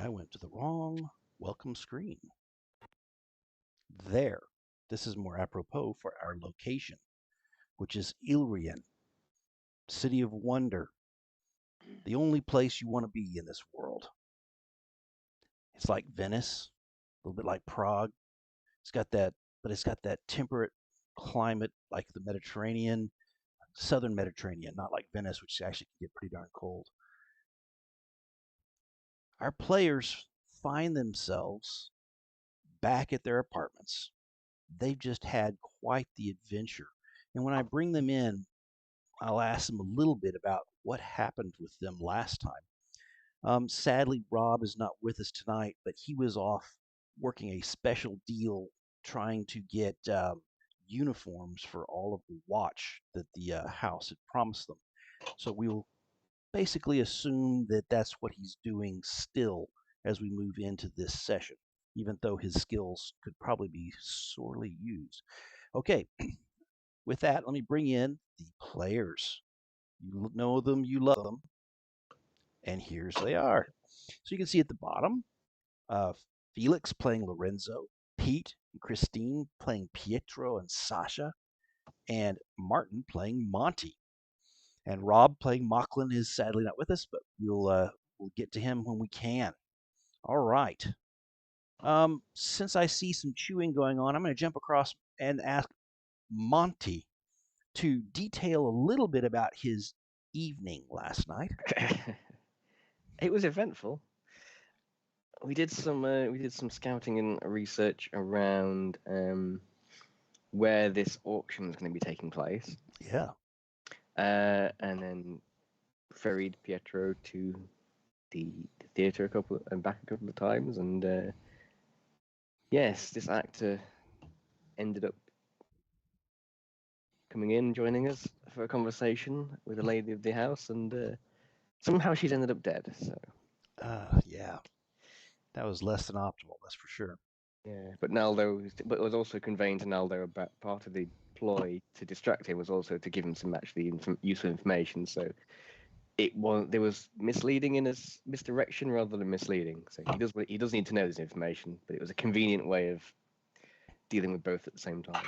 I went to the wrong welcome screen. There. This is more apropos for our location, which is Ilrian, City of Wonder, the only place you want to be in this world. It's like Venice, a little bit like Prague. It's got that, but it's got that temperate climate like the Mediterranean, southern Mediterranean, not like Venice, which actually can get pretty darn cold. Our players find themselves back at their apartments. They've just had quite the adventure. And when I bring them in, I'll ask them a little bit about what happened with them last time. Sadly, Rob is not with us tonight, but he was off working a special deal trying to get uniforms for all of the watch that the house had promised them. So we will basically assume that that's what he's doing still as we move into this session, even though his skills could probably be sorely used. Okay, with that, let me bring in the players. You know them, you love them, and here's they are. So you can see at the bottom, uh, Felix playing Lorenzo, Pete and Christine playing Pietro and Sasha, and Martin playing Monty. And Rob playing Mocklin is sadly not with us, but we'll get to him when we can. All right. Since I see some chewing going on, I'm going to jump across and ask Monty to detail a little bit about his evening last night. It was eventful. We did some scouting and research around where this auction was going to be taking place, Yeah. and then ferried Pietro to the theatre a couple and back a couple of times, and yes, this actor ended up coming in, joining us for a conversation with a lady of the house, and somehow she's ended up dead. So Yeah. That was less than optimal, that's for sure. yeah, but it was also conveying to Naldo about part of the ploy to distract him was also to give him some actually useful information. So there was misleading in his misdirection rather than misleading. So he does need to know this information, but it was a convenient way of dealing with both at the same time.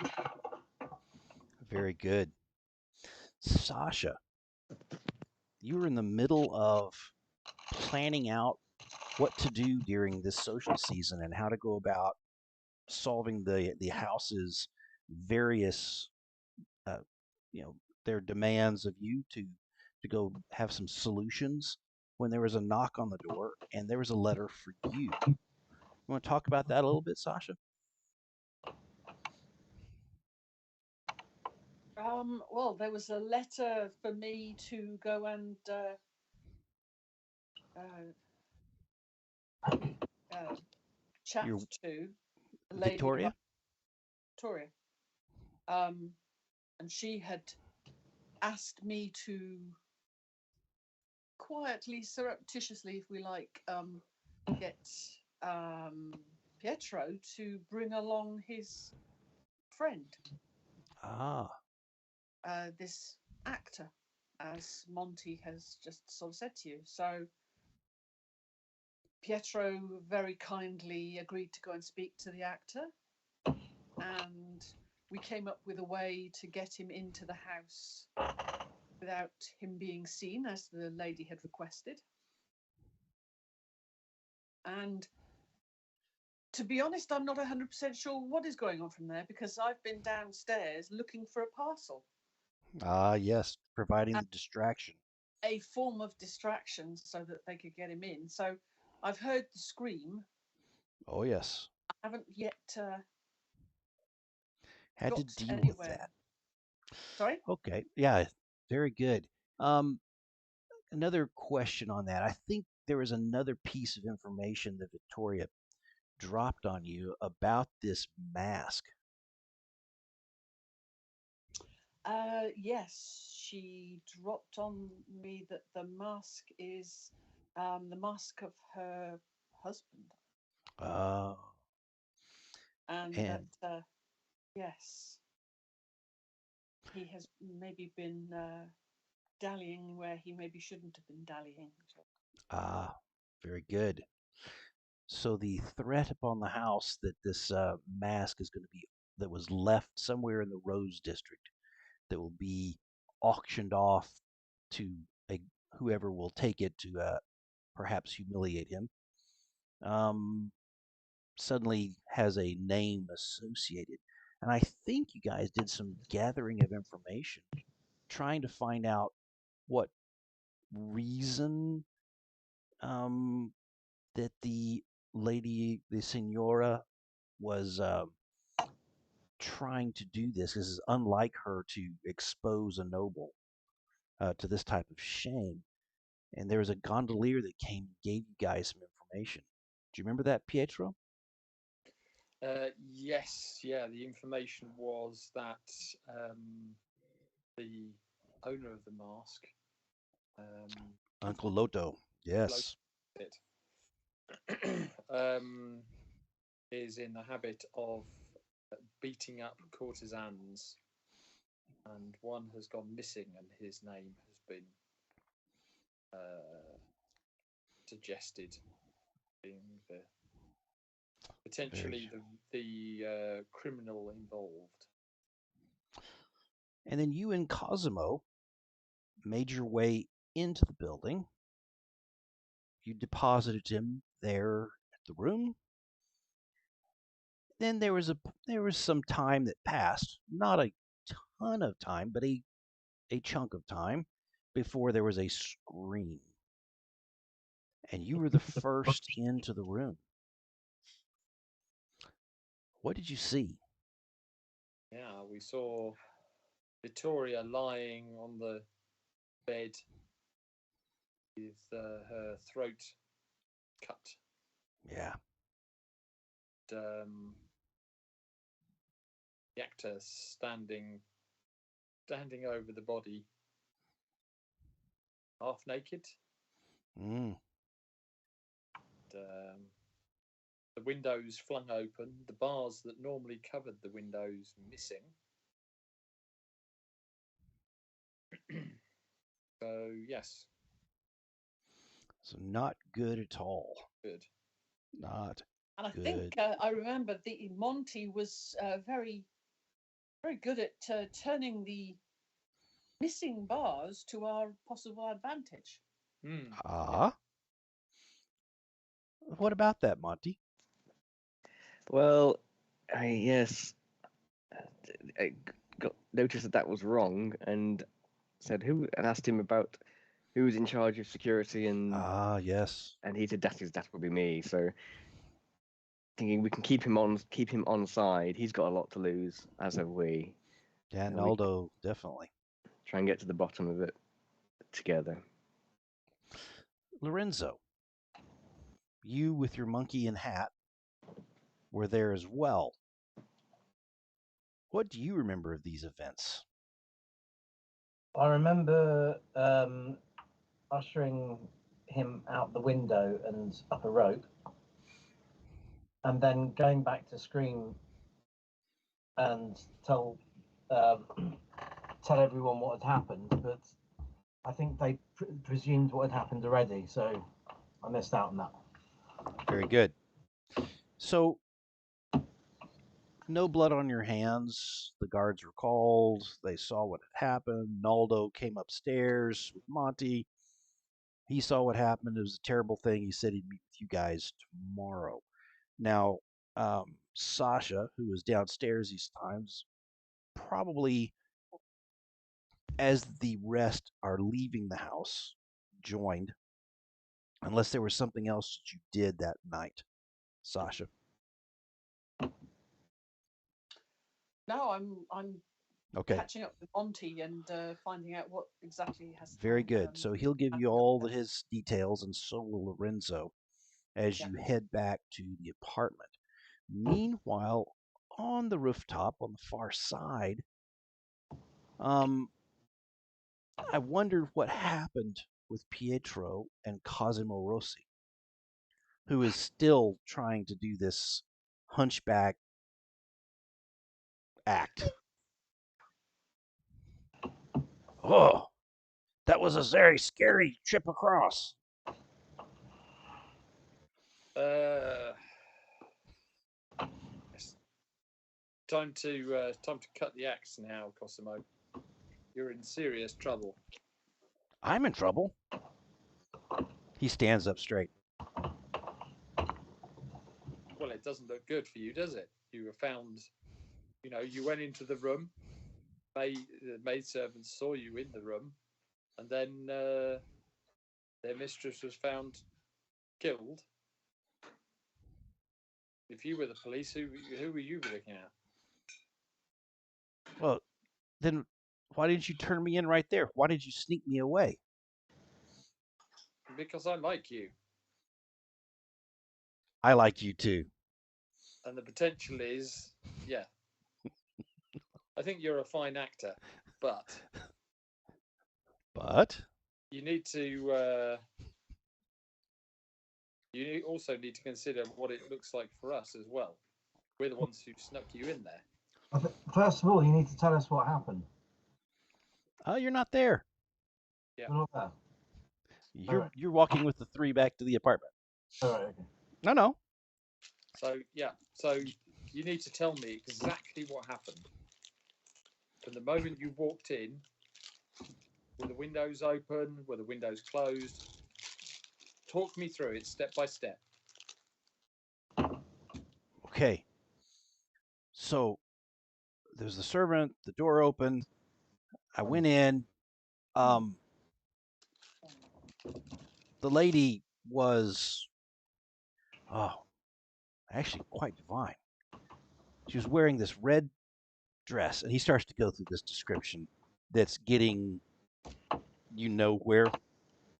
Very good. Sasha, you were in the middle of planning out what to do during this social season and how to go about solving the house's various uh, their demands of you to go have some solutions when there was a knock on the door and there was a letter for you. You want to talk about that a little bit, Sasha? Well, there was a letter for me to go and uh, chat You're to a lady by Victoria? Victoria, and she had asked me to quietly, surreptitiously, if we like, get Pietro to bring along his friend, Ah, this actor, as Monty has just sort of said to you. So Pietro very kindly agreed to go and speak to the actor, and we came up with a way to get him into the house without him being seen, as the lady had requested. And to be honest, I'm not 100% sure what is going on from there because I've been downstairs looking for a parcel, yes, providing the distraction. a form of distraction so that they could get him in. So I've heard the scream. Oh, yes. I haven't yet Had to got deal with anywhere. that. Sorry? Okay. Yeah, very good. Um, Another question on that. I think there was another piece of information that Victoria dropped on you about this mask. Yes, she dropped on me that the mask is the mask of her husband, Uh, and that, and yes, he has maybe been dallying where he maybe shouldn't have been dallying. very good. So the threat upon the house that this mask is going to be that was left somewhere in the Rose District that will be auctioned off to a, whoever will take it to perhaps humiliate him. Suddenly has a name associated. And I think you guys did some gathering of information, trying to find out what reason that the lady, the senora, was trying to do this. This is unlike her to expose a noble to this type of shame. And there was a gondolier that came and gave you guys some information. Do you remember that, Pietro? Yes, yeah. The information was that the owner of the mask, Uncle Loto. Yes. it, is in the habit of beating up courtesans, and one has gone missing, and his name has been suggested being potentially the criminal involved. And then you and Cosimo made your way into the building. You deposited him there at the room. Then there was some time that passed, not a ton of time, but a chunk of time before there was a scream. And you were the first into the room. What did you see? Yeah, we saw Vittoria lying on the bed with her throat cut. Yeah. And, the actor standing over the body, half naked. Mm. The windows flung open, the bars that normally covered the windows missing. So, yes. So not good at all. Good. Not And I good. think I remember the Monty was very, very good at turning the missing bars to our possible advantage. Ah. What about that, Monty? Well, yes, I got noticed that was wrong, and asked him about who was in charge of security, and yes. And he said that would be me. So thinking we can keep him on side. He's got a lot to lose, as have we. Yeah, Naldo, definitely. Try and get to the bottom of it together. Lorenzo, you with your monkey and hat were there as well. What do you remember of these events? I remember ushering him out the window and up a rope, and then going back to scream and tell everyone what had happened. But I think they presumed what had happened already, so I missed out on that. Very good. So, no blood on your hands. The guards were called. They saw what had happened. Naldo came upstairs with Monty. He saw what happened. It was a terrible thing. He said he'd meet with you guys tomorrow. Now, Sasha, who was downstairs these times, probably as the rest are leaving the house, joined, unless there was something else that you did that night. Sasha. No, I'm Okay. catching up with Monty and finding out what exactly has. Very good. So he'll give you all his details, and so will Lorenzo, as you head back to the apartment. Meanwhile, on the rooftop on the far side, I wondered what happened with Pietro and Cosimo Rossi, who is still trying to do this hunchback act. Oh, that was a very scary trip across. It's time to cut the axe now, Cosimo. You're in serious trouble. I'm in trouble. He stands up straight. Well, it doesn't look good for you, does it? You were found. You went into the room. The maidservants saw you in the room, and then their mistress was found killed. If you were the police, who were you looking at? Well, then why didn't you turn me in right there? Why did you sneak me away? Because I like you, I like you too. and the potential is, yeah. I think you're a fine actor, but But you need to. Also need to consider what it looks like for us as well. We're the ones who snuck you in there. First of all, you need to tell us what happened. you're not there. Yeah. We're not there. You're walking with the three back to the apartment. All right, okay. No. So you need to tell me exactly what happened. From the moment you walked in, were the windows open? Were the windows closed? Talk me through it step by step. Okay. So there's the servant, the door open. I went in. The lady was actually quite divine. She was wearing this red dress, and he starts to go through this description that's getting where.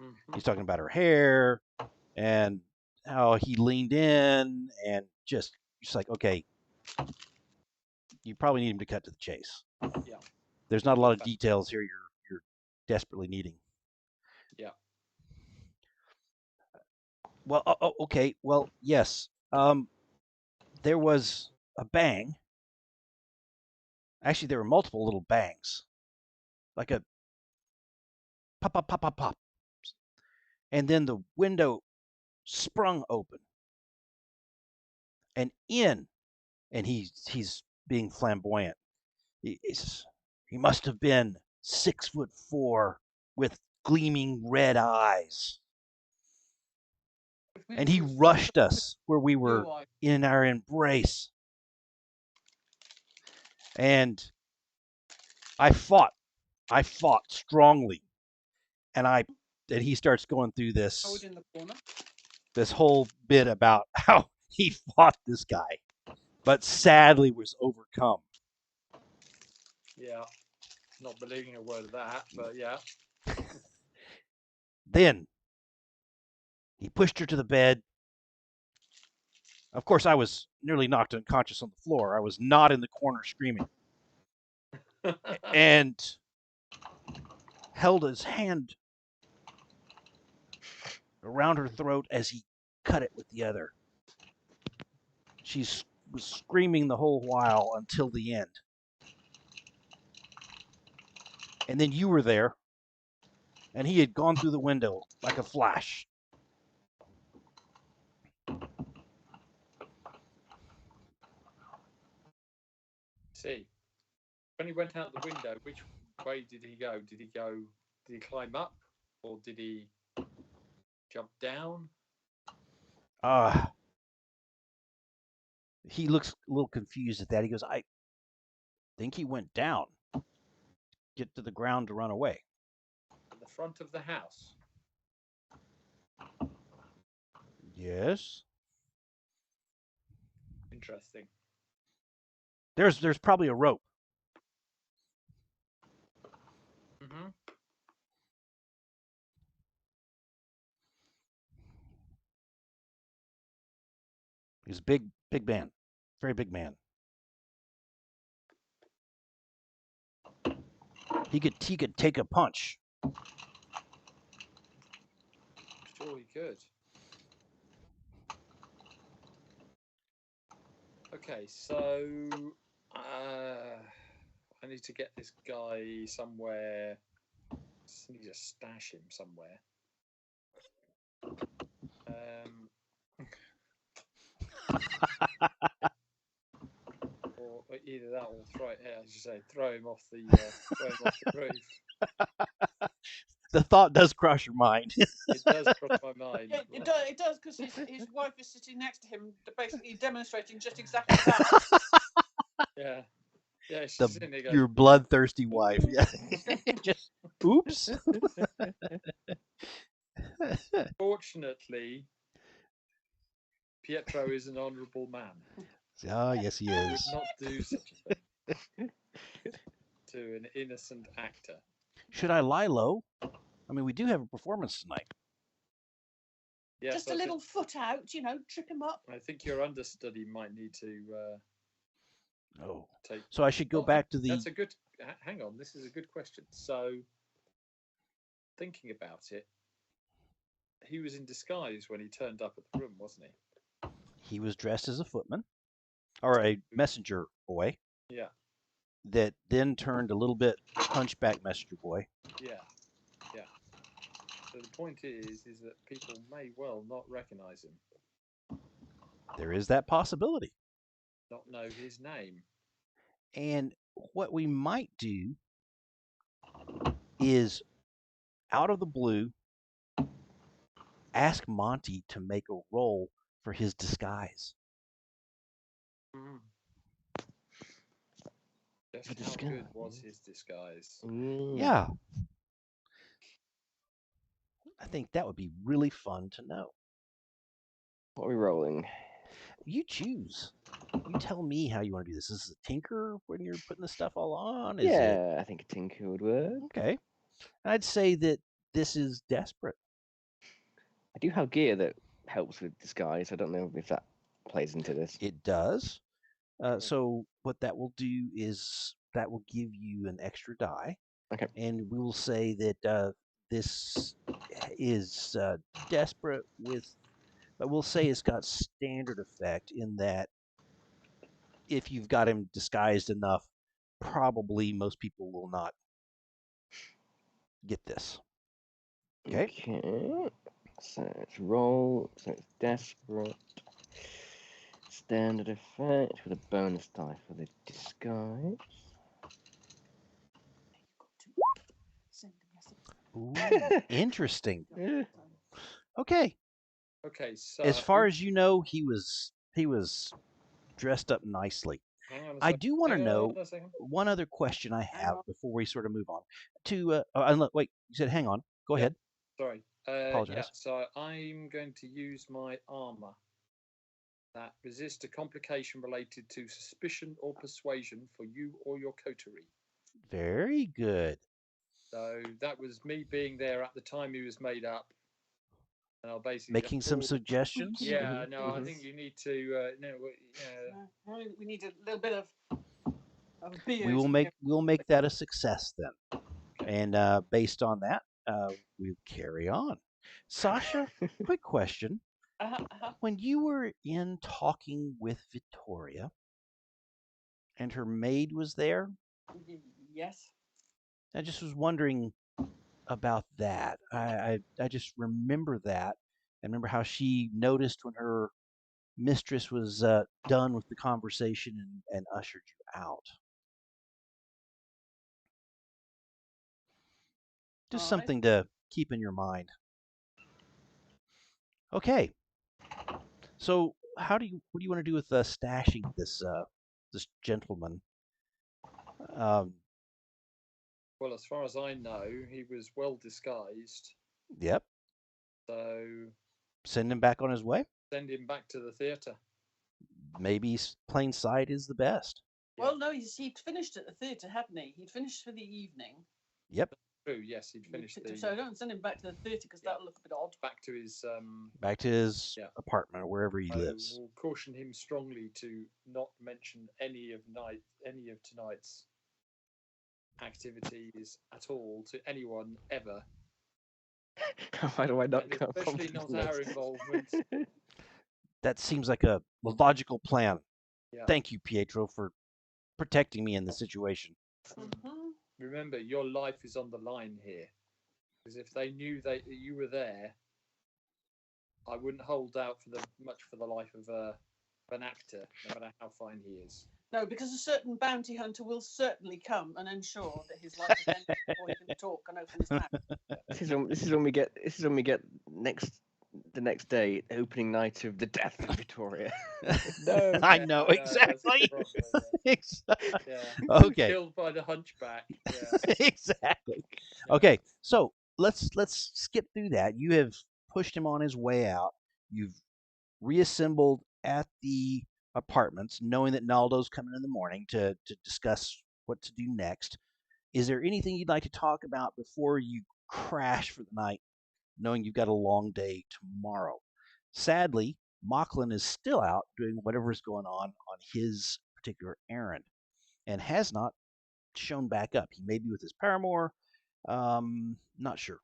Mm-hmm. He's talking about her hair and how he leaned in and just like, okay, you probably need him to cut to the chase. Yeah. There's not a lot of details here you're desperately needing. Yeah. Well, okay. Well, yes. There was a bang. Actually, there were multiple little bangs, like a pop, pop, pop, pop, pop, and then the window sprung open, and he's being flamboyant. He must have been 6'4" with gleaming red eyes, and he rushed us where we were in our embrace, and I fought strongly, and he starts going through this in the corner. this whole bit about how he fought this guy, but sadly was overcome. Yeah. Not believing a word of that, but yeah. Then he pushed her to the bed. Of course, I was nearly knocked unconscious on the floor. I was not in the corner screaming. And held his hand around her throat as he cut it with the other. She was screaming the whole while until the end. And then you were there, and he had gone through the window like a flash. See, when he went out the window, which way did he go? Did he climb up, or did he jump down? He looks a little confused at that. He goes, I think he went down, get to the ground to run away. At the front of the house. Yes. Interesting. There's probably a rope. Mm-hmm. He's a big man, very big man. He could take a punch. Sure, he could. Okay, so I need to get this guy somewhere. I need to stash him somewhere. Or either that or throw it, as you say, throw him off the roof. The thought does cross your mind. It does cross my mind. Yeah, it does, because his wife is sitting next to him, basically demonstrating just exactly that. Yeah. Yeah, she's sitting there going, Your bloodthirsty wife. Yeah. Just oops. Fortunately, Pietro is an honourable man. Ah, yes, he He would is. not do such a thing to an innocent actor. Should I lie low? I mean, we do have a performance tonight. Yes, Just a little foot out, trip him up. I think your understudy might need to Oh, take. so I should go back to the. That's a good. Hang on, this is a good question. So, thinking about it, he was in disguise when he turned up at the room, wasn't he? He was dressed as a footman or a messenger boy Yeah, that then turned a little bit hunchback messenger boy. yeah, yeah. So the point is that people may well not recognise him, There is that possibility. not know his name. And what we might do is, out of the blue, ask Monty to make a roll for his disguise. Just how good was his disguise? Yeah. I think that would be really fun to know. What are we rolling? You choose. You tell me how you want to do this. Is this a tinker when you're putting the stuff all on? Yeah, I think a tinker would work. Okay. I'd say that this is desperate. I do have gear that helps with disguise. I don't know if that plays into this. It does. So what that will do is that will give you an extra die. Okay. And we will say that this is desperate with, but we'll say it's got standard effect in that if you've got him disguised enough, probably most people will not get this. Okay. Okay. So it's roll. So it's desperate. Standard effect with a bonus die for the disguise. Send a message. Ooh, interesting. Okay. Okay, so As far as you know, he was dressed up nicely. hang on a I second. do want to Hang know on a second. one other question I Hang have on. before we sort of move on. Wait, you said hang on. Go Yeah. ahead. Sorry. Apologize. Yeah, so I'm going to use my armour that resist a complication related to suspicion or persuasion for you or your coterie. Very good. So that was me being there at the time he was made up. And I'll basically Making some suggestions. Yeah, no, I think you need to. We need a little bit of beard. We'll make that a success then. And based on that, we'll carry on. Sasha, quick question. When you were in talking with Victoria and her maid was there, Yes. I just was wondering about that. I just remember that. I remember how she noticed when her mistress was done with the conversation and ushered you out. Just All right. something to keep in your mind. Okay. So what do you want to do with stashing this this gentleman? Well, as far as I know, he was well disguised. Yep. So Send him back on his way. send him back to the theatre. Maybe plain sight is the best. Well, no, he'd finished at the theatre, hadn't he? He'd finished for the evening. Yep. True, yes, he'd finished the. So don't send him back to the theatre because that'll look a bit odd. Back to his. Apartment or wherever he lives. I will caution him strongly to not mention any of tonight's activities at all to anyone ever. Why do I not? Especially not our involvement. That seems like a logical plan. Yeah. Thank you, Pietro, for protecting me in the situation. Mm-hmm. Remember, your life is on the line here. Because if they knew that you were there, I wouldn't hold out much for the life of of an actor, no matter how fine he is. No, because a certain bounty hunter will certainly come and ensure that his life is ended before he can talk and open his mouth. This is when we get the next day, opening night of the death of Victoria. No. I Yeah, know I know, exactly. that's proper, Exactly. yeah. Okay. Killed by the hunchback. Yeah. Exactly. Yeah. Okay, so let's skip through that. You have pushed him on his way out. You've reassembled at the apartments, knowing that Naldo's coming in the morning to discuss what to do next. Is there anything you'd like to talk about before you crash for the night, knowing you've got a long day tomorrow? Sadly, Mocklin is still out doing whatever is going on his particular errand and has not shown back up. He may be with his paramour. Not sure.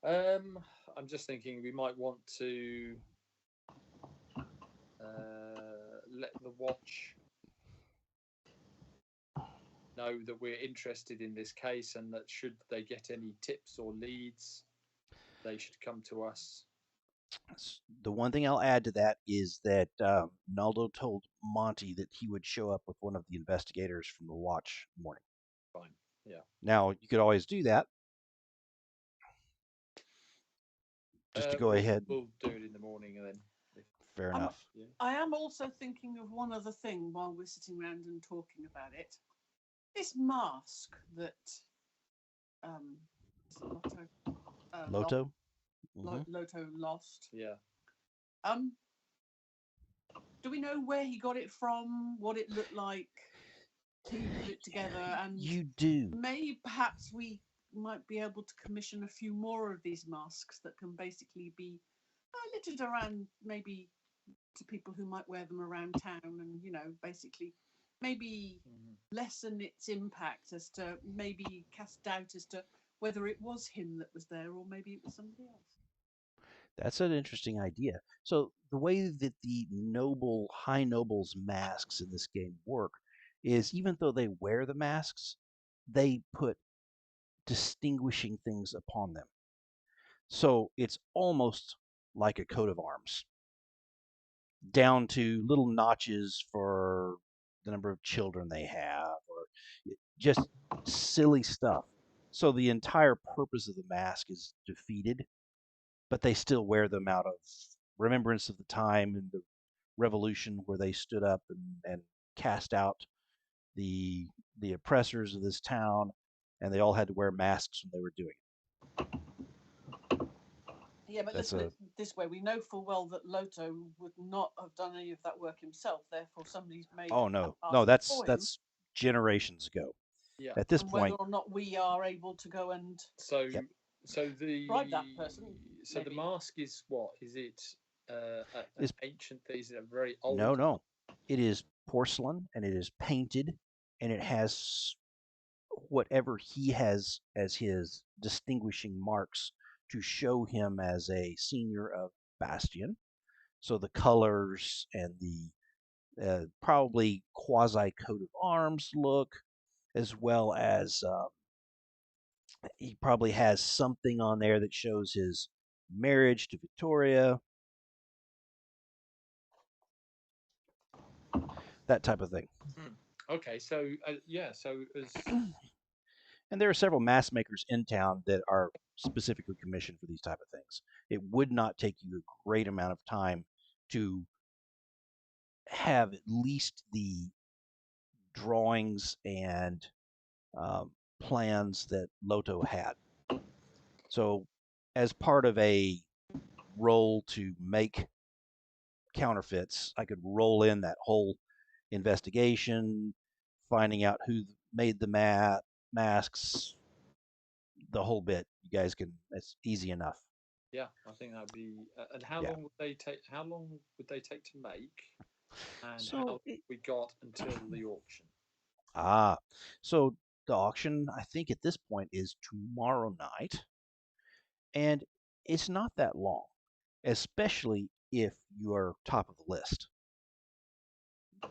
I'm just thinking we might want to let the watch know that we're interested in this case and that should they get any tips or leads, they should come to us. The one thing I'll add to that is that Naldo told Monty that he would show up with one of the investigators from the watch morning. Fine. Yeah. Now, you could always do that. Just to go ahead. We'll do it in the morning and then. Fair enough. Yeah. I am also thinking of one other thing while we're sitting around and talking about it. This mask that Loto? Loto lost. Yeah. Do we know where he got it from? What it looked like? Who put it together? And You do. maybe perhaps we might be able to commission a few more of these masks that can basically be littered around, maybe to people who might wear them around town, and basically maybe lessen its impact, as to maybe cast doubt as to whether it was him that was there or maybe it was somebody else. That's an interesting idea. So the way that the high nobles masks in this game work is even though they wear the masks, they put distinguishing things upon them. So it's almost like a coat of arms, down to little notches for the number of children they have, or just silly stuff. So the entire purpose of the mask is defeated, but they still wear them out of remembrance of the time in the revolution where they stood up and cast out the oppressors of this town, and they all had to wear masks when they were doing it. Yeah, but listen, this way, we know full well that Loto would not have done any of that work himself. Therefore, somebody's made. Oh no, that's generations ago. Yeah. At this and point, whether or not we are able to go and so the bribe that person. So maybe. The mask is what? Is it is ancient? Is it a very old? No. It is porcelain and it is painted, and it has whatever he has as his distinguishing marks to show him as a senior of Bastion. So the colors and the probably quasi coat of arms look, as well as he probably has something on there that shows his marriage to Victoria, that type of thing. Okay, so so as and there are several mask makers in town that are specifically commissioned for these type of things. It would not take you a great amount of time to have at least the drawings and plans that Loto had. So, as part of a role to make counterfeits, I could roll in that whole investigation, finding out who made the masks, the whole bit. You guys can. It's easy enough. Yeah, I think that'd be. And how long would they take? How long would they take to make? And how long we got until the auction? So the auction, I think at this point, is tomorrow night, and it's not that long, especially if you are top of the list.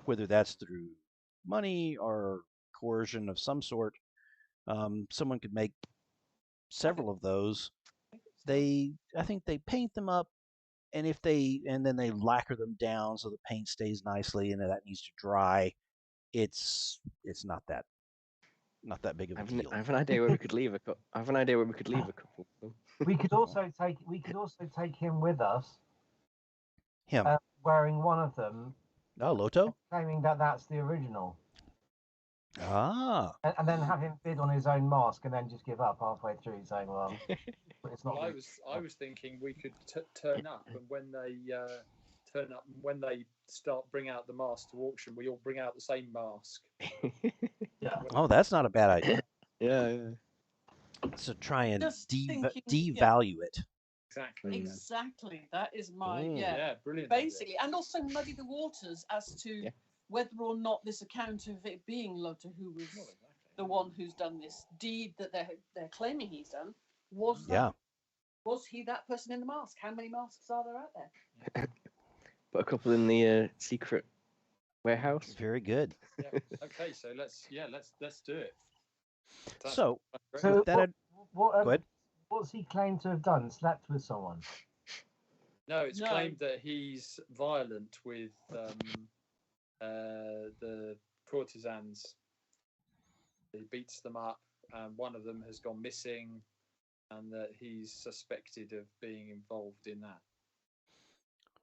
Whether that's through money or coercion of some sort, someone could make several of those. I think they paint them up and then they lacquer them down so the paint stays nicely, and that needs to dry. It's not that big of a deal. I have an idea where we could leave a couple. I have an idea where we could leave a couple. We could also take him with us, Him. wearing one of them, Oh, Loto? claiming that that's the original, Ah. and then have him bid on his own mask, and then just give up halfway through, saying, "Well, it's not." Well, I was thinking we could turn up, and when they turn up, when they start bring out the mask to auction, we all bring out the same mask. Yeah. Oh, that's not a bad idea. Yeah. So try and Just thinking, devalue it. Exactly. Exactly. That is my Yeah, brilliant. Basically, and also muddy the waters as to whether or not this account of it being Lotta who was the one who's done this deed that they're claiming he's done was he that person in the mask? How many masks are there out there? Put a couple in the secret warehouse. Very good. Yeah. Okay, so let's do it. So So with that, what go ahead. what's he claimed to have done? Slept with someone? No, it's claimed that he's violent with the courtesans. He beats them up, and one of them has gone missing, and that he's suspected of being involved in that.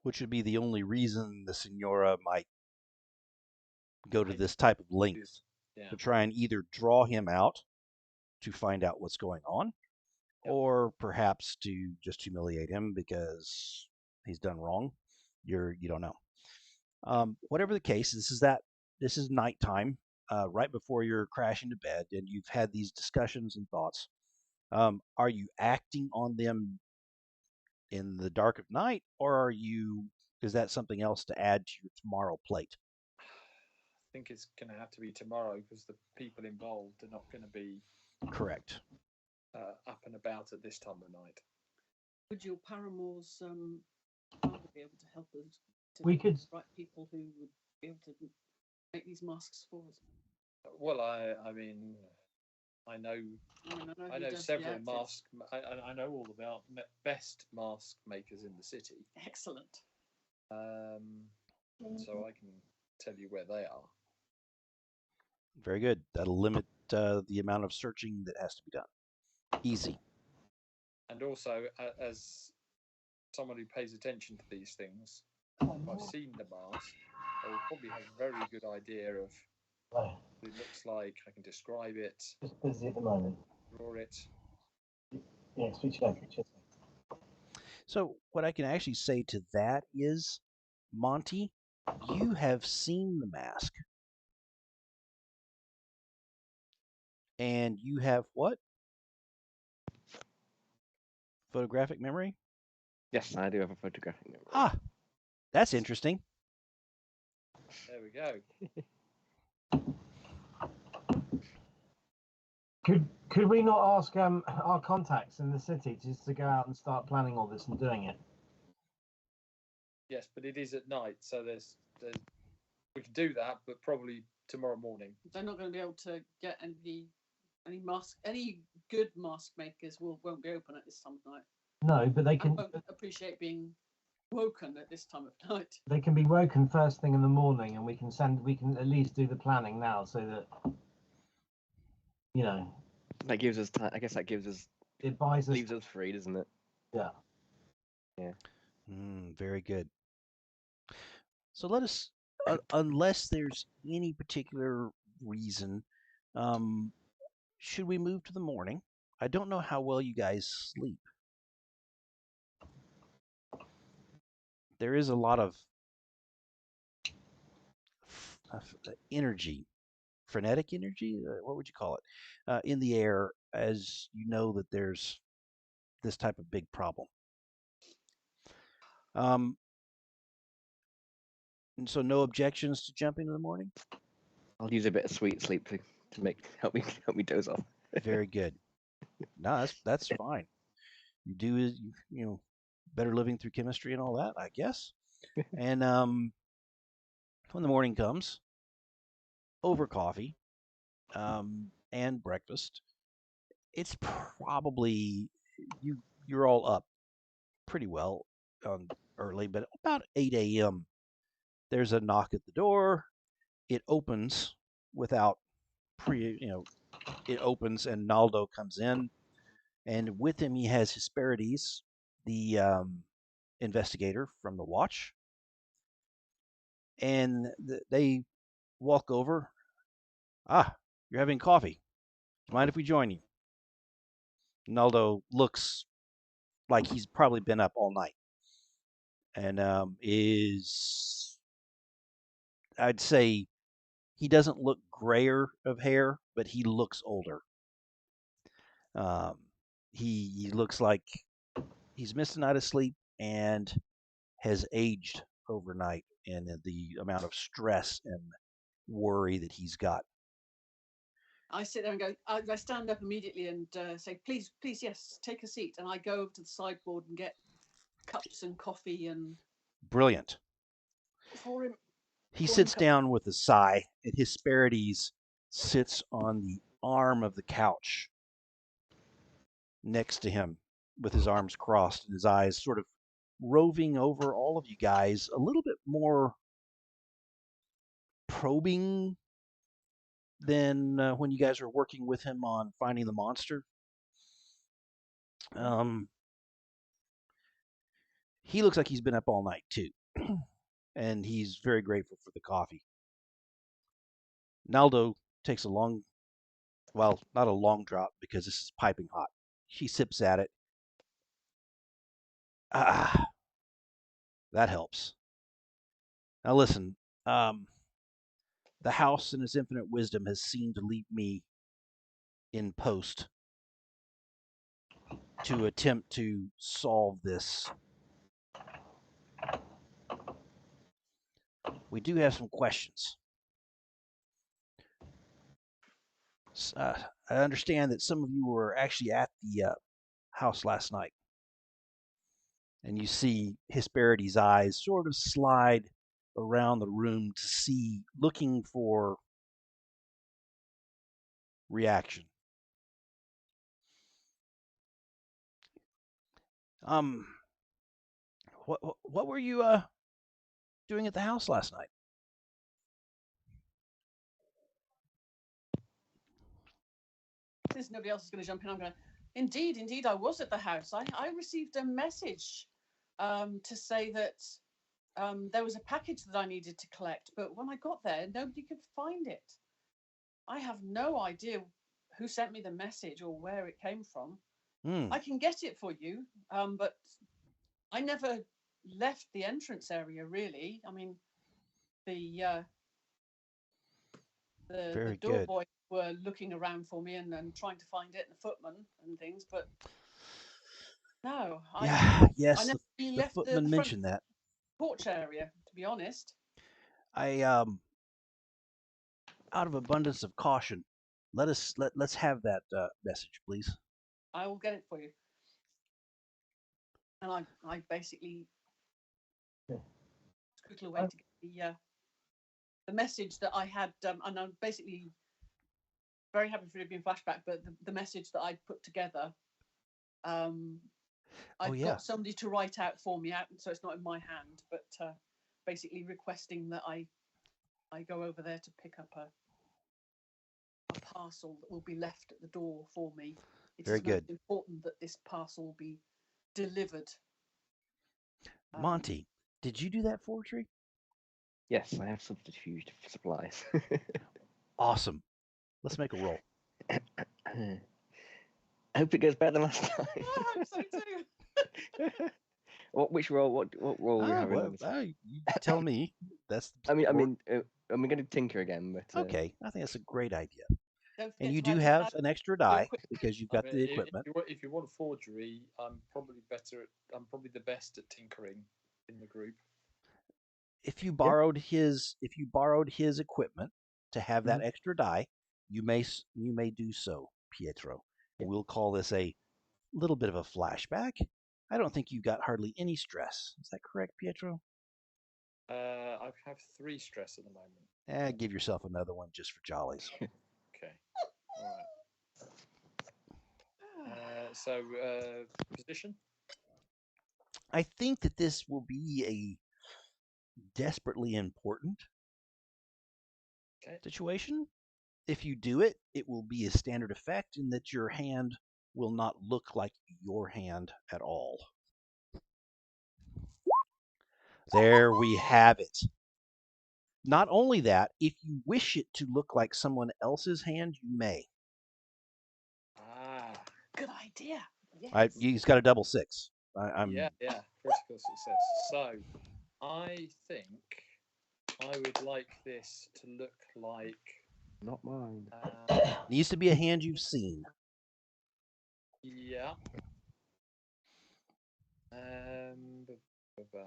Which would be the only reason the Signora might go to this type of length to try and either draw him out to find out what's going on, or perhaps to just humiliate him because he's done wrong. You don't know. Whatever the case, this is nighttime, right before you're crashing to bed, and you've had these discussions and thoughts. Are you acting on them in the dark of night, or is that something else to add to your tomorrow plate? I think it's going to have to be tomorrow because the people involved are not going to be correct up and about at this time of night. Would your paramours father be able to help us? We could right people who would be able to make these masks for us. Well, I mean, I know several mask. I know all about best mask makers in the city. Excellent. So I can tell you where they are. Very good. That'll limit the amount of searching that has to be done. Easy. And also, as someone who pays attention to these things, if I've seen the mask, I will probably have a very good idea of what it looks like. I can describe it. Just busy at the moment. Draw it. Yeah, speech language. So what I can actually say to that is, Monty, you have seen the mask. And you have what? Photographic memory? Yes, I do have a photographic memory. Ah, that's interesting. There we go. Could we not ask our contacts in the city just to go out and start planning all this and doing it? Yes, but it is at night, so there's we can do that, but probably tomorrow morning. They're not going to be able to get any good mask makers won't be open at this time of night. No, but they can. I won't appreciate being woken at this time of night. They can be woken first thing in the morning, and we can at least do the planning now, so that that gives us time. I guess that gives us. It buys us. Leaves us free, doesn't it? Yeah. Yeah. Very good. So let us, unless there's any particular reason, should we move to the morning? I don't know how well you guys sleep. There is a lot of energy, frenetic energy, what would you call it, in the air, as you know that there's this type of big problem. And so no objections to jumping in the morning? I'll use a bit of sweet sleep to help me doze off. Very good. No, that's fine. You do better living through chemistry and all that, I guess. And when the morning comes, over coffee and breakfast, it's probably you're all up pretty well on early, but about 8 a.m., there's a knock at the door. It opens without it opens and Naldo comes in. And with him, he has Hesperides, the investigator from the watch. And they walk over. Ah, you're having coffee. Mind if we join you? Naldo looks like he's probably been up all night and I'd say he doesn't look grayer of hair, but he looks older. Um, he looks like he's missed a night of sleep and has aged overnight in the amount of stress and worry that he's got. I sit there and go, I stand up immediately and say, please, yes, take a seat. And I go over to the sideboard and get cups and coffee and Brilliant. for him. He Pour him a sits cup. down with a sigh, and Hesperides sits on the arm of the couch next to him with his arms crossed and his eyes sort of roving over all of you guys a little bit more probing than when you guys were working with him on finding the monster. He looks like he's been up all night too, and he's very grateful for the coffee. Naldo takes a long, well, not a long drop because this is piping hot. She sips at it. Ah, that helps. Now listen, the house in its infinite wisdom has seemed to leave me in post to attempt to solve this. We do have some questions. I understand that some of you were actually at the house last night, and you see Hesperides' eyes sort of slide around the room to see, looking for reaction. Um, what were you doing at the house last night? Since nobody else is going to jump in, I'm going to. Indeed, I was at the house. I received a message to say that there was a package that I needed to collect, but when I got there, nobody could find it. I have no idea who sent me the message or where it came from. I can get it for you, but I never left the entrance area, really. I mean, the door boys were looking around for me and trying to find it, and the footman and things, but no, yes, I never left the footman front mentioned that. porch area, to be honest. I out of abundance of caution, let's have that message, please. I will get it for you. And I basically scribbled away to get the message that I had, and I'm basically very happy for it being flashback, but the message that I'd put together, I've got somebody to write out for me, so it's not in my hand, but basically requesting that I go over there to pick up a parcel that will be left at the door for me. It is most important that this parcel will be delivered. Monty, did you do that forgery? Yes, I have subterfuge supplies. Awesome. Let's make a roll. I hope it goes better than last time. I hope so too. Which role? What role are we having? You tell me. I mean, I'm going to tinker again, but okay. I think that's a great idea. And you do have an extra die because you've got the equipment. If you want forgery, I'm probably the best at tinkering in the group. If you borrowed his equipment to have that extra die, you may do so, Pietro. And we'll call this a little bit of a flashback. I don't think you got hardly any stress. Is that correct, Pietro? I have 3 stress at the moment. Give yourself another one just for jollies. Okay. All right. So, position? I think that this will be a desperately important Okay. situation. If you do it, it will be a standard effect in that your hand will not look like your hand at all. There we have it. Not only that, if you wish it to look like someone else's hand, you may. Ah, Good idea. Yes. He's got a double six. I'm yeah, critical success. So, I think I would like this to look like. Not mine. needs to be a hand you've seen. Yeah. Ba- ba- ba.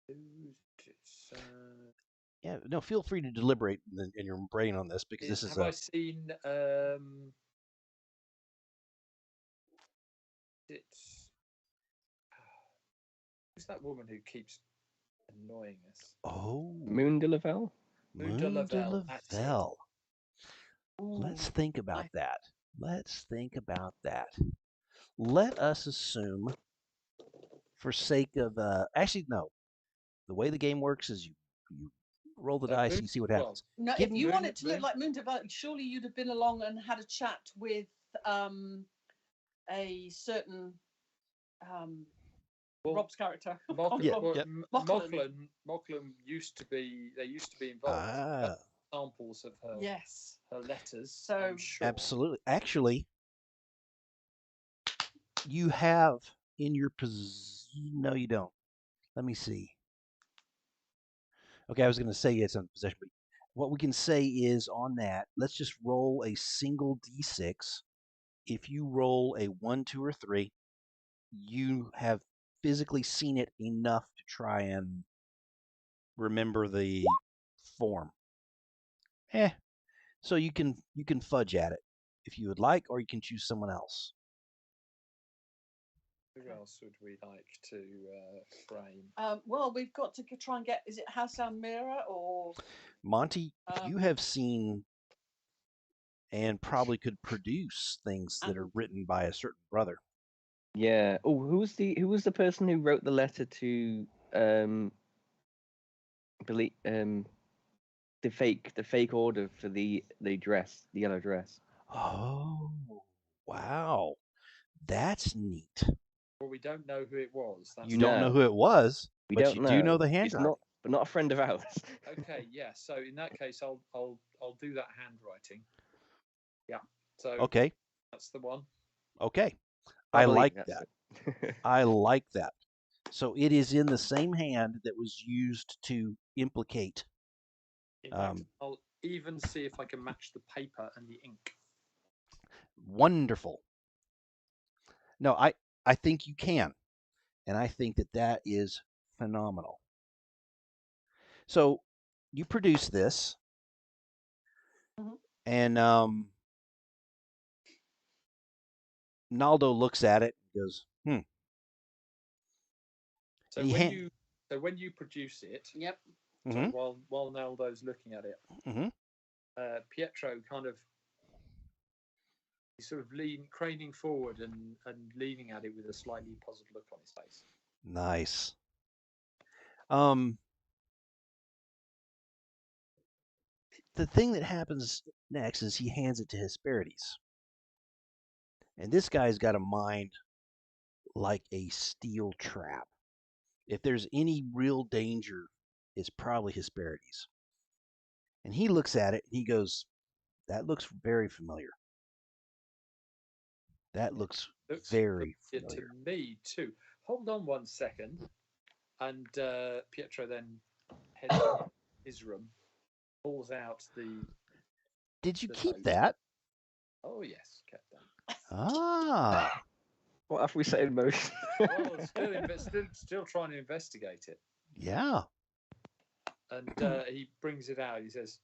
Who's this, Yeah, no, feel free to deliberate in your brain on this because this is have I seen? It's who's that woman who keeps annoying us? Moon de Lavelle? Moon de de Lavelle, that's it. Lavelle. Ooh, Let's think about I- that. Let's think about that. Let us assume, for sake of actually no, the way the game works is you roll the dice and you see what happens. No, Give if me- you want Moon- it to look Moon- like Moon Development, surely you'd have been along and had a chat with a certain Well, Rob's character. Yeah, Mocklin used to be. They used to be involved. Ah, Samples of her Yes. her letters. So- I'm sure. absolutely. Actually, you have in your possession. No, you don't. Let me see. Okay, I was going to say it's on possession, but what we can say is on that, let's just roll a single d6. If you roll a 1, 2, or 3, you have physically seen it enough to try and remember the form. So you can fudge at it if you would like, or you can choose someone else. Who else would we like to frame? Well, we've got to try and get. Is it House Mirror or Monty, you have seen and probably could produce things that are written by a certain brother. Yeah. Oh, who was the person who wrote the letter to the fake order for the dress, the yellow dress? Oh, wow. That's neat. Well, we don't know who it was. That's You don't know No. who it was, We but don't you know. do know the It's handwriting. not a friend of ours. okay. Yeah. So in that case, I'll do that handwriting. Yeah. So Okay. that's the one. Okay. I believe like that's that. it. I like that. So it is in the same hand that was used to implicate. In fact, I'll even see if I can match the paper and the ink. Wonderful. No, I think you can. And I think that that is phenomenal. So you produce this, and Naldo looks at it and goes, So And he when you produce it, Yep. so Mhm. while Naldo's looking at it, Mhm. Pietro kind of he's sort of craning forward and leaning at it with a slightly puzzled look on his face. Nice. The thing that happens next is he hands it to Hesperides. And this guy's got a mind like a steel trap. If there's any real danger, it's probably Hesperides. And he looks at it and he goes, that looks very familiar. That looks very familiar. To me too. Hold on 1 second. And Pietro then heads to his room, pulls out the. Did you the keep note. that? Oh yes, kept that. Ah. What have we set in motion? Well, still trying to investigate it. Yeah. And he brings it out. He says,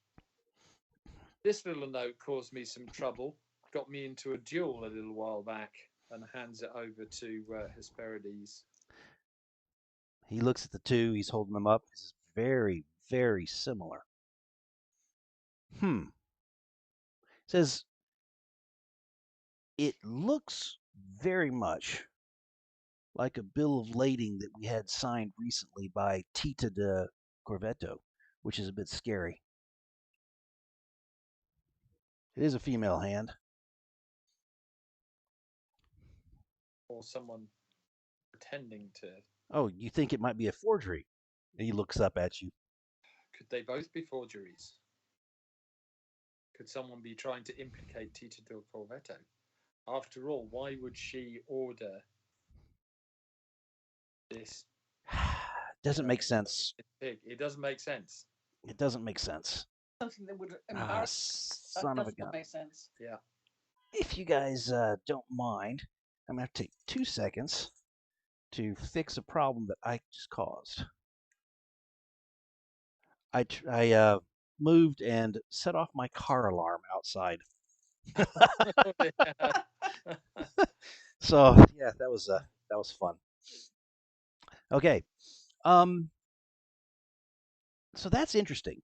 "This little note caused me some trouble. Got me into a duel a little while back." And hands it over to Hesperides. He looks at the two. He's holding them up. This is very, very similar. Says, it looks very much like a bill of lading that we had signed recently by Tita de Corvetto, which is a bit scary. It is a female hand. Or someone pretending to. Oh, you think it might be a forgery? And he looks up at you. Could they both be forgeries? Could someone be trying to implicate Tita del Corvetto? After all, why would she order this Doesn't make sense. pig? It doesn't make sense. It doesn't make sense. Something that would embarrass. That Son of a doesn't gun. make sense. Yeah. If you guys don't mind, I'm going to take 2 seconds to fix a problem that I just caused. I moved and set off my car alarm outside. So yeah, that was fun. Okay, so that's interesting.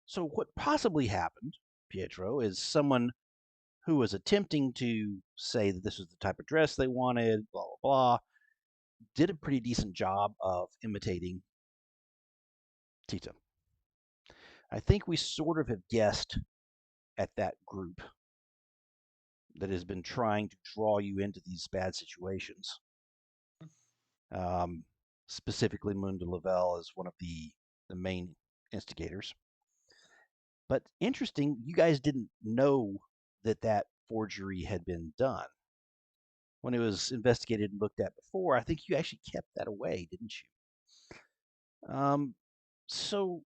So what possibly happened, Pietro, is someone who was attempting to say that this was the type of dress they wanted, blah blah blah, did a pretty decent job of imitating Tita. I think we sort of have guessed at that group that has been trying to draw you into these bad situations. Specifically, Moon de Lavelle is one of the main instigators. But interesting, you guys didn't know that forgery had been done. When it was investigated and looked at before, I think you actually kept that away, didn't you? So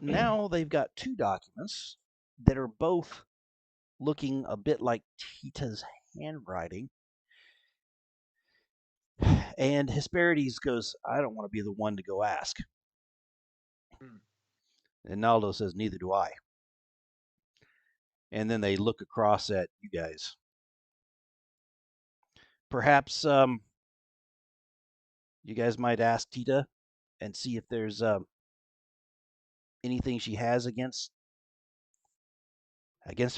now they've got 2 documents that are both looking a bit like Tita's handwriting. And Hesperides goes, I don't want to be the one to go ask. And Naldo says, neither do I. And then they look across at you guys. Perhaps you guys might ask Tita and see if there's anything she has against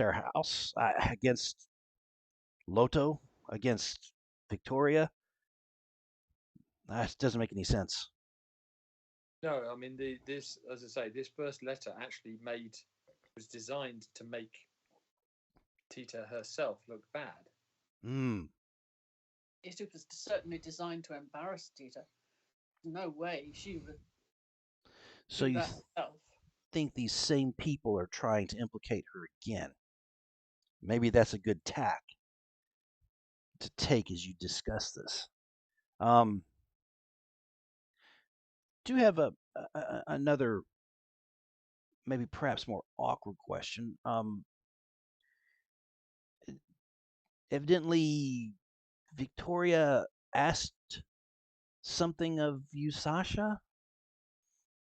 our house, against Loto, against Victoria. That doesn't make any sense. No, I mean this, as I say, this first letter actually was designed to make Tita herself look bad. It was certainly designed to embarrass Tita. No way she would. So you think these same people are trying to implicate her again? Maybe that's a good tack to take as you discuss this. Do have another, maybe perhaps more awkward question. Evidently, Victoria asked something of you, Sasha.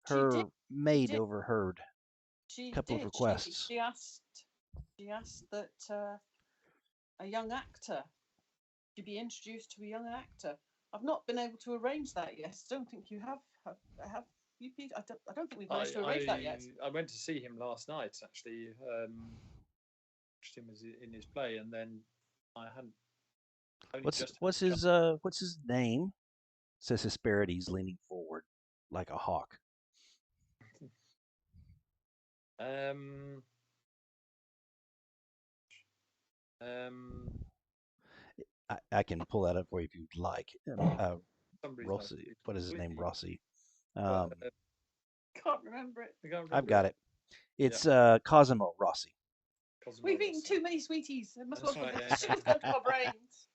Her maid overheard a couple of requests. She asked that a young actor to be introduced to a young actor. I've not been able to arrange that yet. I don't think you have. Have you, Pete? I don't think we've managed to arrange that yet. I went to see him last night, actually. Watched him in his play, and then I hadn't. What's his name? Says Hesperides, leaning forward like a hawk. I can pull that up for you if you'd like. Rossi. What is his name? Rossi. Can't remember it. I've got it. It's Cosimo Rossi. We've eaten too many sweeties. It must have sugar's gone to our brains.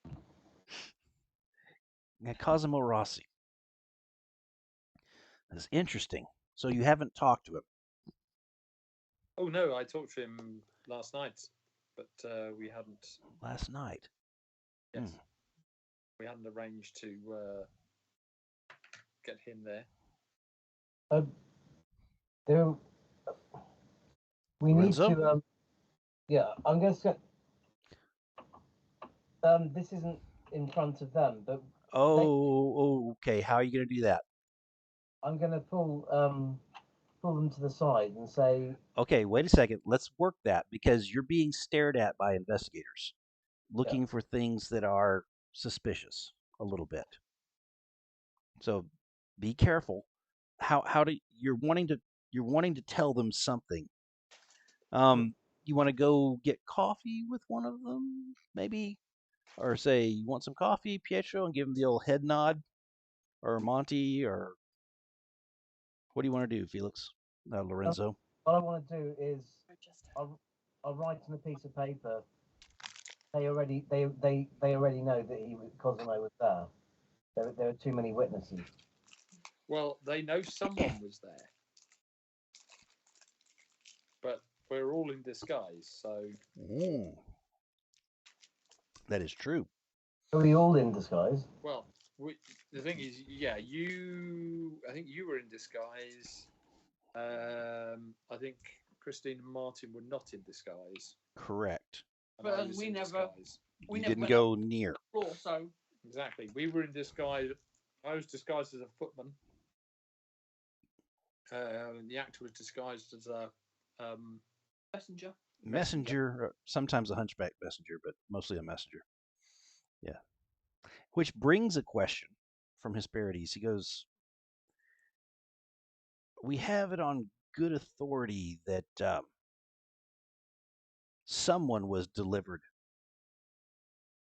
Yeah, Cosimo Rossi. That's interesting. So you haven't talked to him? Oh no, I talked to him last night, but we hadn't. Last night. Yes. We hadn't arranged to get him there. We need to. Yeah, I'm going to say. This isn't in front of them, but. Okay. How are you going to do that? I'm going to pull them to the side and say. Okay, wait a second. Let's work that because you're being stared at by investigators, looking for things that are suspicious a little bit. So be careful. How do you're wanting to tell them something. You want to go get coffee with one of them, maybe, or say you want some coffee, Pietro, and give him the old head nod, or Monty, or what do you want to do, Felix? Lorenzo. What I want to do is Register. I'll write on a piece of paper. They already know that Cosimo was there. There are too many witnesses. Well, they know someone was there, but we're all in disguise, so That is true. Are we all in disguise? well, the thing is, yeah, I think you were in disguise. I think Christine and Martin were not in disguise. Correct. And I But was we in never- disguise. We You never didn't went go up near. the floor, so Exactly. We were in disguise. I was disguised as a footman. The actor was disguised as a messenger. Messenger, sometimes a hunchback messenger, but mostly a messenger. Yeah. Which brings a question from Hesperides. He goes, we have it on good authority that someone was delivered.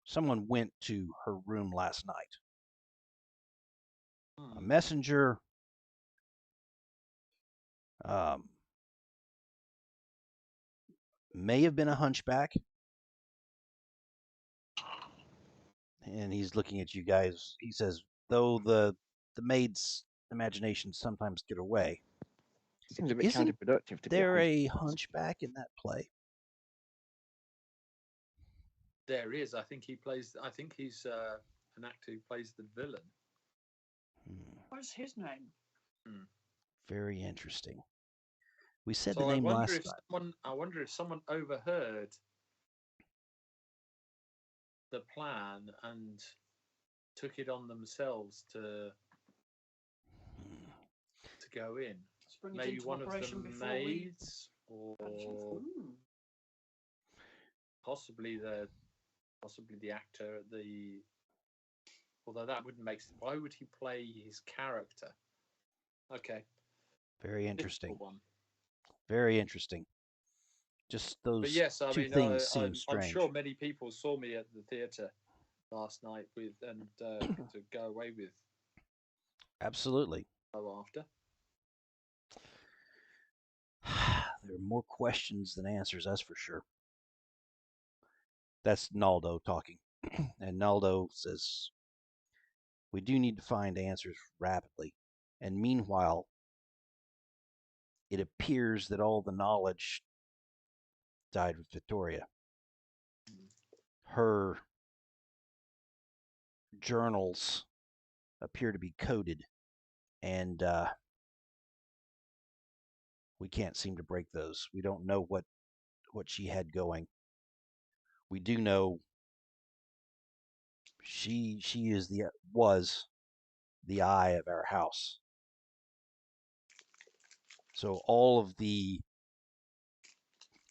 Someone went to her room last night. A messenger, may have been a hunchback. And he's looking at you guys. He says, though the maid's imaginations sometimes get away. Seems a bit Isn't counterproductive to there be a hunchback in that play? There is. I think he plays. I think he's an actor who plays the villain. What's his name? Very interesting. We said So the name last time. I wonder if someone overheard the plan and took it on themselves to go in. Let's bring it Maybe into one of operation the before we. maids, or possibly the actor. Although that wouldn't make sense. Why would he play his character? Okay. Very interesting. Difficult one. Very interesting. Just those But yes, I two mean, things seem I'm strange. sure many people saw me at the theatre last night to go away with. Absolutely. After. There are more questions than answers, that's for sure. That's Naldo talking. And Naldo says, we do need to find answers rapidly. And meanwhile, it appears that all the knowledge died with Victoria. Her journals appear to be coded, and we can't seem to break those. We don't know what she had going. We do know she was the eye of our house. So all of the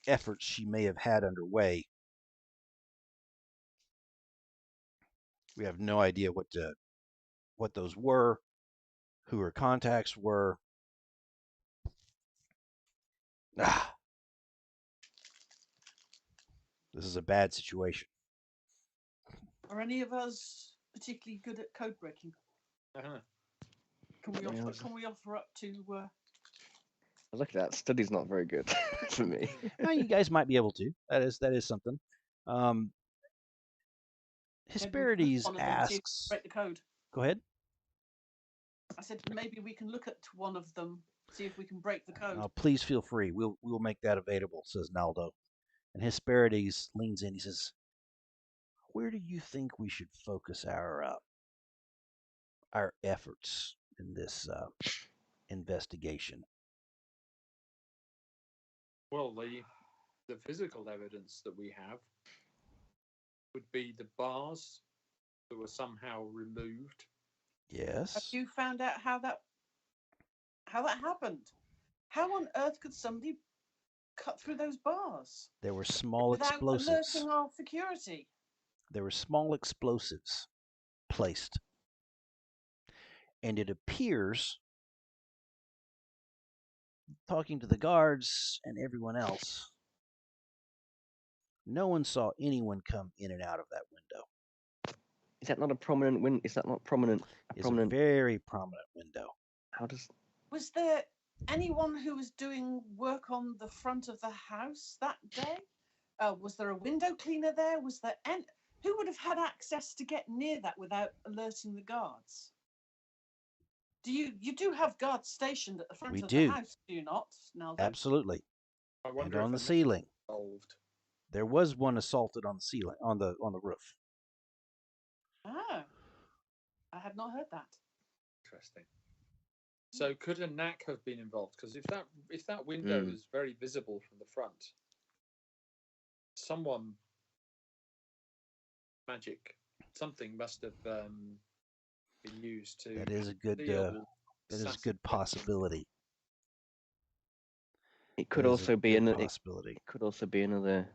efforts she may have had underway, we have no idea what those were, who her contacts were. This is a bad situation. Are any of us particularly good at code breaking? Uh-huh. Can we offer up to? Look at that. Study's not very good for me. You guys might be able to. That is something. Hesperides asks. Break the code. Go ahead. I said maybe we can look at one of them, see if we can break the code. Please feel free. We'll make that available, says Naldo. And Hesperides leans in. He says, where do you think we should focus our efforts in this investigation? Well, the physical evidence that we have would be the bars that were somehow removed. Yes. Have you found out how that happened? How on earth could somebody cut through those bars? There were small Without explosives. alerting our security. there were small explosives placed. And it appears, talking to the guards and everyone else, no one saw anyone come in and out of that window. Is that not a prominent win? Is that not prominent? It's a very prominent window. How does? Was there anyone who was doing work on the front of the house that day? Was there a window cleaner there? Was there who would have had access to get near that without alerting the guards? You do have guards stationed at the front We of do. the house, do you not, Naldo? Absolutely. I And wonder on the if ceiling. involved. There was one assaulted on the ceiling, on the roof. Oh, I had not heard that. Interesting. So could a knack have been involved? Because if that window is very visible from the front, someone something must have been used to. That is a good possibility. It could also be another possibility. It could also be another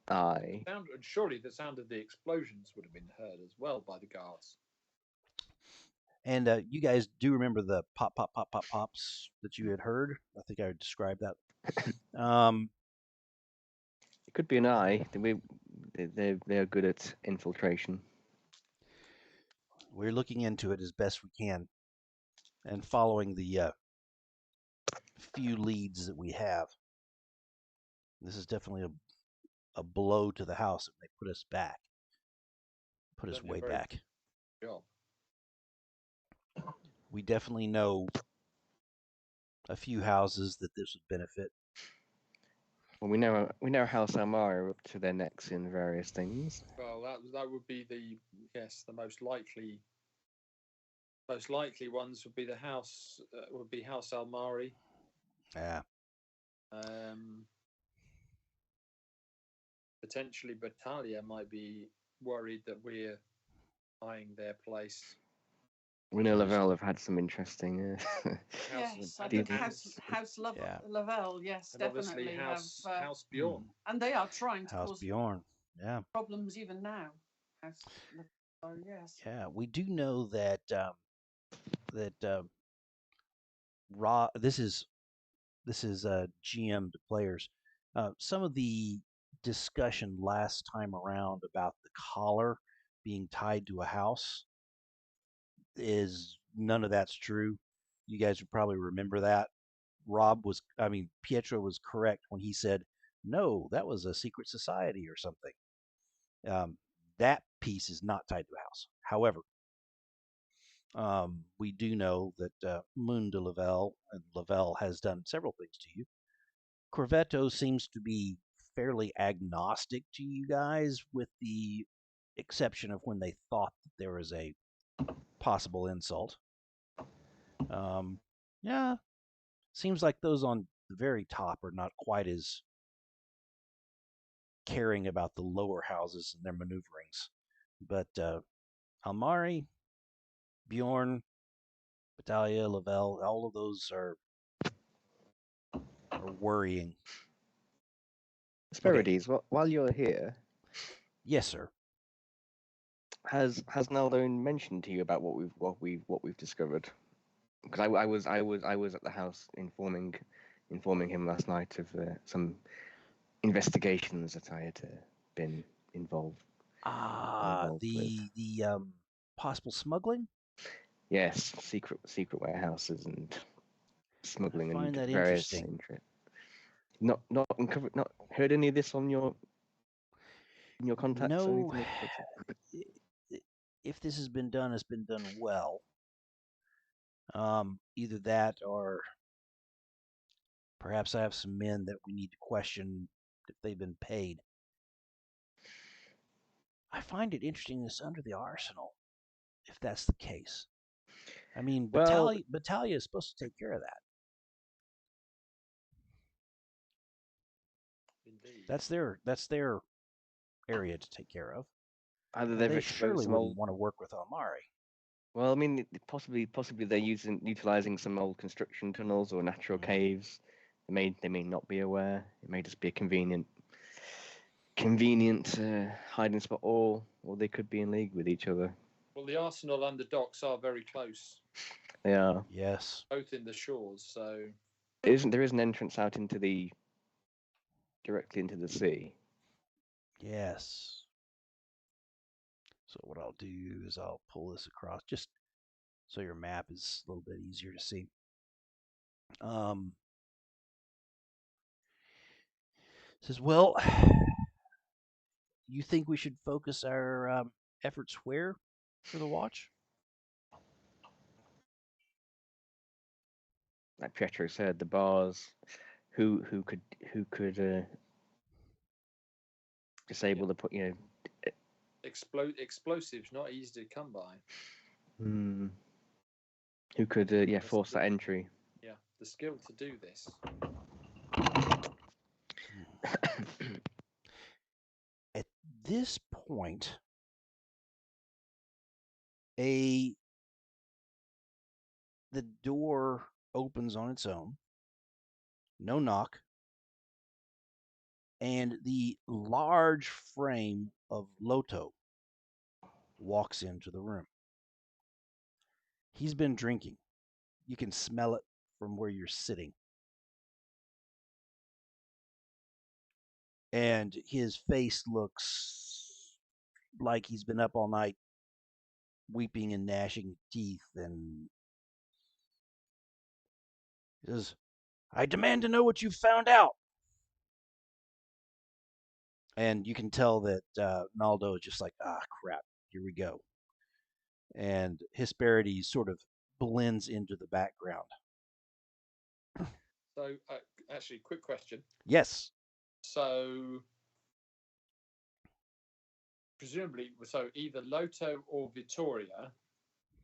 eye. And surely the sound of the explosions would have been heard as well by the guards. And you guys do remember the pop, pop, pop, pop, pops that you had heard? I think I would describe that. It could be an eye. They're good at infiltration. We're looking into it as best we can and following the few leads that we have. This is definitely a blow to the house if they put us way back. Job. We definitely know a few houses that this would benefit. Well, we know House Almara are up to their necks in various things. Well, that would be the most likely. Most likely ones would be House Almari. Yeah. Potentially Battaglia might be worried that we're eyeing their place. We know Lavelle have had some interesting. Yes, I think House Lavelle, yes, and definitely House Bjorn, and they are trying to House cause Bjorn. Yeah. problems even now. House Lavelle, yes. Yeah, we do know that this is GM to players. Some of the discussion last time around about the collar being tied to a house is none of that's true. You guys would probably remember that. Pietro was correct when he said, no, that was a secret society or something. That piece is not tied to a house. However, we do know that Moon de Lavelle and Lavelle has done several things to you. Corvetto seems to be fairly agnostic to you guys, with the exception of when they thought that there was a possible insult. Yeah, seems like those on the very top are not quite as caring about the lower houses and their maneuverings. But Almari, Bjorn, Battaglia, Lavelle, all of those are worrying. Asperities, while you're here, yes, sir. Has Naldo mentioned to you about what we've discovered? Because I was at the house informing him last night of some investigations that I had been involved. The possible smuggling. Yes, secret warehouses and smuggling and that various interesting. Not uncovered. Not heard any of this on your contacts. No. If this has been done, it's been done well. Either that, or perhaps I have some men that we need to question if they've been paid. I find it interesting it's under the arsenal, if that's the case. I mean, Battaglia is supposed to take care of that. Indeed. That's their area to take care of. Either they surely wouldn't want to work with Almari. Well, I mean, possibly they're utilizing some old construction tunnels or natural caves. They may not be aware. It may just be a convenient convenient hiding spot, or they could be in league with each other. Well, the Arsenal and the docks are very close, They are. Yes. both in the shores. So There is an entrance out into directly into the sea. Yes. So what I'll do is I'll pull this across just so your map is a little bit easier to see. Says, well, you think we should focus our efforts where for the watch? Like Pietro said, the bars. Who could disable the put explosives not easy to come by. who could force that entry. Yeah, the skill to do this. At this point, the door opens on its own, no knock, and the large frame of Loto walks into the room. He's been drinking. You can smell it from where you're sitting. And his face looks like he's been up all night weeping and gnashing teeth, and he says, I demand to know what you've found out. And you can tell that Naldo is just like, crap, here we go. And Hesperides sort of blends into the background. So, actually, quick question. Yes. So, presumably, either Loto or Vittoria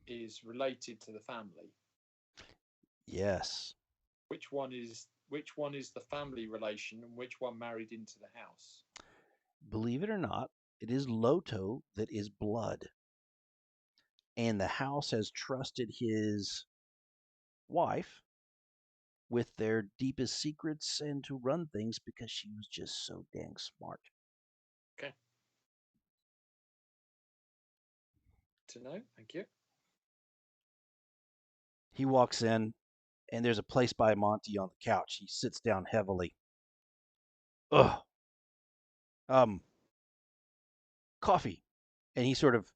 is related to the family. Yes. Which one is the family relation, and which one married into the house? Believe it or not, it is Loto that is blood. And the house has trusted his wife with their deepest secrets and to run things because she was just so dang smart. Okay. To know, thank you. He walks in, and there's a place by Monty on the couch. He sits down heavily. Ugh. Coffee. And he sort of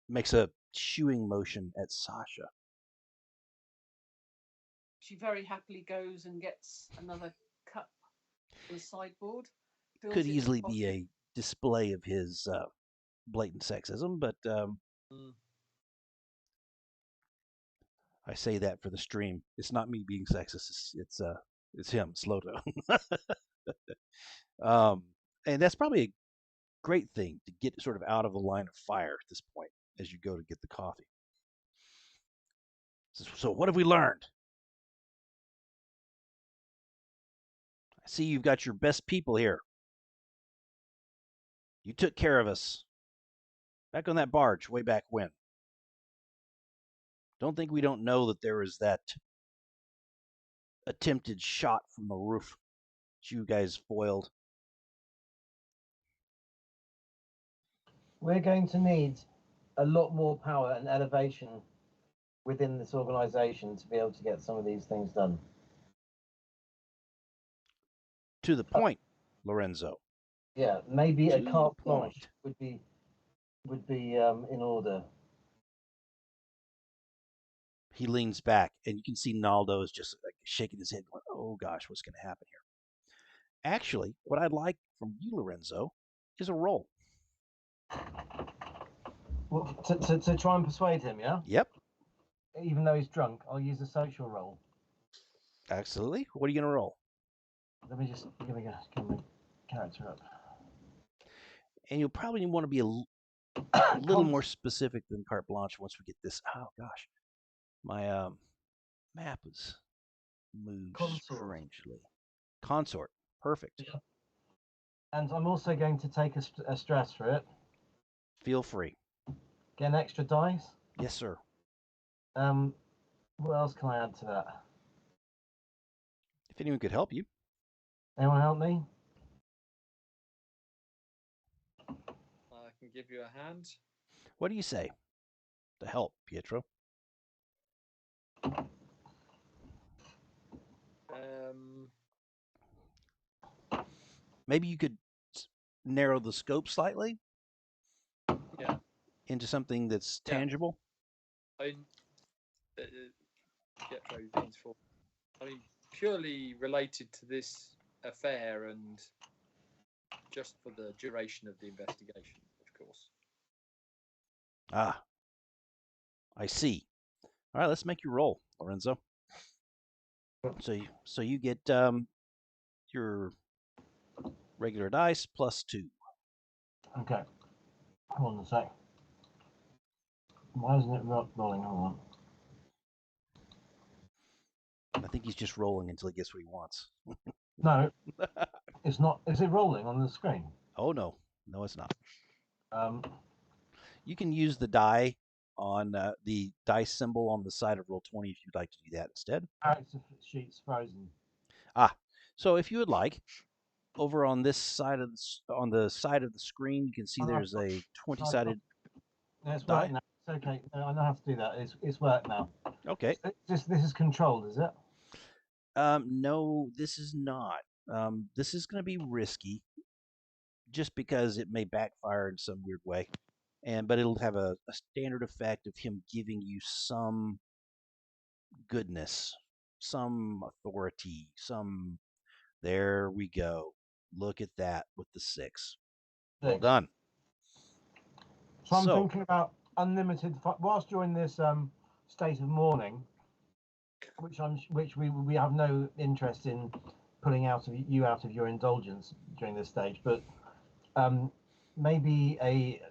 makes a shooing motion at Sasha. She very happily goes and gets another cup from the sideboard. Could easily be a display of his blatant sexism, but I say that for the stream. It's not me being sexist. It's him, Sloto. And that's probably a great thing to get sort of out of the line of fire at this point as you go to get the coffee. So what have we learned? I see you've got your best people here. You took care of us back on that barge way back when. Don't think we don't know that there was that attempted shot from the roof that you guys foiled. We're going to need a lot more power and elevation within this organization to be able to get some of these things done. To the point, Lorenzo. Yeah, maybe a To carte the point. blanche would be in order. He leans back, and you can see Naldo is just like shaking his head, going, "Oh gosh, what's going to happen here?" Actually, what I'd like from you, Lorenzo, is a roll. Well, to try and persuade him, yeah? Yep, Even though he's drunk, I'll use a social roll. absolutely. What are you going to roll? Let me just get my character up. And you'll probably want to be a little more specific than carte blanche once we get this. Oh gosh, my map is moved strangely. Consort, perfect. Yeah. And I'm also going to take a stress for it. Feel free. Get an extra dice. Yes, sir. What else can I add to that? If anyone could help you. Anyone help me? give you a hand. What do you say to help, Pietro? Maybe you could narrow the scope slightly. Yeah. Into something that's Yeah. tangible. I mean, Pietro means for. I mean, purely related to this affair and just for the duration of the investigation, of course. Ah, I see. All right, let's make you roll, Lorenzo. So you get your regular dice plus 2. Okay. Hold on a sec. Why isn't it rolling? Hold I think he's just rolling until he gets what he wants. on. No, it's not. Is it rolling on the screen? Oh no, it's not. Um, You can use the die on the dice symbol on the side of Roll20 if you'd like to do that instead. character sheet's frozen. So if you would like, over on this side of on the side of the screen, you can see there's a 20-sided No, it's die. worked now. It's okay. No, I know how to do that. It's worked now. Okay. This is controlled, is it? No, this is not. This is going to be risky, just because it may backfire in some weird way, but it'll have a standard effect of him giving you some goodness, some authority, some. There we go. Look at that with the 6. Well done. So I'm thinking about unlimited. Whilst you're in this state of mourning, which we have no interest in pulling out of your indulgence during this stage, but maybe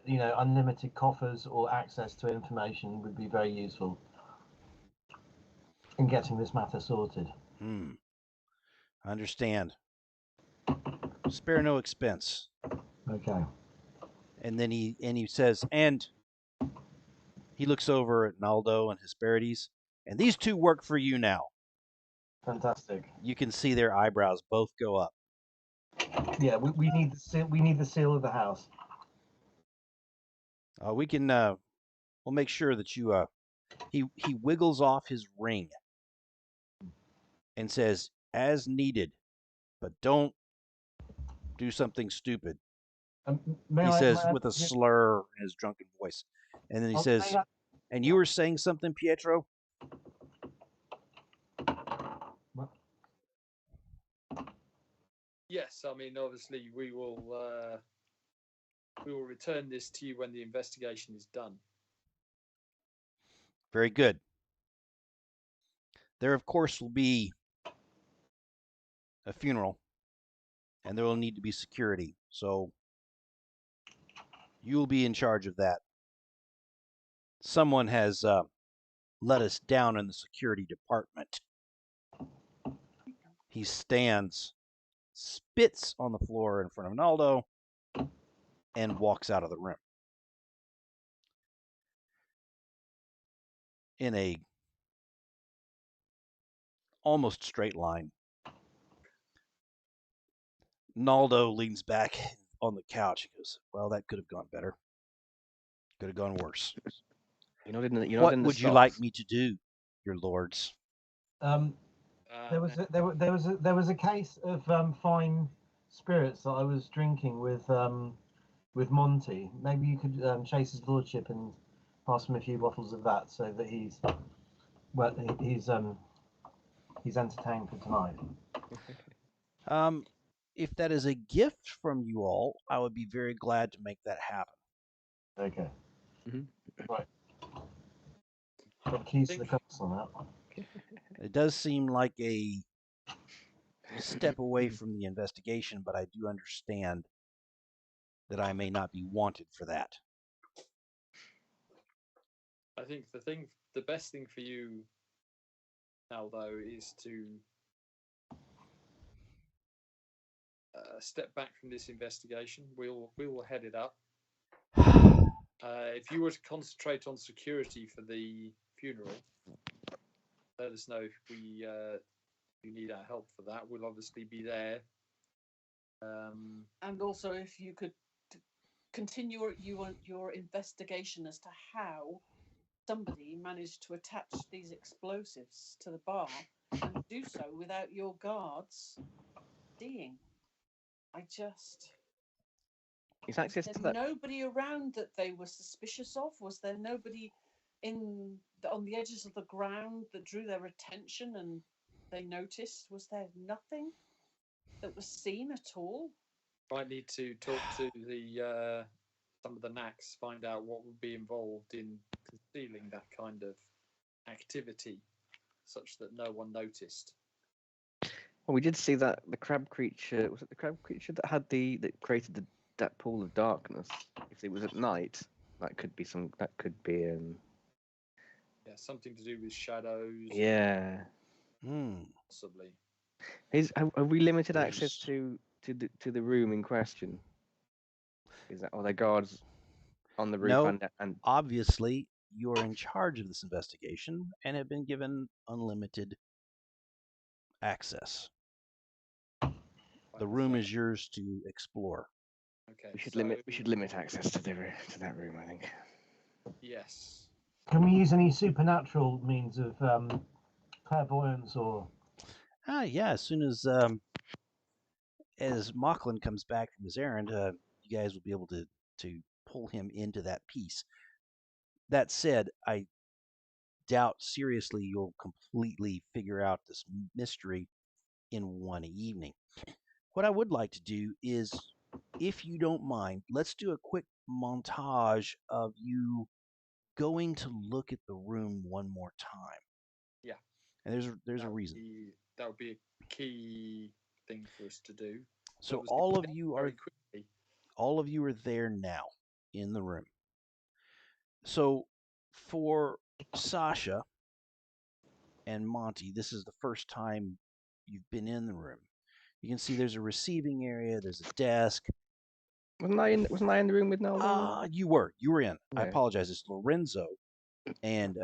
unlimited coffers or access to information would be very useful in getting this matter sorted. I understand. Spare no expense. Okay. And then he says, and he looks over at Naldo and Hesperides, and these 2 work for you now. Fantastic. You can see their eyebrows both go up. Yeah, we need the seal. We need the seal of the house. We can. We'll make sure that you. He wiggles off his ring and says, "As needed, but don't do something stupid." He says with a slur in his drunken voice, and then he says, "And you were saying something, Pietro?" Yes, I mean, obviously, we will return this to you when the investigation is done. Very good. There, of course, will be a funeral, and there will need to be security. So you'll be in charge of that. Someone has let us down in the security department. He stands, spits on the floor in front of Naldo, and walks out of the room in a almost straight line. Naldo leans back on the couch. He goes, "Well, that could have gone better. Could have gone worse. What would you like me to do, your lords?" There was a case of fine spirits that I was drinking with Monty. Maybe you could chase his lordship and pass him a few bottles of that, so that he's entertained for tonight. If that is a gift from you all, I would be very glad to make that happen. Okay. Right. Got keys to the castle now. It does seem like a step away from the investigation, but I do understand that I may not be wanted for that. I think the best thing for you, Aldo, is to step back from this investigation. We will head it up. If you were to concentrate on security for the funeral, let us know if you need our help for that. We'll obviously be there. And also, if you could continue your investigation as to how somebody managed to attach these explosives to the bar and do so without your guards seeing. Is access Was to there that? nobody around that they were suspicious of? Was there nobody on the edges of the ground that drew their attention and they noticed? Was there nothing that was seen at all? Might need to talk to the some of the knacks, find out what would be involved in concealing that kind of activity, such that no one noticed. Well, we did see that the crab creature, was it the crab creature that created that pool of darkness? If it was at night, that could be Yeah, something to do with shadows. yeah. Possibly. Have we limited There's- access to the room in question? Are there guards on the roof No. and Obviously, you're in charge of this investigation and have been given unlimited access. The room is yours to explore. Okay. we should limit access to that room, I think. Yes. Can we use any supernatural means of clairvoyance or? Yeah. As soon as Mocklin comes back from his errand, you guys will be able to pull him into that piece. That said, I doubt seriously you'll completely figure out this mystery in one evening. What I would like to do is, if you don't mind, let's do a quick montage of you going to look at the room one more time. Yeah. And there's a reason. That would be a key thing for us to do. So all of you are there now in the room. So for Sasha and Monty, this is the first time you've been in the room. You can see there's a receiving area, there's a desk. Wasn't I in the room with Naldo? You were in. I Yeah. apologize. It's Lorenzo and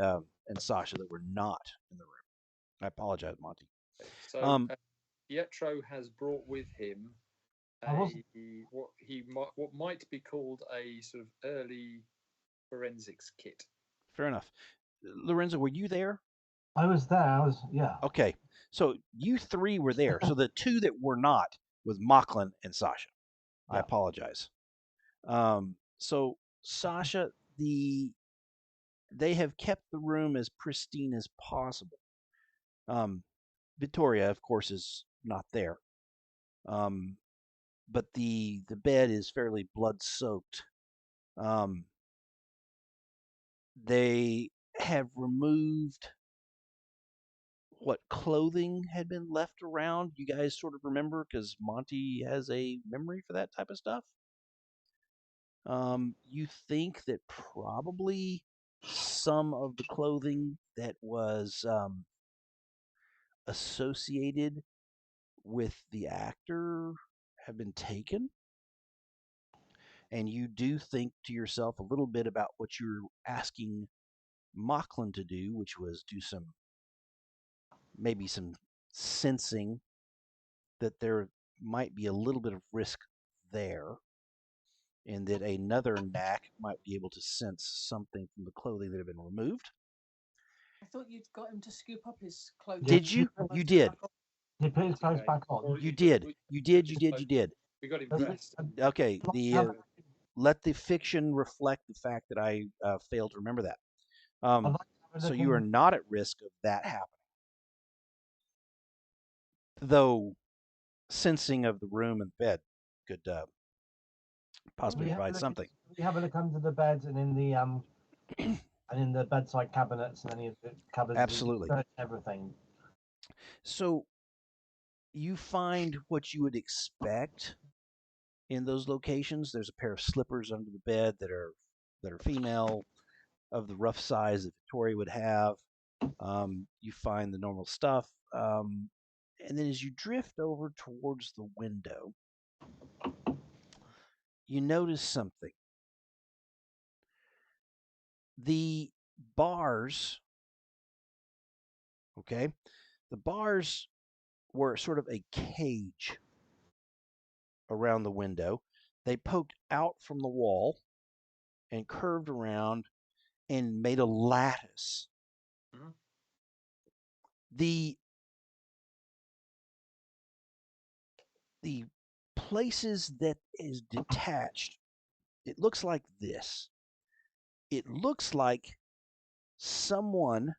Sasha that were not in the room. I apologize, Monty. So Pietro has brought with him what might be called a sort of early forensics kit. Fair enough. Lorenzo, were you there? I was there. Yeah. Okay. So you three were there. So the two that were not was Mocklin and Sasha. I apologize. So Sasha, they have kept the room as pristine as possible. Victoria, of course, is not there. But the bed is fairly blood soaked. They have removed what clothing had been left around. You guys sort of remember because Monty has a memory for that type of stuff. You think that probably some of the clothing that was associated with the actor have been taken. And you do think to yourself a little bit about what you're asking Mocklin to do, which was do maybe some sensing that there might be a little bit of risk there, and that another knack might be able to sense something from the clothing that have been removed. I thought you'd got him to scoop up his clothing. Did you? You did. He put his clothes back on. You did. You did. We got him The- dressed. Okay. Let the fiction reflect the fact that I failed to remember that. I'd like to have a So look you are in- not at risk of that happening. Though sensing of the room and bed could possibly we have a provide look something. We have a look under the bed and in the and in the bedside cabinets and any of the cupboards. Absolutely. Everything. So you find what you would expect in those locations. There's a pair of slippers under the bed that are female, of the rough size that Victoria would have. You find the normal stuff. And then as you drift over towards the window, you notice something. The bars, okay, the bars were sort of a cage around the window. They poked out from the wall and curved around and made a lattice. Mhm. The places that is detached, it looks like this. It looks like someone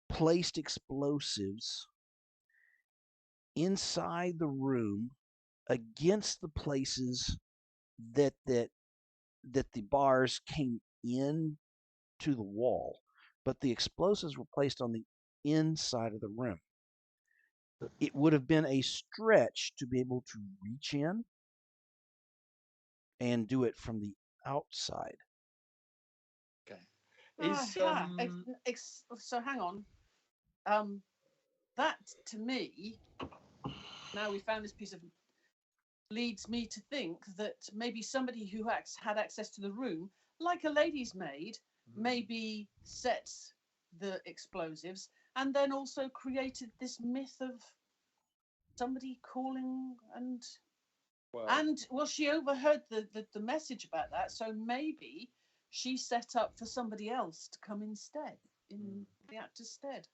placed explosives inside the room against the places that the bars came in to the wall, but the explosives were placed on the inside of the room. It would have been a stretch to be able to reach in and do it from the outside. Okay. So hang on. That to me, now we found this piece of, leads me to think that maybe somebody who had access to the room, like a lady's maid, maybe set the explosives and then also created this myth of somebody calling well, she overheard the message about that, so maybe she set up for somebody else to come instead, in the actor's stead.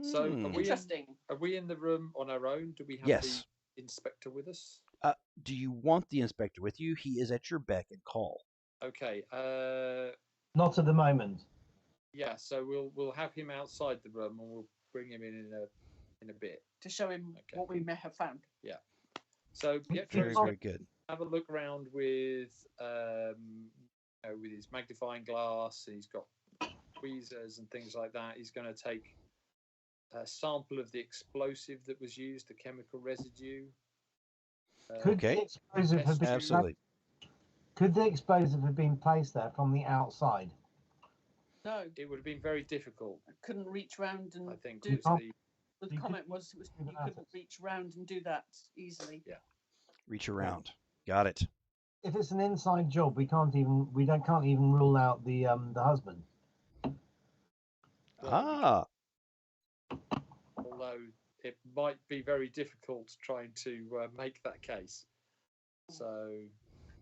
So Interesting. Are we in the room on our own? Do we have Yes. the inspector with us? Do you want the inspector with you? He is at your beck and call. Okay. Not at the moment. Yeah. So we'll have him outside the room, and we'll bring him in a bit To show him what we may have found. Yeah. So Very, very good. Have a look around with with his magnifying glass. He's got tweezers and things like that. He's going to take a sample of the explosive that was used, the chemical residue. Could the explosive have been absolutely? Could the explosive have been placed there from the outside? No, it would have been very difficult. I couldn't reach round and I think do. The you comment was you couldn't reach round and do that easily. Yeah. Reach around. Got it. If it's an inside job, we can't even rule out the husband. Although it might be very difficult trying to make that case. So.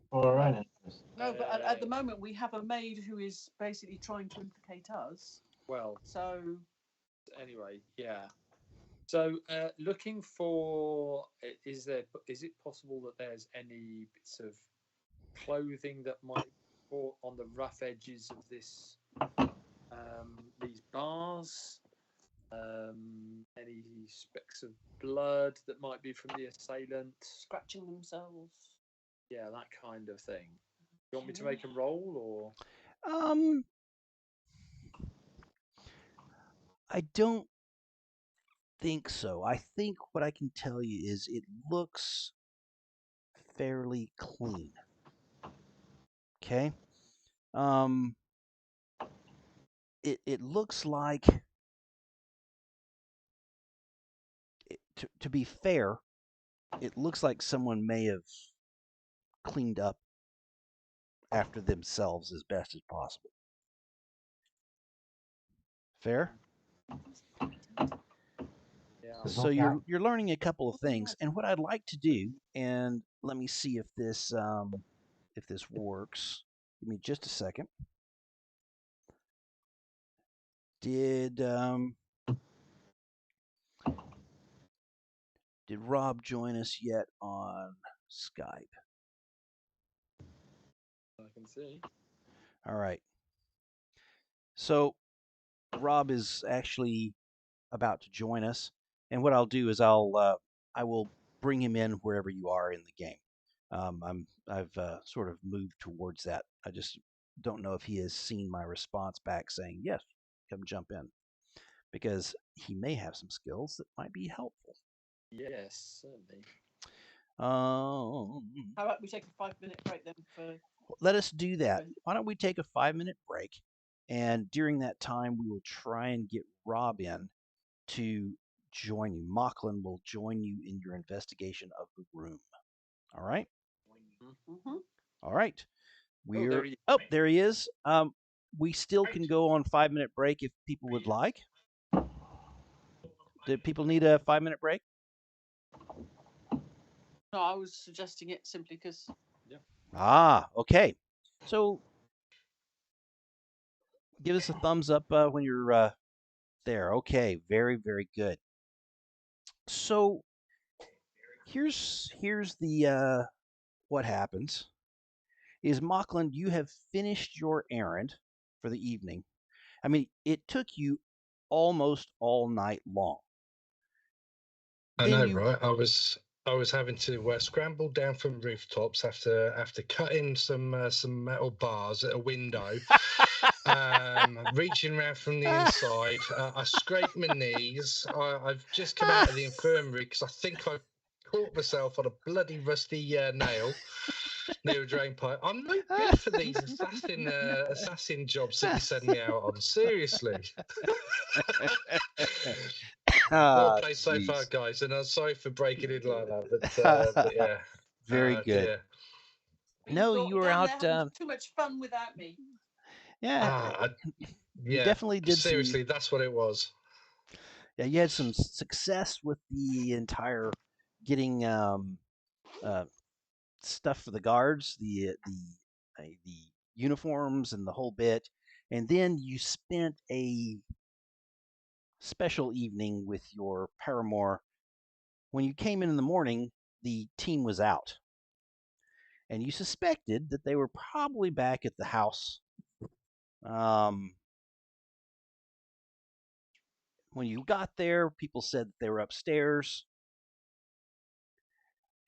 For our own interest. No, but at the moment we have a maid who is basically trying to implicate us. Well. So. Anyway, yeah. So, looking for, is it possible that there's any bits of clothing that might be caught on the rough edges of these bars? Any specks of blood that might be from the assailant? Scratching themselves. Yeah, that kind of thing. You want me to make a roll, or? I don't think so. I think what I can tell you is it looks fairly clean. Okay. It looks like, to be fair, it looks like someone may have cleaned up after themselves as best as possible. Fair? Yeah. So you're learning a couple of things, and what I'd like to do, and let me see if this works. Give me just a second. Did Rob join us yet on Skype? I can see. All right. So Rob is actually about to join us, and what I'll do is I will bring him in wherever you are in the game. I've sort of moved towards that. I just don't know if he has seen my response back saying yes, come jump in, because he may have some skills that might be helpful. Yes, certainly. How about we take a 5-minute break then? Let us do that. Why don't we take a 5-minute break, and during that time we will try and get Rob in to join you. Mocklin will join you in your investigation of the room. All right? Mm-hmm. All right. There he is. We still can go on 5-minute break if people would like. Do people need a 5-minute break? No, I was suggesting it simply because Ah, okay. So give us a thumbs up when you're there. Okay, very, very good. So here's the what happens is Mocklin, you have finished your errand for the evening. I mean, it took you almost all night long. I Then know, you right? I was having to scramble down from rooftops after cutting some metal bars at a window, reaching around from the inside. I scraped my knees. I've just come out of the infirmary because I think I caught myself on a bloody rusty nail near a drain pipe. I'm no good for these assassin jobs that you send me out on. Seriously. Well played so far, guys, and I'm sorry for breaking in like that, but yeah. Very good. Dear. But No, thought you were down out. there having too much fun without me. Yeah, you Yeah. definitely did Seriously, some. that's what it was. Yeah, you had some success with the entire getting uh, stuff for the guards, the uniforms, and the whole bit. And then you spent a special evening with your paramour. When you came in the morning, the team was out, and you suspected that they were probably back at the house. Um, when you got there, people said that they were upstairs,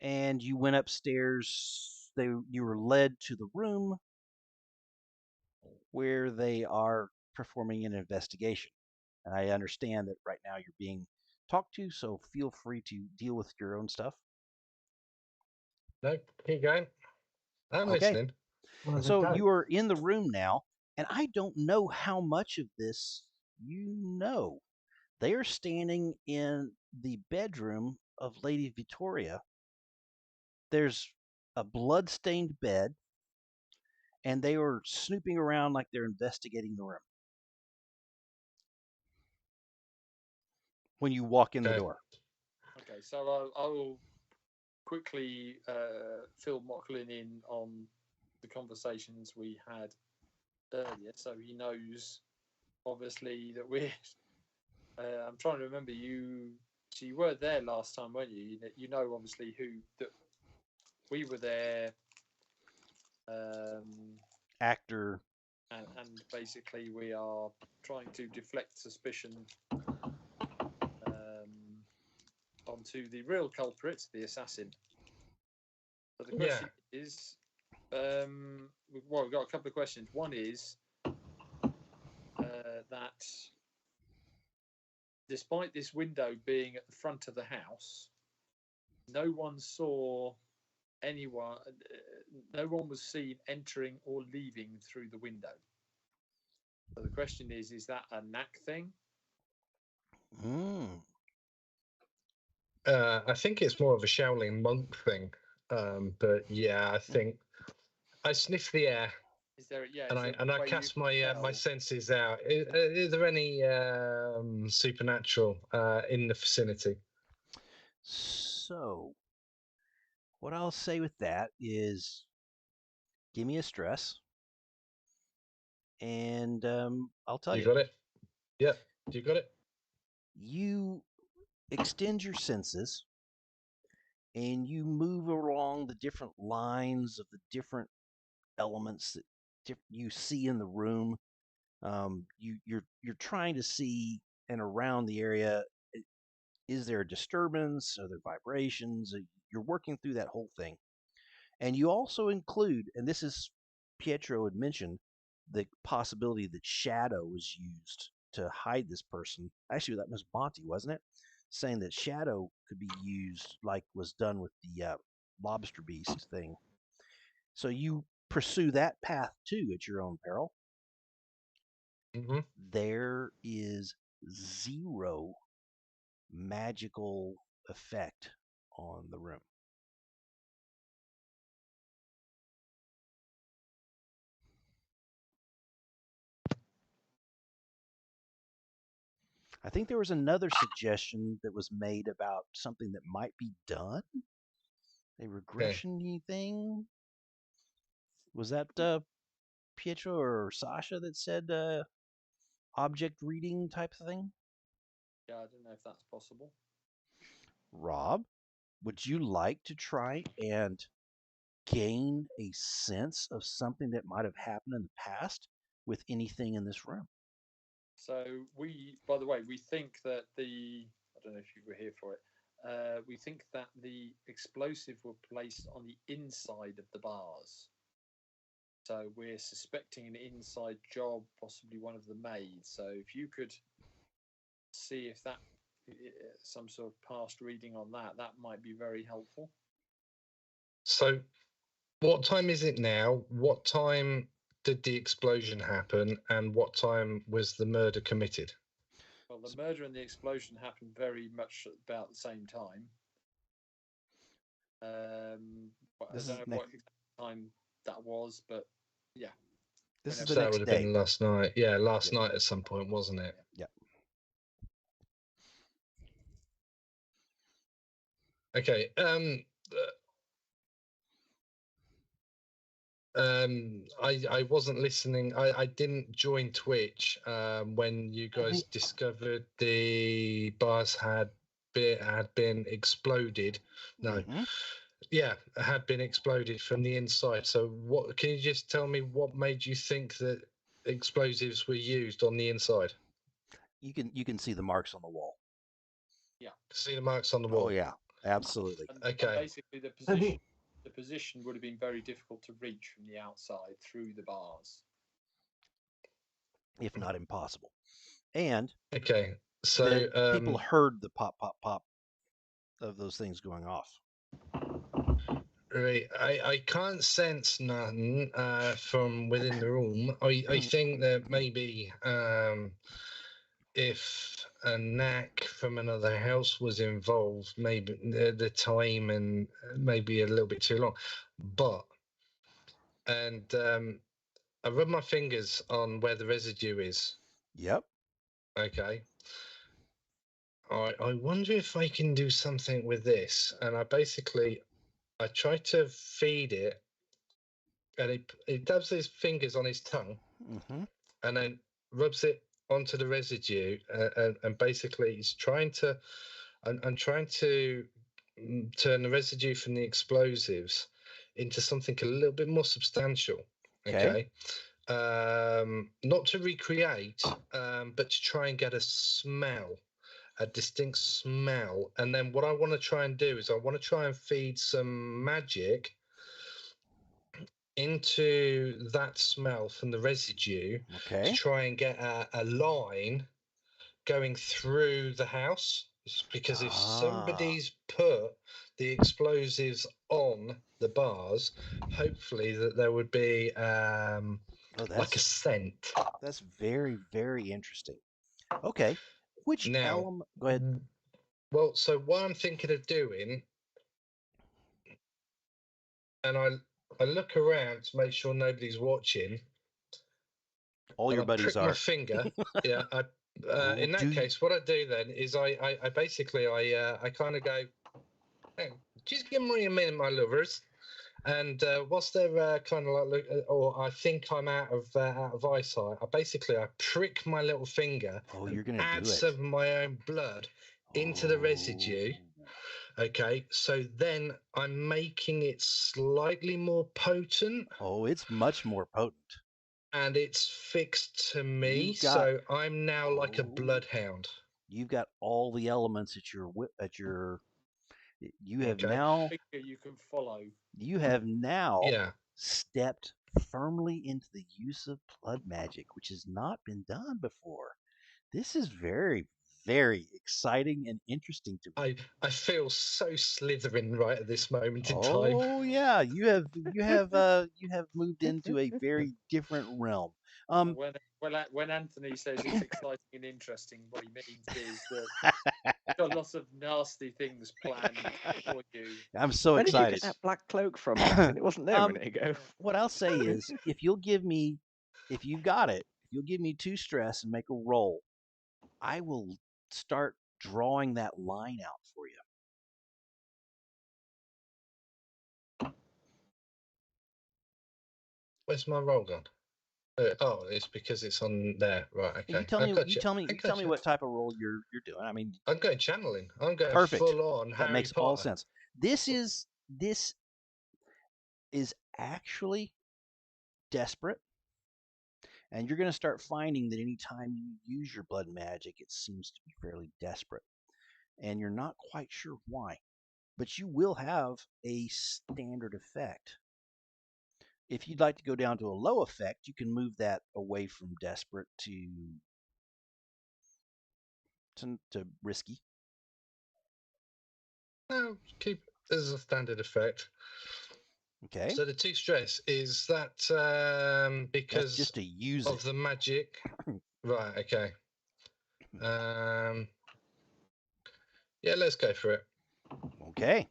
and you went upstairs. You were led to the room where they are performing an investigation. And I understand that right now you're being talked to, so feel free to deal with your own stuff. No, keep going. I'm Okay. listening. So you are in the room now, and I don't know how much of this you know. They are standing in the bedroom of Lady Victoria. There's a blood-stained bed, and they are snooping around like they're investigating the room when you walk in the Okay. door. Okay, so I will quickly fill Mocklin in on the conversations we had earlier, so he knows obviously that we're. I'm trying to remember you. So you were there last time, weren't you? You know obviously who that we were there. Actor. And basically we are trying to deflect suspicion onto the real culprit, the assassin. But the question is, we've got a couple of questions. One is that despite this window being at the front of the house, no one saw anyone. No one was seen entering or leaving through the window. So the question is that a knack thing? I think it's more of a Shaolin monk thing. But yeah, I think I sniff the air. Is there? Yeah. And I cast my my senses out. Is there any supernatural in the vicinity? So, what I'll say with that is, give me a stress, and I'll tell you. You got it. Yeah, you got it. You extend your senses, and you move along the different lines of the different elements that you see in the room. You're trying to see and around the area. Is there a disturbance? Are there vibrations? You're working through that whole thing. And you also include, and this is Pietro had mentioned, the possibility that shadow was used to hide this person. Actually, that was Monty, wasn't it? Saying that shadow could be used like was done with the lobster beast thing. So you pursue that path too at your own peril. Mm-hmm. There is zero magical effect on the room. I think there was another suggestion that was made about something that might be done. A regression thing. Was that Pietro or Sasha that said object reading type of thing? Yeah, I don't know if that's possible. Rob, would you like to try and gain a sense of something that might have happened in the past with anything in this room? So by the way, we think that I don't know if you were here for it. We think that the explosive were placed on the inside of the bars. So we're suspecting an inside job, possibly one of the maids. So if you could see if that some sort of past reading on that, that might be very helpful. So, what time is it now? What time did the explosion happen, and what time was the murder committed? Well, the murder and the explosion happened very much about the same time. I don't know what time that was, but yeah. This is So the that next would have day. been last night. Yeah, last night at some point, wasn't it? Yeah. Okay. I wasn't listening. I didn't join Twitch when you guys discovered the bars had been exploded. No. Mhm. Yeah, had been exploded from the inside. So what can you just tell me what made you think that explosives were used on the inside? You can see the marks on the wall. Yeah. See the marks on the Oh wall. yeah, absolutely. And Okay. basically the position would have been very difficult to reach from the outside through the bars, if not impossible. And Okay. So people heard the pop, pop, pop of those things going off. right, I can't sense nothing from within the room. I think that maybe if a knack from another house was involved, maybe the time and maybe a little bit too long. But I rub my fingers on where the residue is. Yep. Okay. I wonder if I can do something with this. And I try to feed it, and it dabs his fingers on his tongue, Mm-hmm. and then rubs it onto the residue, and basically he's trying to, I'm trying to turn the residue from the explosives into something a little bit more substantial. Okay. Not to recreate, but to try and get a distinct smell. And then what I want to try and do is I want to try and feed some magic into that smell from the residue to try and get a line going through the house. Because if somebody's put the explosives on the bars, hopefully that there would be like a scent. That's very, very interesting. Okay. Which element? Go ahead. Well, so what I'm thinking of doing, and I look around to make sure nobody's watching. All your buddies prick are. my finger. Yeah. In that case, what I do then is I basically I kind of go, hey, just give me a minute, my lovers. And whilst they're kind of like, or I think I'm out of eyesight, I prick my little finger. Oh, you're gonna add do it. some of my own blood into the residue. Okay, so then I'm making it slightly more potent. Oh, it's much more potent. And it's fixed to me, so I'm now like a bloodhound. You've got all the elements at your. You have now. You can follow. You have now stepped firmly into the use of blood magic, which has not been done before. This is very, very exciting and interesting to me. I feel so Slytherin right at this moment in time. Oh yeah, you have moved into a very different realm. When Anthony says it's exciting and interesting, what he means is that you've got lots of nasty things planned for you. I'm so excited. Where did you get that black cloak from, Anthony? It wasn't there a minute ago. What I'll say is, if you've got it, if you'll give me 2 stress and make a roll, I will start drawing that line out for you. Where's my roll gone? Oh, it's because it's on there. Right. Okay. You tell I me. got You you. tell me. I You tell got me you. what type of role you're doing. I mean, I'm going channeling. I'm going perfect. full on That Harry makes Potter. all sense. This is actually desperate, and you're going to start finding that anytime you use your blood magic, it seems to be fairly desperate, and you're not quite sure why. But you will have a standard effect. If you'd like to go down to a low effect, you can move that away from desperate to risky. No, keep it as a standard effect. Okay. So the 2 stress, is that That's because just to use of it. the magic? Right. Okay. Yeah, let's go for it. Okay.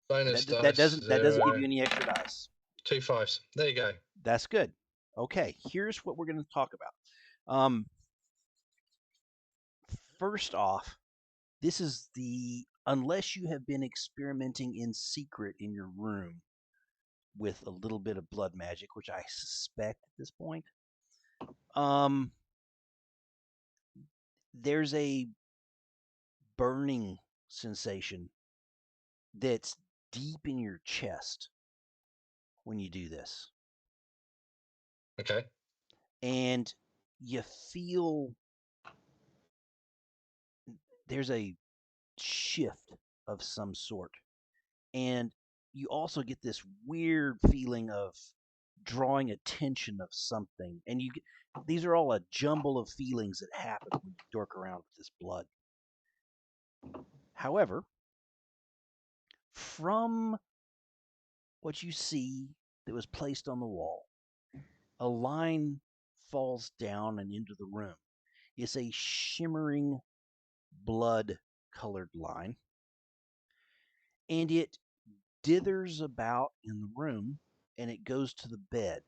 Bonus dice. That doesn't give 0, you any extra dice. 2 5s. There you go. That's good. Okay, here's what we're going to talk about. First off, this is unless you have been experimenting in secret in your room with a little bit of blood magic, which I suspect at this point. There's a burning sensation that's deep in your chest when you do this. Okay. And you feel there's a shift of some sort. And you also get this weird feeling of drawing attention of something. And these are all a jumble of feelings that happen when you dork around with this blood. However, from what you see that was placed on the wall, a line falls down and into the room. It's a shimmering blood-colored line, and it dithers about in the room, and it goes to the bed.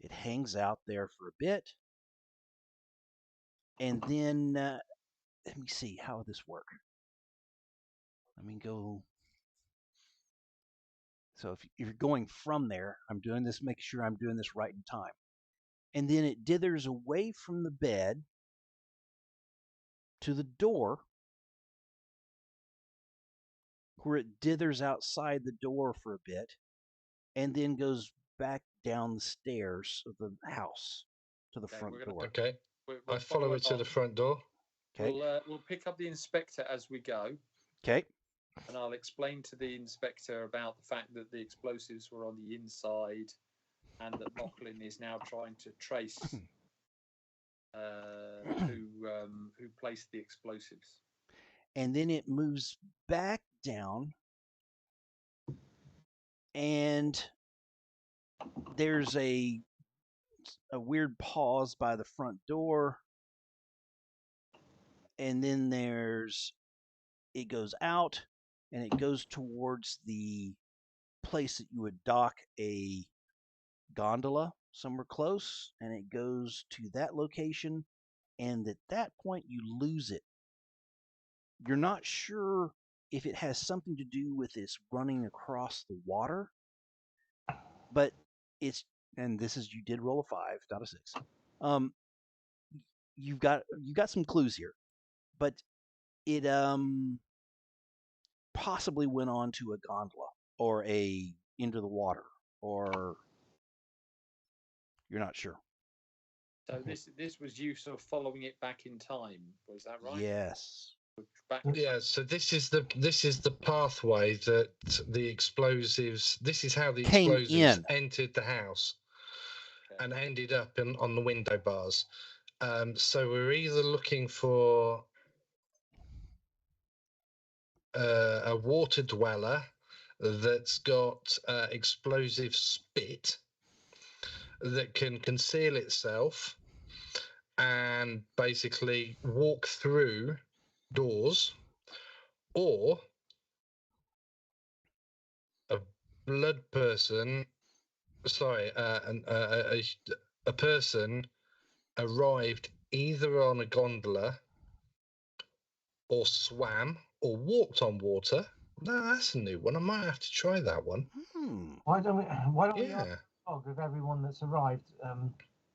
It hangs out there for a bit, and then let me see, how would this work? Let me go. So if you're going from there, I'm doing this, make sure I'm doing this right in time. And then it dithers away from the bed to the door, where it dithers outside the door for a bit, and then goes back down the stairs of the house to the front door. Okay. We'll I follow it to the front door. Okay. We'll pick up the inspector as we go. Okay. And I'll explain to the inspector about the fact that the explosives were on the inside, and that Mocklin is now trying to trace who placed the explosives. And then it moves back down, and there's a weird pause by the front door, and then it goes out, and it goes towards the place that you would dock a gondola somewhere close, and it goes to that location, and at that point you lose it. You're not sure if it has something to do with this running across the water, but and this is, you did roll a 5, not a 6. You've got some clues here, but it possibly went on to a gondola or into the water, or you're not sure. So this was you sort of following it back in time, was that right? Yes. Yeah, so this is the pathway that the explosives. This is how the explosives entered the house, and ended up on the window bars. So we're either looking for a water dweller that's got explosive spit that can conceal itself and basically walk through doors, or a blood person. Sorry, a person arrived either on a gondola, or swam, or walked on water, No, that's a new one. I might have to try that one. Why don't we ask Yeah. log of everyone that's arrived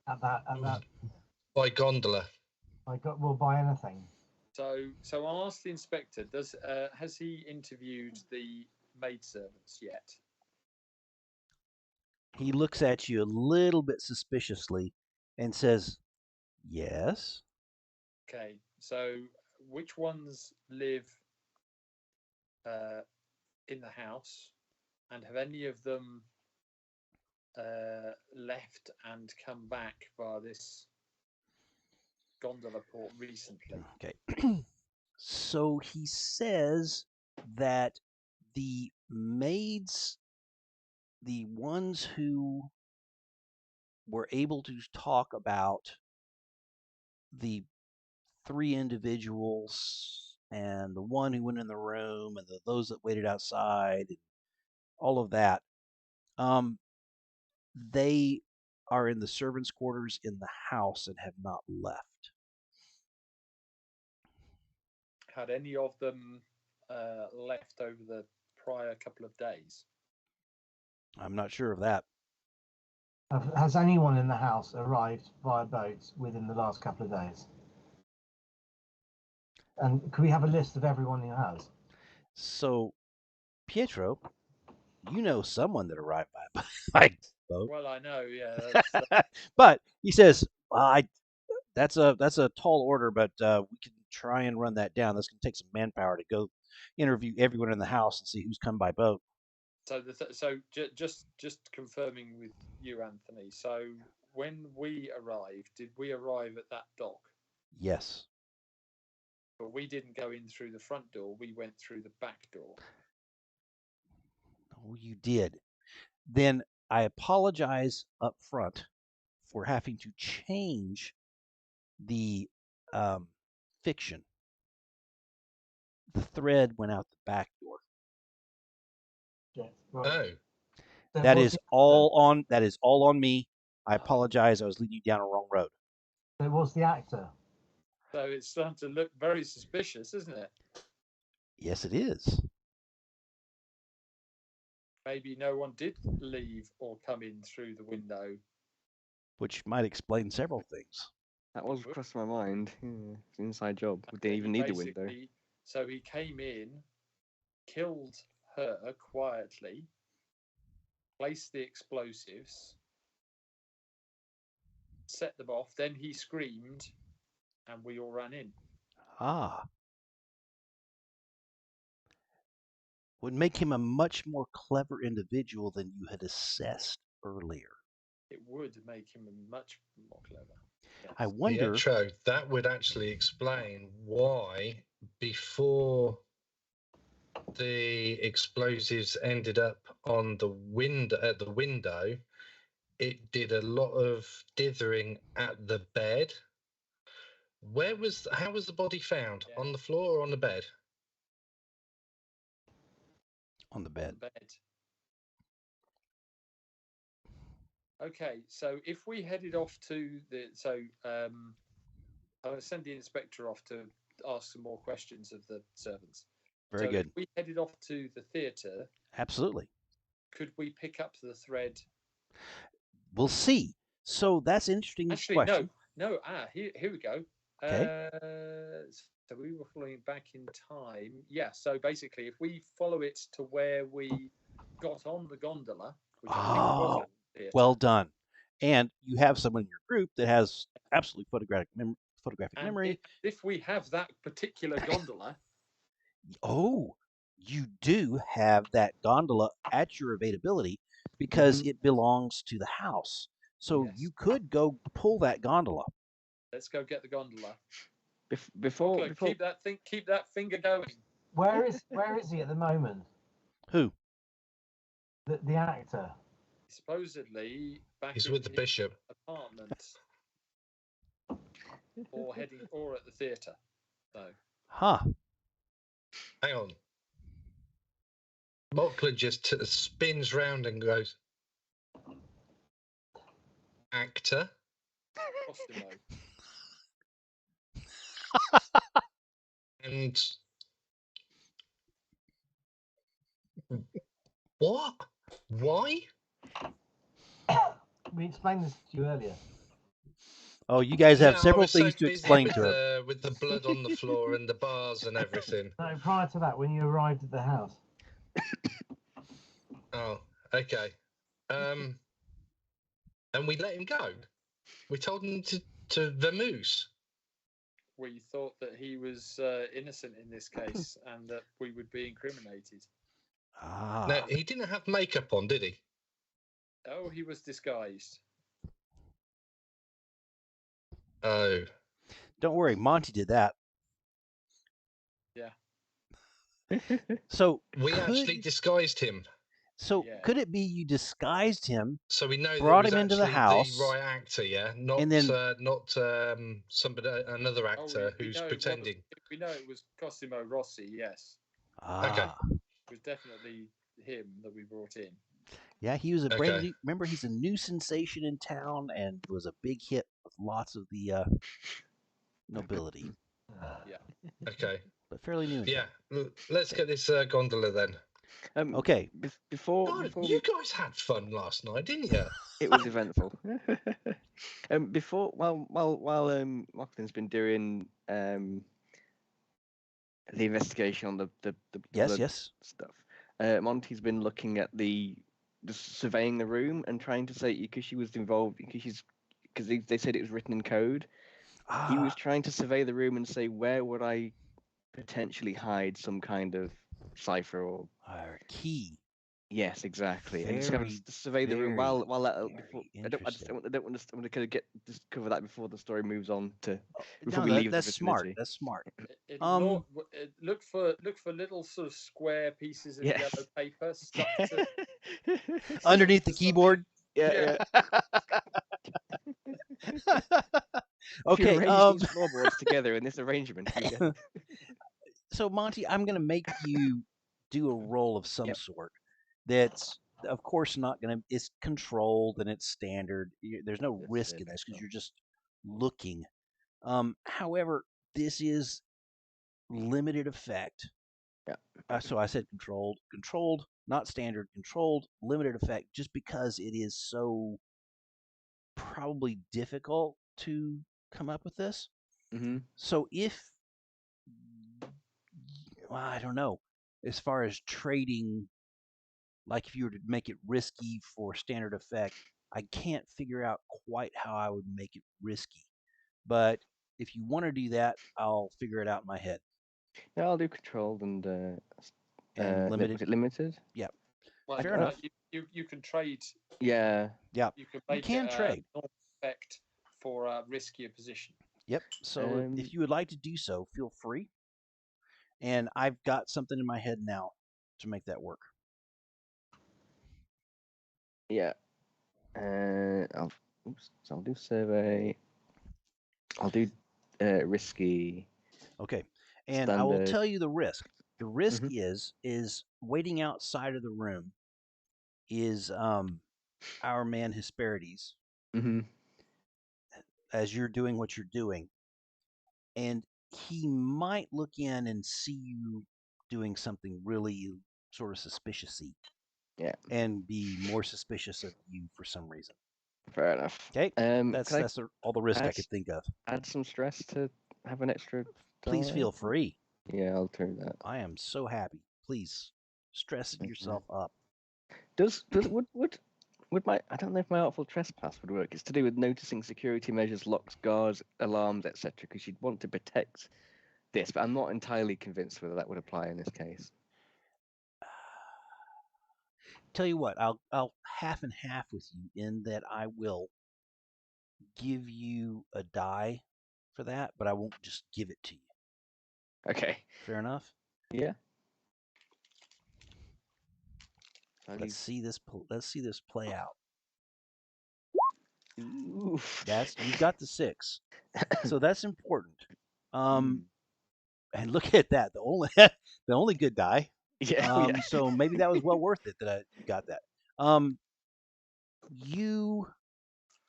at that By gondola. we'll buy anything. So I'll ask the inspector. Has he interviewed the maidservants yet? He looks at you a little bit suspiciously and says, "Yes." Okay. So which ones live in the house, and have any of them left and come back via this gondola port recently? Okay. So he says that the maids, the ones who were able to talk about the three individuals and the one who went in the room and those that waited outside and all of that, they are in the servants' quarters in the house and have not left. Had any of them left over the prior couple of days? I'm not sure of that. Has anyone in the house arrived via boat within the last couple of days? And could we have a list of everyone who has? So, Pietro, you know someone that arrived by boat. Well, I know, yeah. But he says, that's a tall order, but we can try and run that down. That's going to take some manpower to go interview everyone in the house and see who's come by boat. So just confirming with you, Anthony. So when we arrived, did we arrive at that dock? Yes. But we didn't go in through the front door. We went through the back door. Oh, you did. Then I apologize up front for having to change the fiction. The thread went out the back door. Yes. Oh. That is all on me. I apologize. I was leading you down a wrong road. It was the actor. So it's starting to look very suspicious, isn't it? Yes, it is. Maybe no one did leave or come in through the window. Which might explain several things. That was crossed my mind. Yeah, it's an inside job. We didn't And even need the window. So he came in, killed her quietly, placed the explosives, set them off. Then he screamed, and we all ran in. Ah. Would make him a much more clever individual than you had assessed earlier. It would make him much more clever. Yes. I wonder. Pietro, that would actually explain why, before the explosives ended up on the window, it did a lot of dithering at the bed. How was the body found? Yeah. On the floor or on the bed? On the bed. Okay, so if we headed off to I'm going to send the inspector off to ask some more questions of the servants. Very good. If we headed off to the theatre, absolutely. Could we pick up the thread? We'll see. So that's an interesting question. No. Here we go. Okay. So we were following back in time. Yeah. So basically, if we follow it to where we got on the gondola, which I think was at the theatre. Well done. And you have someone in your group that has absolutely photographic memory. If we have that particular gondola. Oh, you do have that gondola at your availability because it belongs to the house. So you could go pull that gondola. Let's go get the gondola. Before keep that finger going. Where is he at the moment? Who? The actor. Supposedly back. He's with the bishop. Apartment. or at the theatre. So. Huh. Hang on. Mockler just spins round and goes, actor. And What? Why? We explained this to you earlier. Oh, you guys have No, I several was so things to busy explain with to her. the blood on the floor and the bars and everything. No, prior to that, when you arrived at the house. Oh, okay. And we let him go. We told him to vamoose. We thought that he was innocent in this case and that we would be incriminated. Ah. No, he didn't have makeup on, did he? Oh, he was disguised. Oh. Don't worry, Monty did that. Yeah. So We actually disguised him. So Yeah. could it be you disguised him, So we know brought that him was into the actually house, the right actor, yeah, not and then somebody, another actor we who's know pretending. we know it was Cosimo Rossi. Yes, Okay. ah, it was definitely him that we brought in. yeah, he was a brand Okay. new. Remember, he's a new sensation in town and was a big hit with lots of the nobility, Okay. but fairly new in Yeah. town. Let's get this gondola then. Okay. Before God, we you guys had fun last night, didn't you? it was eventful. Before while Lachlan's been doing the investigation on the Yes, blood yes. stuff, Monty's been looking at just surveying the room and trying to say, because she was involved, because they said it was written in code. He was trying to survey the room and say, where would I potentially hide some kind of cipher or Our key. yes, exactly, and Very, to survey the room very, while that before very I don't want to kind of just cover that before the story moves on to before we No, leave that's the smart. vicinity. That's smart. Look for little sort of square pieces of Yes. yellow paper stuck to Underneath the to something. keyboard. Yeah. If you Okay. arrange these floorboards together in this arrangement, you get So Monty, I'm going to make you do a roll of some Yep. sort. That's of course not going to. It's controlled and it's standard. There's no That's risk it, in this because so. you're just looking. However, this is limited effect. Yeah. So I said controlled, not standard, controlled, limited effect, just because it is so probably difficult to come up with this. Mm-hmm. So if well, I don't know, as far as trading, like if you were to make it risky for standard effect, I can't figure out quite how I would make it risky. But if you want to do that, I'll figure it out in my head. Yeah, I'll do controlled and limited. was it limited? Yep. Well, Fair enough. You can trade. Yeah. Yeah. You can make can it trade. a normal effect for a riskier position. Yep. So if you would like to do so, feel free. And I've got something in my head now to make that work. Yeah. I'll do survey. I'll do risky. Okay. And I will Standard. tell you the risk. The risk is waiting outside of the room is our man Hesperides Mm-hmm. as you're doing what you're doing. And he might look in and see you doing something really sort of suspicious-y. Yeah. And be more suspicious of you for some reason. Fair enough. Okay. That's all the risk I could think of. Add some stress to have an extra. Please feel free. Yeah, I'll do that. I am so happy. Please stress yourself up. Would my I don't know if my artful trespass would work. It's to do with noticing security measures, locks, guards, alarms, etc. Because you'd want to protect this, but I'm not entirely convinced whether that would apply in this case. Tell you what, I'll half and half with you in that I will give you a die for that, but I won't just give it to you. Okay. Fair enough? Yeah. Let's see this play out. Oof. You've got the 6. So that's important. And look at that. The only good die. Yeah. So maybe that was well worth it that I got that. You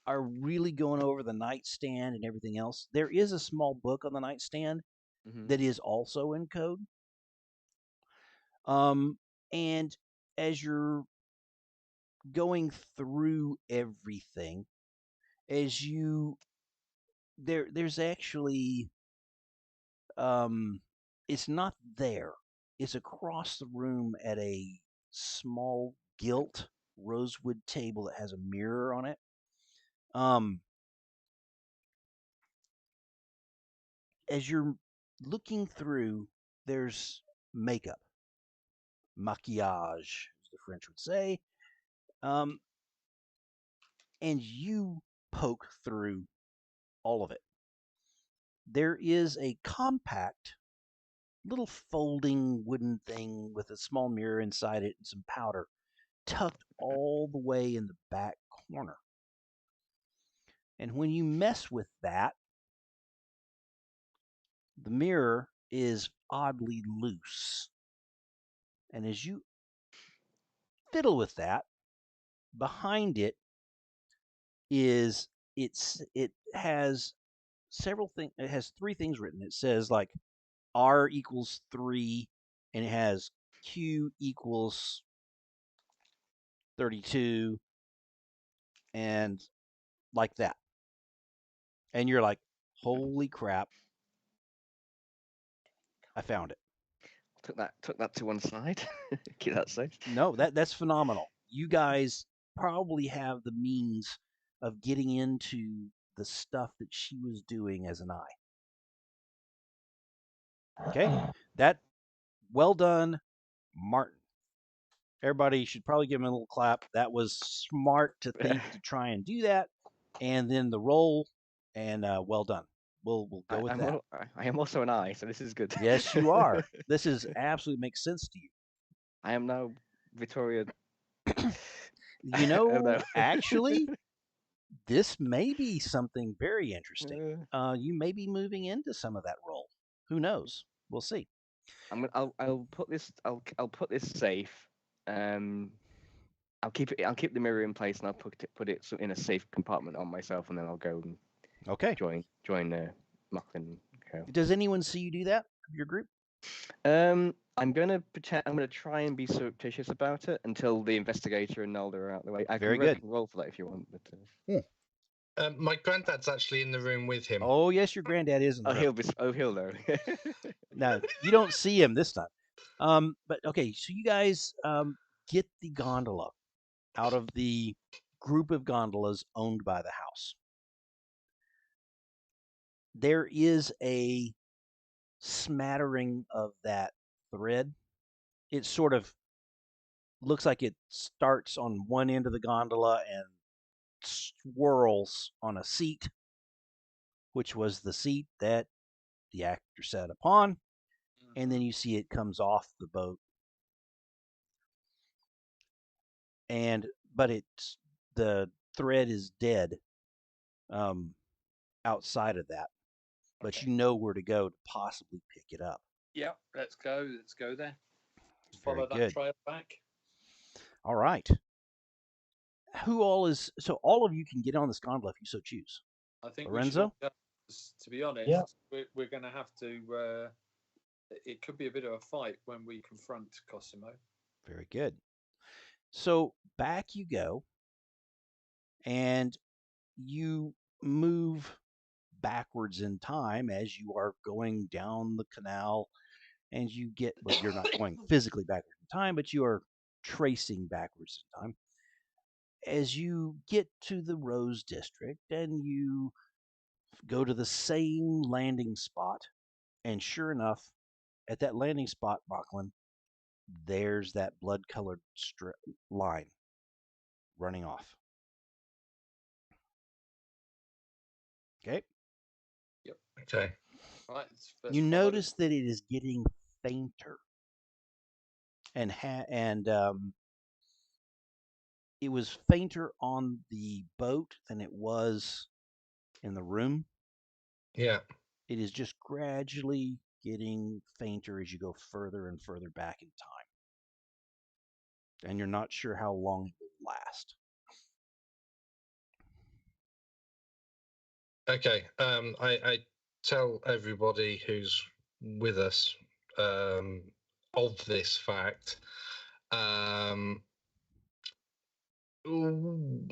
are really going over the nightstand and everything else. There is a small book on the nightstand that is also in code. And as you're going through everything, as you there's actually it's not there. It's across the room at a small gilt rosewood table that has a mirror on it. As you're looking through, there's makeup, maquillage, as the French would say. And you poke through all of it. There is a compact little folding wooden thing with a small mirror inside it and some powder tucked all the way in the back corner. And when you mess with that, the mirror is oddly loose. And as you fiddle with that, behind it it has several things. It has three things written. It says like R equals 3, and it has Q equals 32, and like that. And you're like, holy crap, I found it. Took that to one side. Keep that safe. No, that's phenomenal. You guys probably have the means of getting into the stuff that she was doing as an eye. Okay? Well done, Martin. Everybody should probably give him a little clap. That was smart to think to try and do that. And then the roll, and well done. We'll go with that. I am also an eye, so this is good. Yes, you are. This is absolutely makes sense to you. I am now Victoria. You know, actually, this may be something very interesting. You may be moving into some of that role. Who knows? We'll see. I'll put this. I'll put this safe. I'll keep it. I'll keep the mirror in place, and I'll put it in a safe compartment on myself, and then I'll go and join Macklin. Does anyone see you do that? Your group? I'm gonna pretend. I'm gonna try and be surreptitious about it until the investigator and Nalda are out of the way. I can roll for that if you want. But my granddad's actually in the room with him. Oh yes, your granddad is in the room. He'll know. No, you don't see him this time. But okay, so you guys get the gondola out of the group of gondolas owned by the house. There is a smattering of that thread. It sort of looks like it starts on one end of the gondola and swirls on a seat, which was the seat that the actor sat upon, and then you see it comes off the boat. But the thread is dead outside of that. But you know where to go to possibly pick it up. Yeah, let's go. Let's go there. Follow that trail back. All right. All of you can get on this gondola if you so choose. I think Lorenzo? To be honest, we're going to have to. It could be a bit of a fight when we confront Cosimo. Very good. So back you go, and you move backwards in time as you are going down the canal, and you get, well, you're not going physically backwards in time, but you are tracing backwards in time. As you get to the Rose District, and you go to the same landing spot, and sure enough, at that landing spot, Bachlan, there's that blood-colored line running off. Okay. Yep. Okay. Right. You notice that it is getting fainter, and it was fainter on the boat than it was in the room. Yeah. It is just gradually getting fainter as you go further and further back in time. And you're not sure how long it will last. Okay. I tell everybody who's with us of this fact,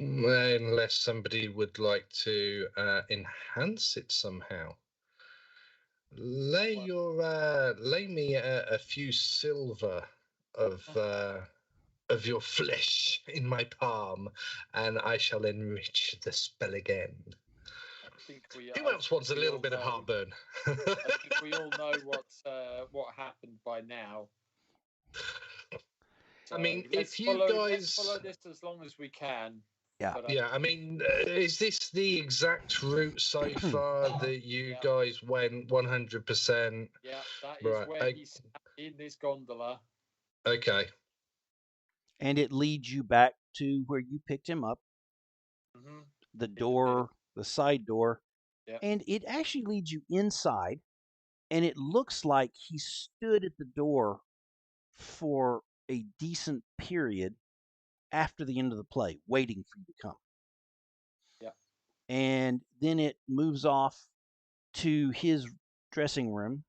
Unless somebody would like to enhance it somehow. Lay me a few silver of your flesh in my palm, and I shall enrich the spell again. I think we. Who else wants a we little all bit of know- heartburn? I think we all know what happened by now. I mean, let's if you let's follow guys, this as long as we can. Yeah. But, yeah, I mean, is this the exact route so far that you Yeah. guys went 100%? Yeah, that is Right. where he's sat in this gondola. Okay. And it leads you back to where you picked him up, Mm-hmm. the door, the side door. Yeah. And it actually leads you inside, and it looks like he stood at the door for a decent period after the end of the play, waiting for you to come. Yeah. And then it moves off to his dressing room,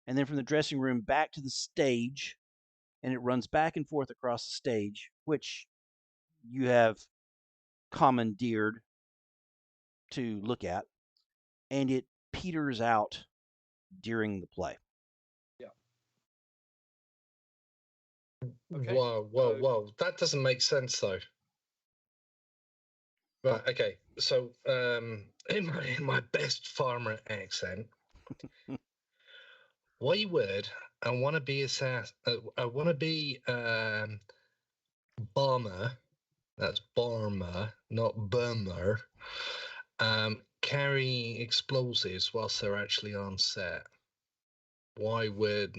and then from the dressing room back to the stage, and it runs back and forth across the stage, which you have commandeered to look at, and it peters out during the play. Yeah. Okay, Whoa. That doesn't make sense, though. Right. Okay. So, in my best farmer accent, why word? I want to be I want to be bomber. That's Barmer, not Burmer. Carrying explosives whilst they're actually on set. Why would?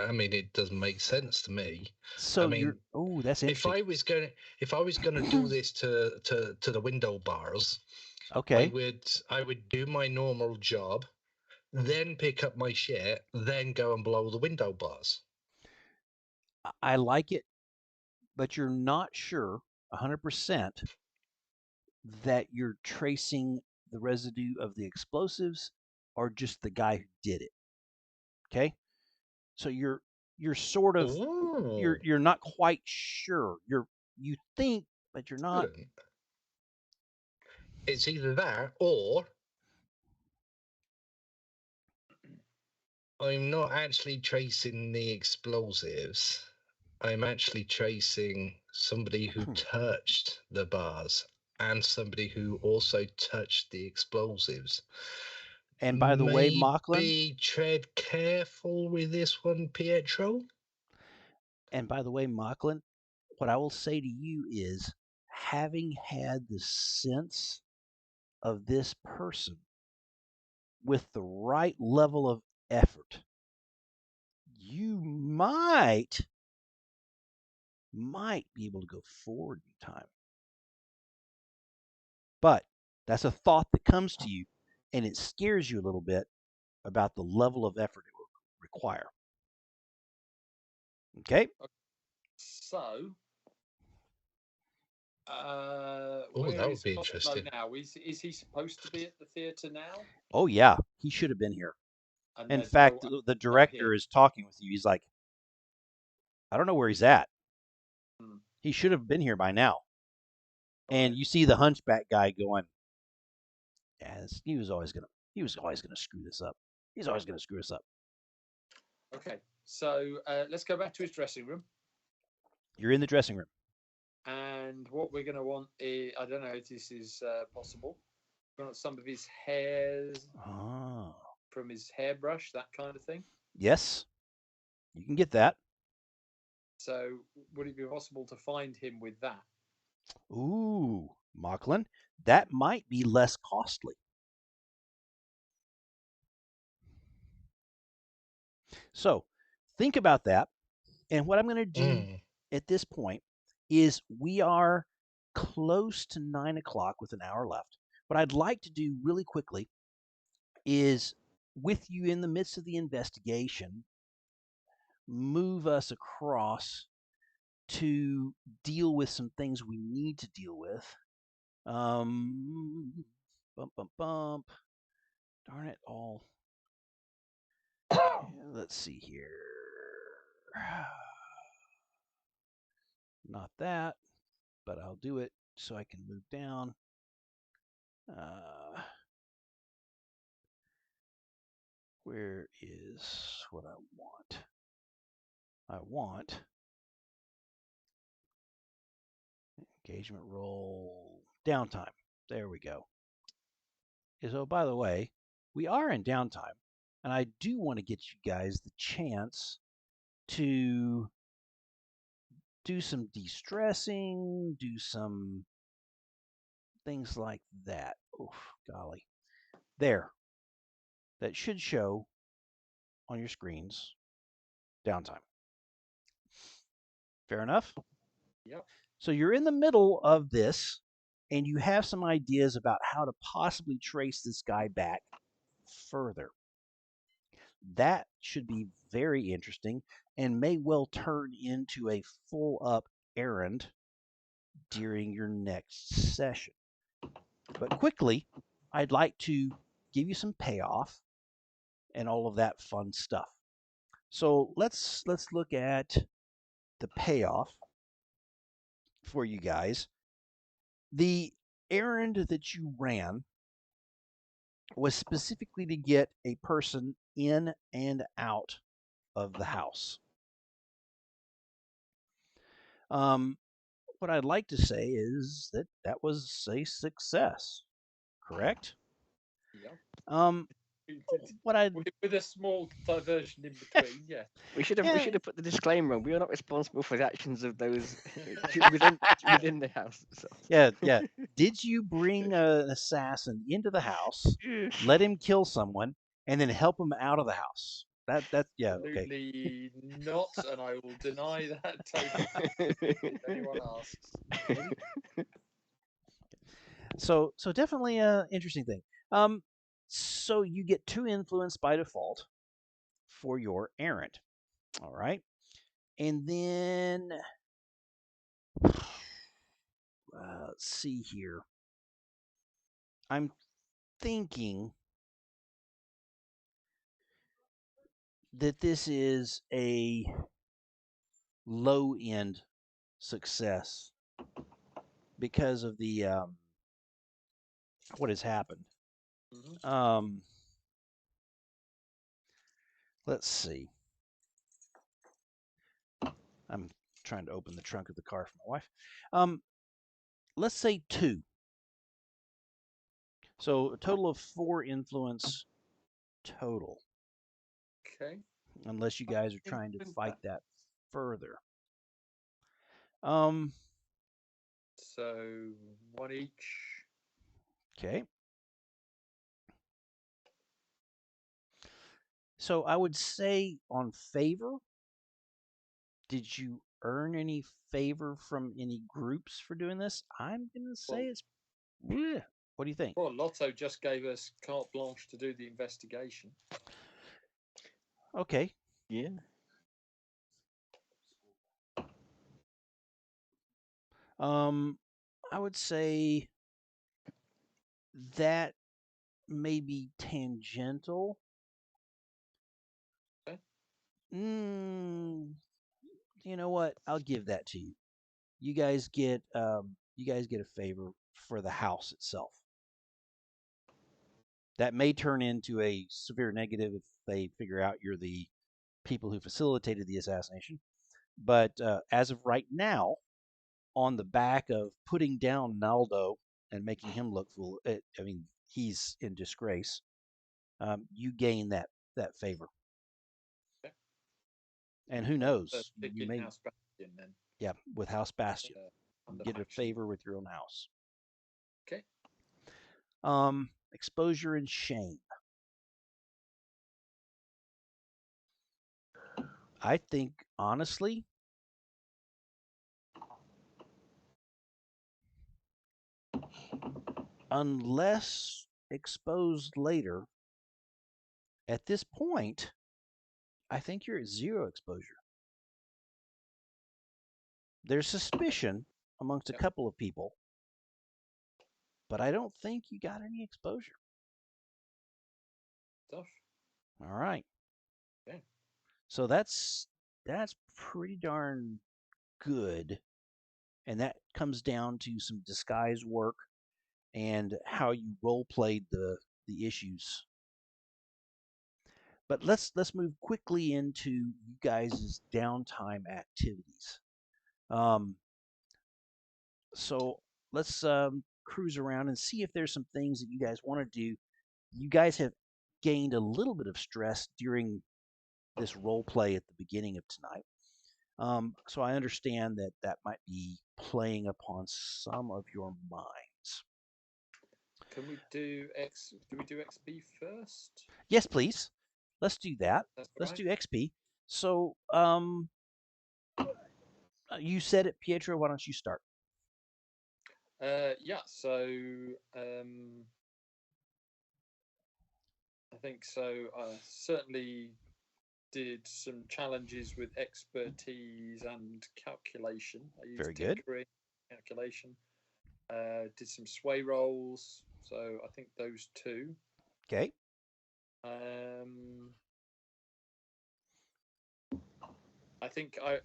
I mean, it doesn't make sense to me. So I mean, that's if interesting. I was gonna do this to the window bars, Okay. I would do my normal job, then pick up my shit, then go and blow the window bars. I like it, but you're not sure 100% that you're tracing the residue of the explosives or just the guy who did it. Okay? So you're sort of Ooh, you're not quite sure. You think, but you're not. it's either that or I'm not actually tracing the explosives. I'm actually tracing somebody who touched the bars and somebody who also touched the explosives. And by the way, Mocklin, Maybe tread careful with this one, Pietro. what I will say to you is, having had the sense of this person with the right level of effort, you might be able to go forward in time. But that's a thought that comes to you, and it scares you a little bit about the level of effort it will require. Okay? so Oh, where that would is be Cosmo interesting. now? Is he supposed to be at the theatre now? Oh, yeah. He should have been here. And In there's fact, no, the not director here. is talking with you. He's like, I don't know where he's at. Hmm. He should have been here by now. And Right. you see the hunchback guy going, yeah, he was always gonna screw this up. He's always gonna screw us up. Okay, so let's go back to his dressing room. You're in the dressing room. And what we're going to want is, I don't know if this is possible. We want some of his hairs from his hairbrush, that kind of thing. Yes, you can get that. So would it be possible to find him with that? Ooh, Mocklin, that might be less costly. So think about that. And what I'm going to do at this point is we are close to 9 o'clock with an hour left. What I'd like to do really quickly is, with you in the midst of the investigation, move us across to deal with some things we need to deal with. Bump, bump, bump. Darn it all. Let's see here. Not that, but I'll do it so I can move down. Where is what I want? I want engagement role downtime. There we go. So, by the way, we are in downtime, and I do want to get you guys the chance to do some de-stressing, do some things like that. Oof, golly. There. That should show on your screens downtime. Fair enough? Yep. So you're in the middle of this, and you have some ideas about how to possibly trace this guy back further. That should be very interesting and may well turn into a full up errand during your next session. But quickly, I'd like to give you some payoff and all of that fun stuff. So let's look at the payoff for you guys. The errand that you ran was specifically to get a person in and out of the house. What I'd like to say is that that was a success, correct? Yep. What I With a small diversion in between, yeah. We should have Yeah. put the disclaimer on. We are not responsible for the actions of those within the house itself. Yeah. Did you bring an assassin into the house, let him kill someone, and then help him out of the house? That's yeah, okay. Absolutely not, and I will deny that totally if anyone asks. So definitely a interesting thing. So you get 2 influence by default for your errand. All right. And then let's see here. I'm thinking that this is a low end success because of the what has happened. Mhm. Let's see. I'm trying to open the trunk of the car for my wife. Let's say 2. So a total of 4 influence total. Okay. Unless you guys are trying to Influence fight that. that further. So 1 each. Okay. So I would say on favor, did you earn any favor from any groups for doing this? I'm going to say Well, it's. Bleh. What do you think? Well, Lotto just gave us carte blanche to do the investigation. Okay. Yeah. I would say that may be tangential. Okay. You know what? I'll give that to you. You guys get a favor for the house itself. That may turn into a severe negative if they figure out you're the people who facilitated the assassination. But as of right now, on the back of putting down Naldo and making him look fool, he's in disgrace. You gain that favor. Okay. And who knows? You may, House Bastion then. yeah, with House Bastion, Under get a faction. favor with your own house. Okay. Exposure and shame. I think honestly, unless exposed later, at this point, I think you're at 0 exposure. There's suspicion amongst a couple of people, but I don't think you got any exposure. Stuff. All right. Okay. So that's pretty darn good. and that comes down to some disguise work and how you role played the issues. But let's move quickly into you guys' downtime activities. So let's cruise around and see if there's some things that you guys want to do. You guys have gained a little bit of stress during this role play at the beginning of tonight. So I understand that that might be playing upon some of your minds. Can we do X? Do we do XP first? Yes, please. Let's do that. That's Let's right. do XP. So, you said it, Pietro. Why don't you start? Yeah. So I think so. I certainly did some challenges with expertise and calculation. I used Very good. tinkering, calculation. Did some sway rolls. So I think those two. Okay. I think I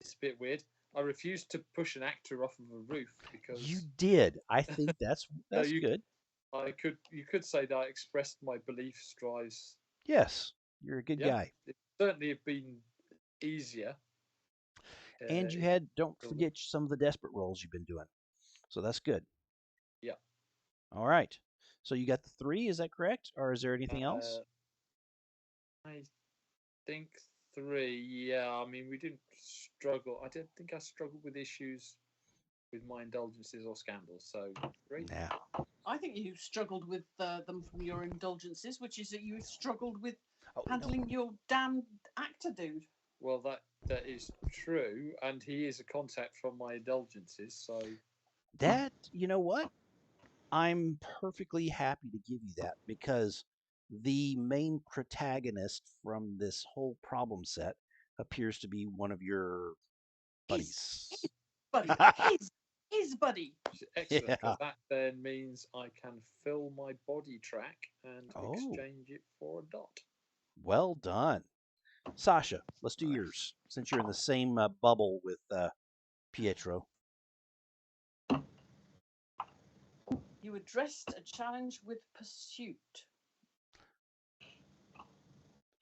it's a bit weird. I refused to push an actor off of a roof because You did. I think that's good. You could say that I expressed my beliefs, drives. Yes, you're a good guy. It certainly have been easier. And you had, don't forget some of the desperate rolls you've been doing. So that's good. Yeah. All right. So you got the 3, is that correct? Or is there anything else? I think 3, yeah. I mean, we didn't struggle. I don't think I struggled with issues with my indulgences or scandals. So 3. Now, I think you struggled with them from your indulgences, which is that you struggled with handling your damn actor dude. Well, that is true, and he is a contact from my indulgences, so that, you know what? I'm perfectly happy to give you that because the main protagonist from this whole problem set appears to be one of your buddies. His buddy. Excellent, because that then means I can fill my body track and exchange it for a dot. Well done. Sasha, let's do yours, since you're in the same bubble with Pietro. You addressed a challenge with pursuit.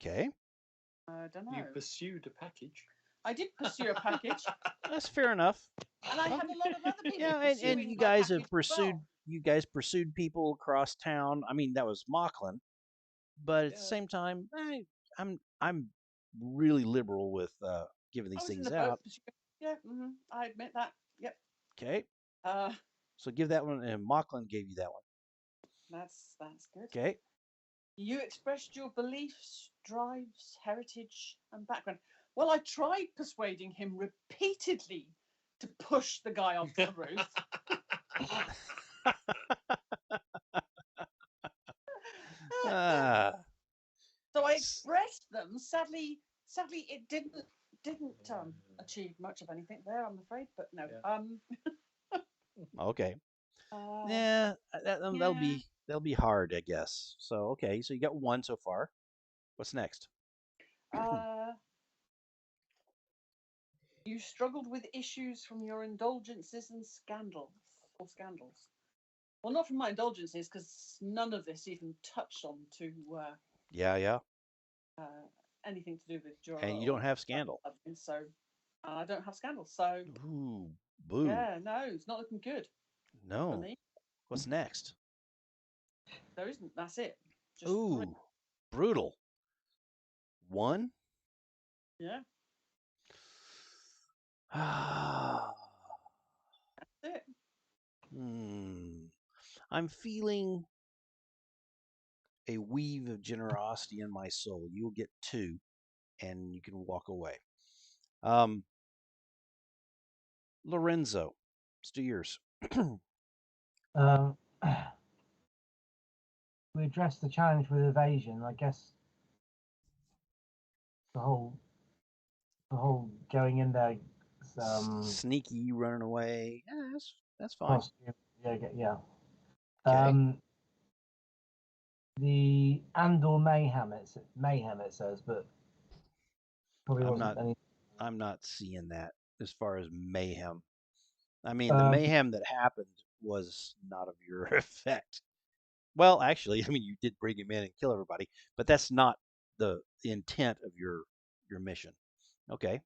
Okay. I don't know. You pursued a package. I did pursue a package. That's fair enough. And I had a lot of other people. Yeah, and you guys have pursued. Well. You guys pursued people across town. I mean, that was Mauchline, but at the same time, I'm really liberal with giving these things out. Yeah, I admit that. Yep. Okay. So give that one, and Mauchline gave you that one. That's good. Okay. You expressed your beliefs, drives, heritage, and background. Well, I tried persuading him repeatedly to push the guy off the roof. So I expressed them. Sadly, it didn't achieve much of anything there, I'm afraid. But no. Yeah. Okay. Yeah, that'll be hard, I guess. So okay, so you got 1 so far. What's next? You struggled with issues from your indulgences and scandals. Well, not from my indulgences, because none of this even touched on to anything to do with Jorah. And you don't have scandal. So I don't have scandal. So ooh, boo. Yeah, no, it's not looking good. No. For me. What's next? There isn't. That's it. Just ooh, 3. Brutal. 1. Yeah. That's it. I'm feeling a weave of generosity in my soul. You'll get 2, and you can walk away. Lorenzo, let's do yours. We addressed the challenge with evasion. I guess the whole going in there, sneaky, running away. Yeah, that's fine. Yeah. Okay. The Andor mayhem it says, but probably wasn't any. I'm not seeing that as far as mayhem. I mean, the mayhem that happened was not of your effect. Well, actually, I mean, you did bring him in and kill everybody, but that's not the intent of your mission. Okay.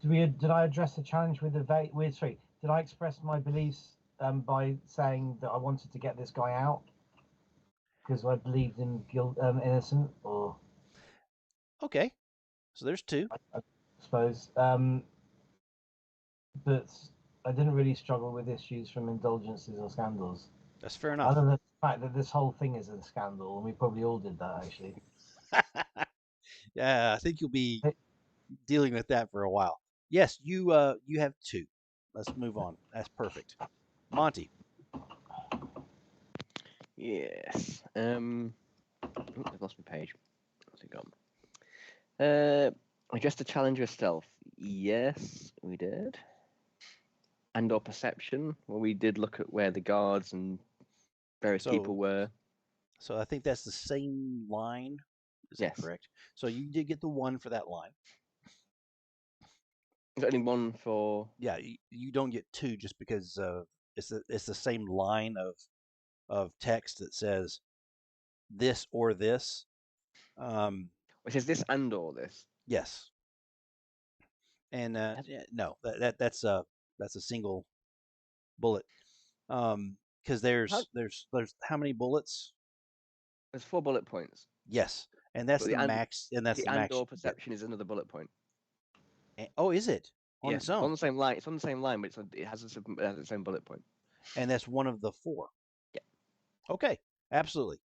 Did I address the challenge with sorry, did I express my beliefs by saying that I wanted to get this guy out because I believed him innocent, or Okay. So there's two. I suppose. But I didn't really struggle with issues from indulgences or scandals. That's fair enough. Other than the fact that this whole thing is a scandal, and we probably all did that actually. Yeah, I think you'll be dealing with that for a while. Yes, you have two. Let's move on. That's perfect. Monty. Yes. I've lost my page. Where's it gone? I guess the challenge yourself. Yes, we did. And/or perception, where we did look at where the guards and various people were. So I think that's the same line. Is that correct? So you did get the 1 for that line. Is there only 1 for? Yeah, you don't get 2 just because it's the same line of text that says this or this. It says this and or this. Yes. And no, that's a single bullet. Because there's how many bullets? There's 4 bullet points. Yes, and that's the max. And that's the max. And/or perception is another bullet point. Oh, is it on its own? It's on the same line. It's on the same line, but it has its own bullet point. And that's one of the 4. Yeah. Okay, absolutely.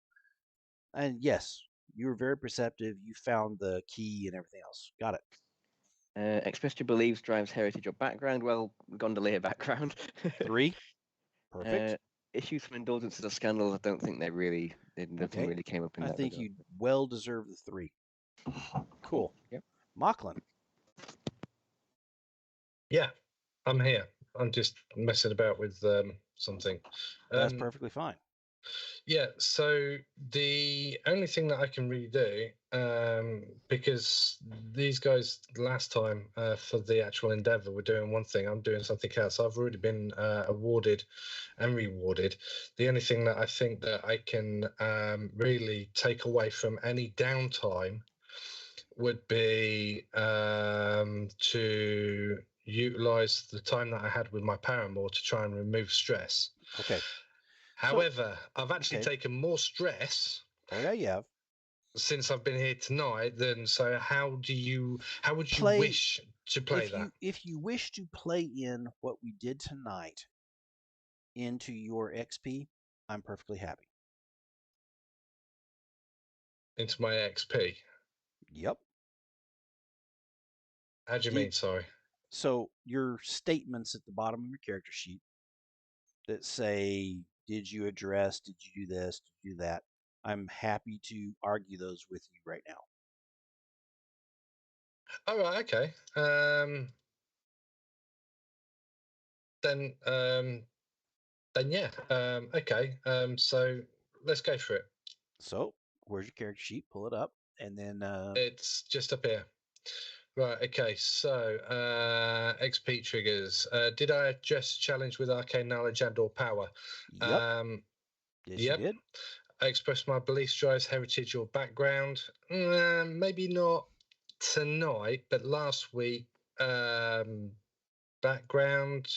And yes, you were very perceptive. You found the key and everything else. Got it. Express your beliefs, drives heritage or background. Well, gondolier background. 3. Perfect. Issues from indulgences or scandals. I don't think nothing really came up in that. I think you well deserve the 3. Cool. Yep. Mocklin. Yeah, I'm here. I'm just messing about with something. That's perfectly fine. Yeah, so the only thing that I can really do, because these guys last time for the actual endeavor were doing one thing, I'm doing something else. I've already been awarded and rewarded. The only thing that I think that I can really take away from any downtime would be to utilize the time that I had with my paramour to try and remove stress. Okay. However, I've actually taken more stress. Oh yeah, you have. Since I've been here tonight, then so how would you wish to play that? If you wish to play in what we did tonight into your XP, I'm perfectly happy. Into my XP? Yep. How do you mean, sorry? So your statements at the bottom of your character sheet that say, did you address, did you do this, did you do that? I'm happy to argue those with you right now. All right, okay. Then yeah. Okay. So let's go for it. So where's your character sheet? Pull it up, and then it's just up here. Right, okay, so XP triggers. Did I just challenge with arcane knowledge and or power? Yep. Yes, you did. I express my beliefs, drives, heritage or background. Maybe not tonight, but last week, background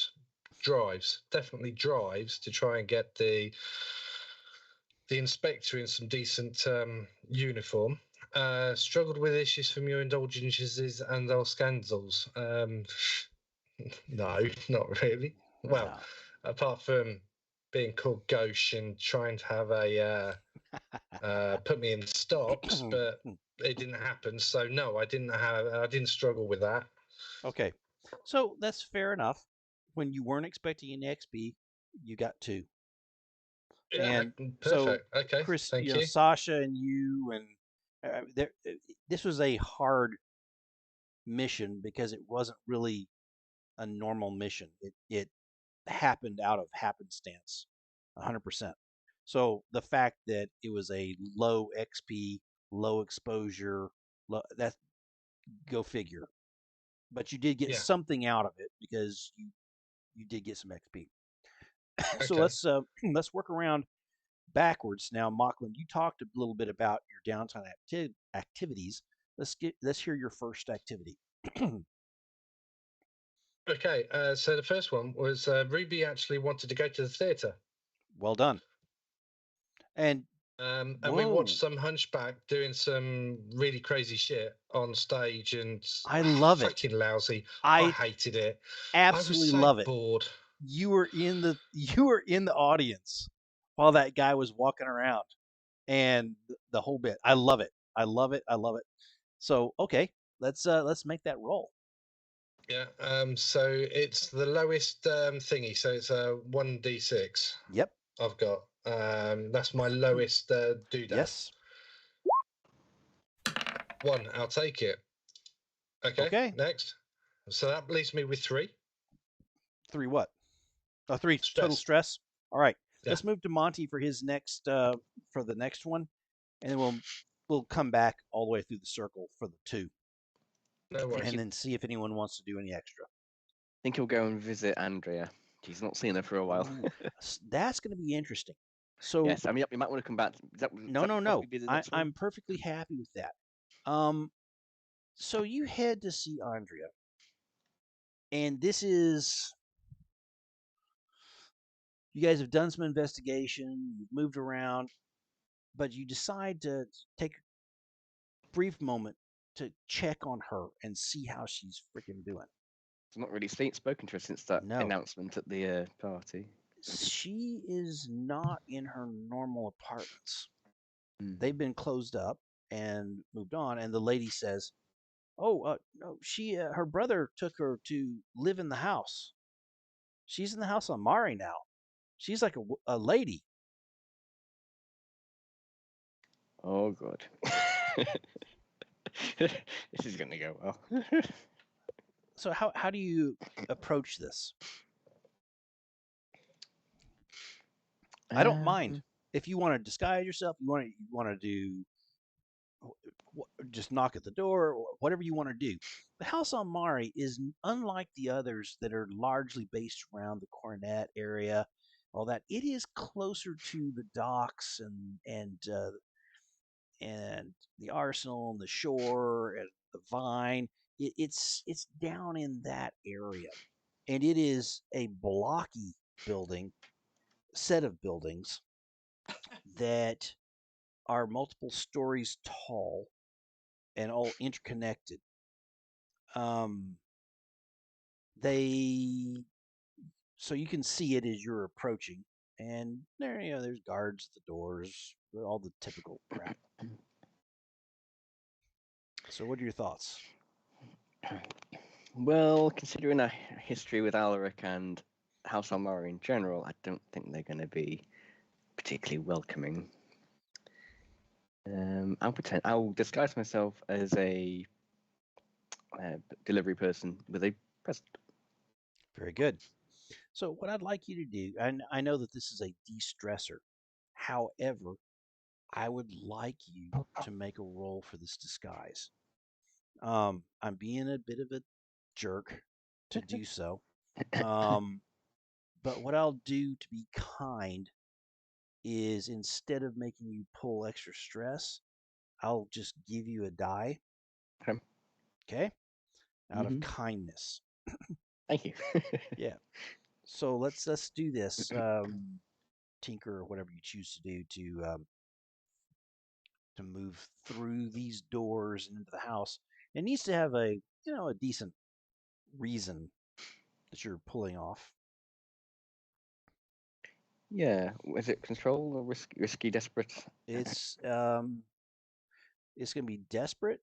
drives. Definitely drives to try and get the inspector in some decent uniform. Struggled with issues from your indulgences and those scandals. No, not really. Well, apart from being called gauche and trying to have a put me in stocks, but it didn't happen. So no, I didn't struggle with that. Okay, so that's fair enough. When you weren't expecting an XP, you got 2. Yeah, and perfect. So, okay, Chris, thank you. Sasha and you, and this was a hard mission because it wasn't really a normal mission. It happened out of happenstance, 100%. So the fact that it was a low XP, low exposure, that go figure. But you did get something out of it because you did get some XP. So Okay. let's work around backwards now. Mocklin, you talked a little bit about your downtime activities. Let's hear your first activity. Okay. So the first one was Ruby actually wanted to go to the theatre. Well done. And and we watched some hunchback doing some really crazy shit on stage, and I love it. Fucking lousy. I hated it. absolutely I was so love it. bored. You were in the audience while that guy was walking around, and the whole bit. I love it. I love it. I love it. So okay, let's make that roll. Yeah. So it's the lowest thingy. So it's a 1d6. Yep. I've got. That's my lowest doodad. Yes. 1. I'll take it. Okay. Next. So that leaves me with 3. 3 what? 3 stress. Total stress. All right. Yeah. Let's move to Monty for his next for the next one, and then we'll come back all the way through the circle for the 2. No worries. And then see if anyone wants to do any extra. I think he'll go and visit Andrea. He's not seen her for a while. That's going to be interesting. So yes, I mean, you might want to come back. No. I'm perfectly happy with that. So you head to see Andrea, and this is you guys have done some investigation. You've moved around, but you decide to take a brief moment to check on her and see how she's freaking doing. I've not really spoken to her since that announcement at the party. She is not in her normal apartments. They've been closed up and moved on. And the lady says, "Oh, no, she her brother took her to live in the house. She's in the house on Mari now. She's like a lady." Oh God. This is going to go well. So how do you approach this? I don't mind if you want to disguise yourself. You want to do just knock at the door, or whatever you want to do. The house on Mari is unlike the others that are largely based around the Coronet area. All that it is closer to the docks and the arsenal and the shore and the vine. It's down in that area, and it is a blocky set of buildings that are multiple stories tall and all interconnected. So you can see it as you're approaching, and there's guards at the doors, all the typical crap. So what are your thoughts? Well, considering our history with Alaric and House Almari in general, I don't think they're going to be particularly welcoming. I'll disguise myself as a delivery person with a present. Very good. So what I'd like you to do, and I know that this is a de-stressor. However, I would like you to make a roll for this disguise. I'm being a bit of a jerk to do so. But what I'll do to be kind is instead of making you pull extra stress, I'll just give you a die. Okay? Out of kindness. Thank you. Yeah. So let's do this. Tinker or whatever you choose to do to move through these doors and into the house. It needs to have a decent reason that you're pulling off. Yeah, is it control or risky, desperate? It's going to be desperate,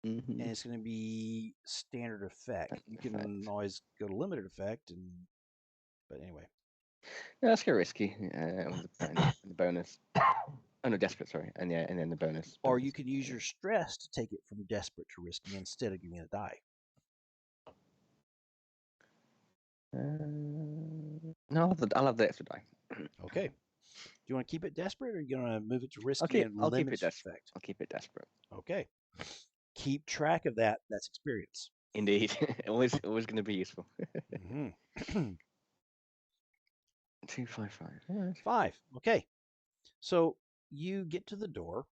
and it's going to be standard effect. You can always go to limited effect, but anyway. No, let's go risky. And the bonus. Oh no, desperate. Sorry, and then the bonus. Or you could use your stress to take it from desperate to risky instead of giving it a die. No, I'll have the extra die. Okay. Do you want to keep it desperate, or are you going to move it to risky and I'll limit keep it desperate. effect? I'll keep it desperate. Okay. Keep track of that. That's experience. Indeed, always going to be useful. 255. All right. 5. Okay. So you get to the door,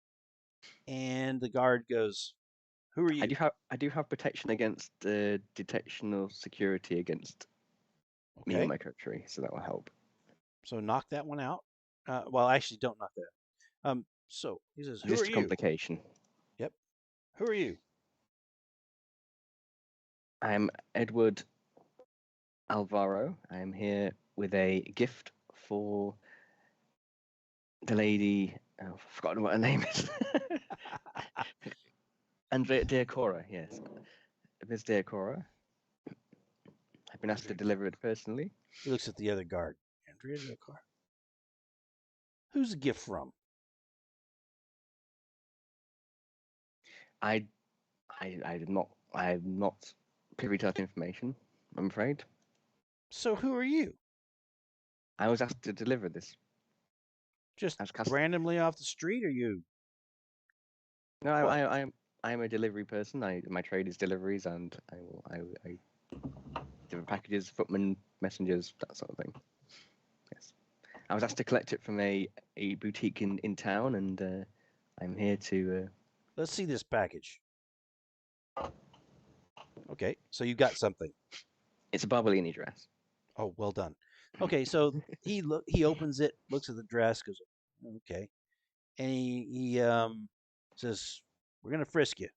and the guard goes, "Who are you?" I do have protection against detection or security against me and Okay. my country, so that will help. So knock that one out. Well, actually, don't knock that out. So he says, "Who are Just a you?" complication. Yep. Who are you? I'm Edward Alvaro. I'm here with a gift for the lady. Oh, I've forgotten what her name is. Andrea Deacora, yes. Ms. Deacora. I've been asked to deliver it personally. He looks at the other guard. Andrea Decor. Who's the gift from? I'm not privy to that information, I'm afraid. So who are you? I was asked to deliver this. Just As cast- randomly off the street, or you? No, What? I'm a delivery person. My trade is deliveries, and I deliver packages, footman, messengers, that sort of thing. Yes, I was asked to collect it from a boutique in town, and I'm here to. Let's see this package. Okay, so you got something. It's a Barbolini dress. Oh, well done. Okay, so he opens it, looks at the dress, goes, okay, and he says, "We're gonna frisk you."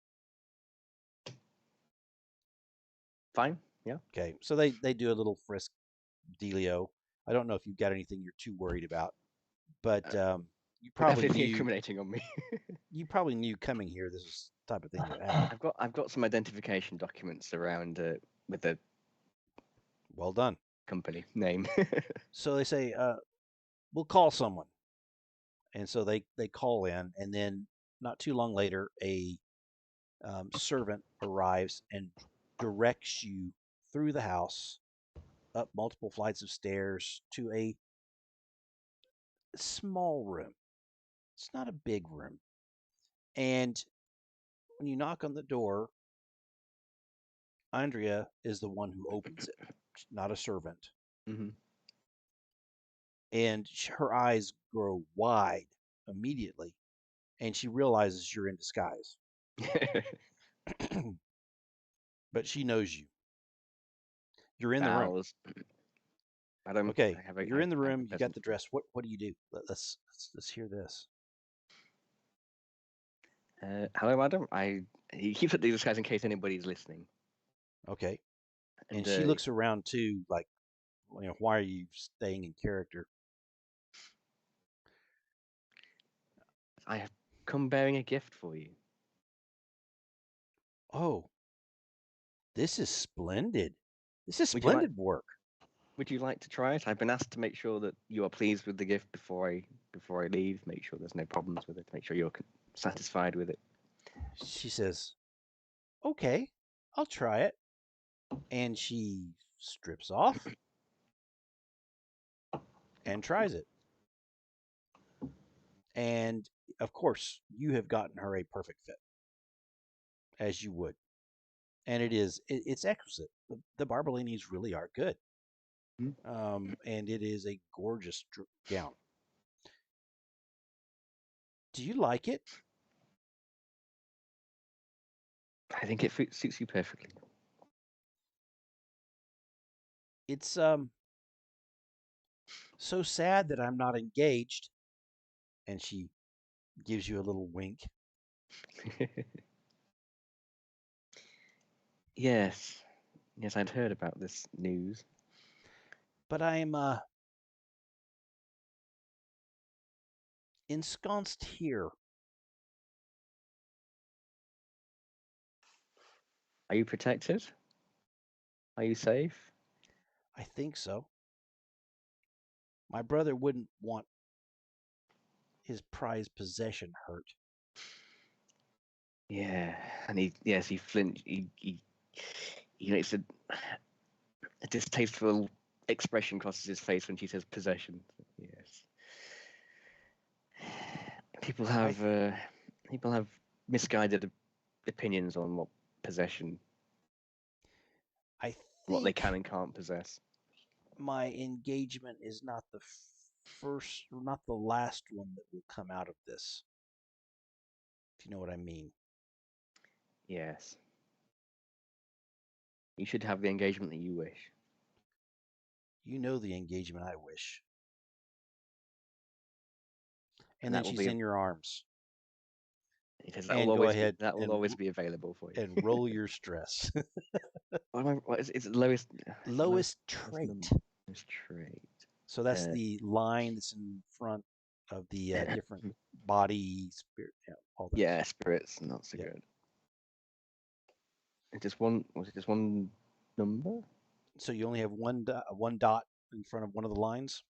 Fine. Yeah. Okay, so they do a little frisk dealio. I don't know if you've got anything you're too worried about, but you probably Definitely knew incriminating on me. coming here this is the type of thing would happen. I've got some identification documents around with the Well done. company name. So they say, "We'll call someone," and so they call in, and then not too long later, a servant arrives and directs you through the house, up multiple flights of stairs to a small room. It's not a big room. And when you knock on the door, Andrea is the one who opens it, not a servant. Mhm. And her eyes grow wide immediately, and she realizes you're in disguise. But she knows you. You're in the room. Bows. Madam, Okay, I have a, you're in the I have a room. You got present the for you. dress. What do you do? Let's hear this. Hello, madam. He keeps it disguise in case anybody's listening. Okay, and And she looks around too, like, why are you staying in character? I have come bearing a gift for you. Oh, this is splendid. This is Would you like splendid work. Would you like to try it? I've been asked to make sure that you are pleased with the gift before I leave. Make sure there's no problems with it. Make sure you're satisfied with it. She says, "Okay, I'll try it." And she strips off and tries it. And of course, you have gotten her a perfect fit, as you would. And it's exquisite. The Barbollinis really are good. And it is a gorgeous gown. Do you like it? I think it suits you perfectly. It's so sad that I'm not engaged. And she gives you a little wink. Yes, I'd heard about this news. But I'm ensconced here. Are you protected? Are you safe? I think so. My brother wouldn't want his prized possession hurt. Yeah, and he flinched. He it's a distasteful expression crosses his face when she says possession. Yes. People have misguided opinions on what possession, I what they think can and can't possess. my engagement is not the first, not the last one that will come out of this. If you know what I mean. Yes. You should have the engagement that you wish. You know the engagement I wish. And And then that will she's be in your arms. It is, And go ahead that will and always be available for you. and roll your stress. It's lowest Lowest trait. Lowest trait. So that's the line that's in front of the different Hmm. body, spirit, all that. Yeah, spirits, not so Yep. good. It's just one. Was it just one number? So you only have one dot in front of one of the lines.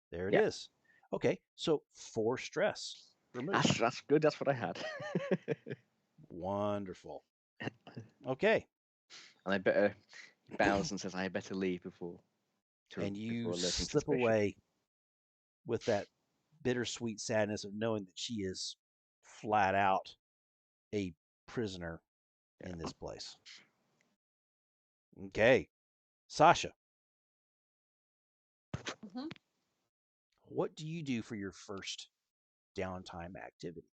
There it Yeah. is. Okay, so 4 stress removed. That's good. That's what I had. Wonderful. Okay, And I better bows and says I better leave before. and you before alerting slip suspicion. away with that bittersweet sadness of knowing that she is flat out a prisoner in this place. Okay, Sasha, Mhm. what do you do for your first downtime activity?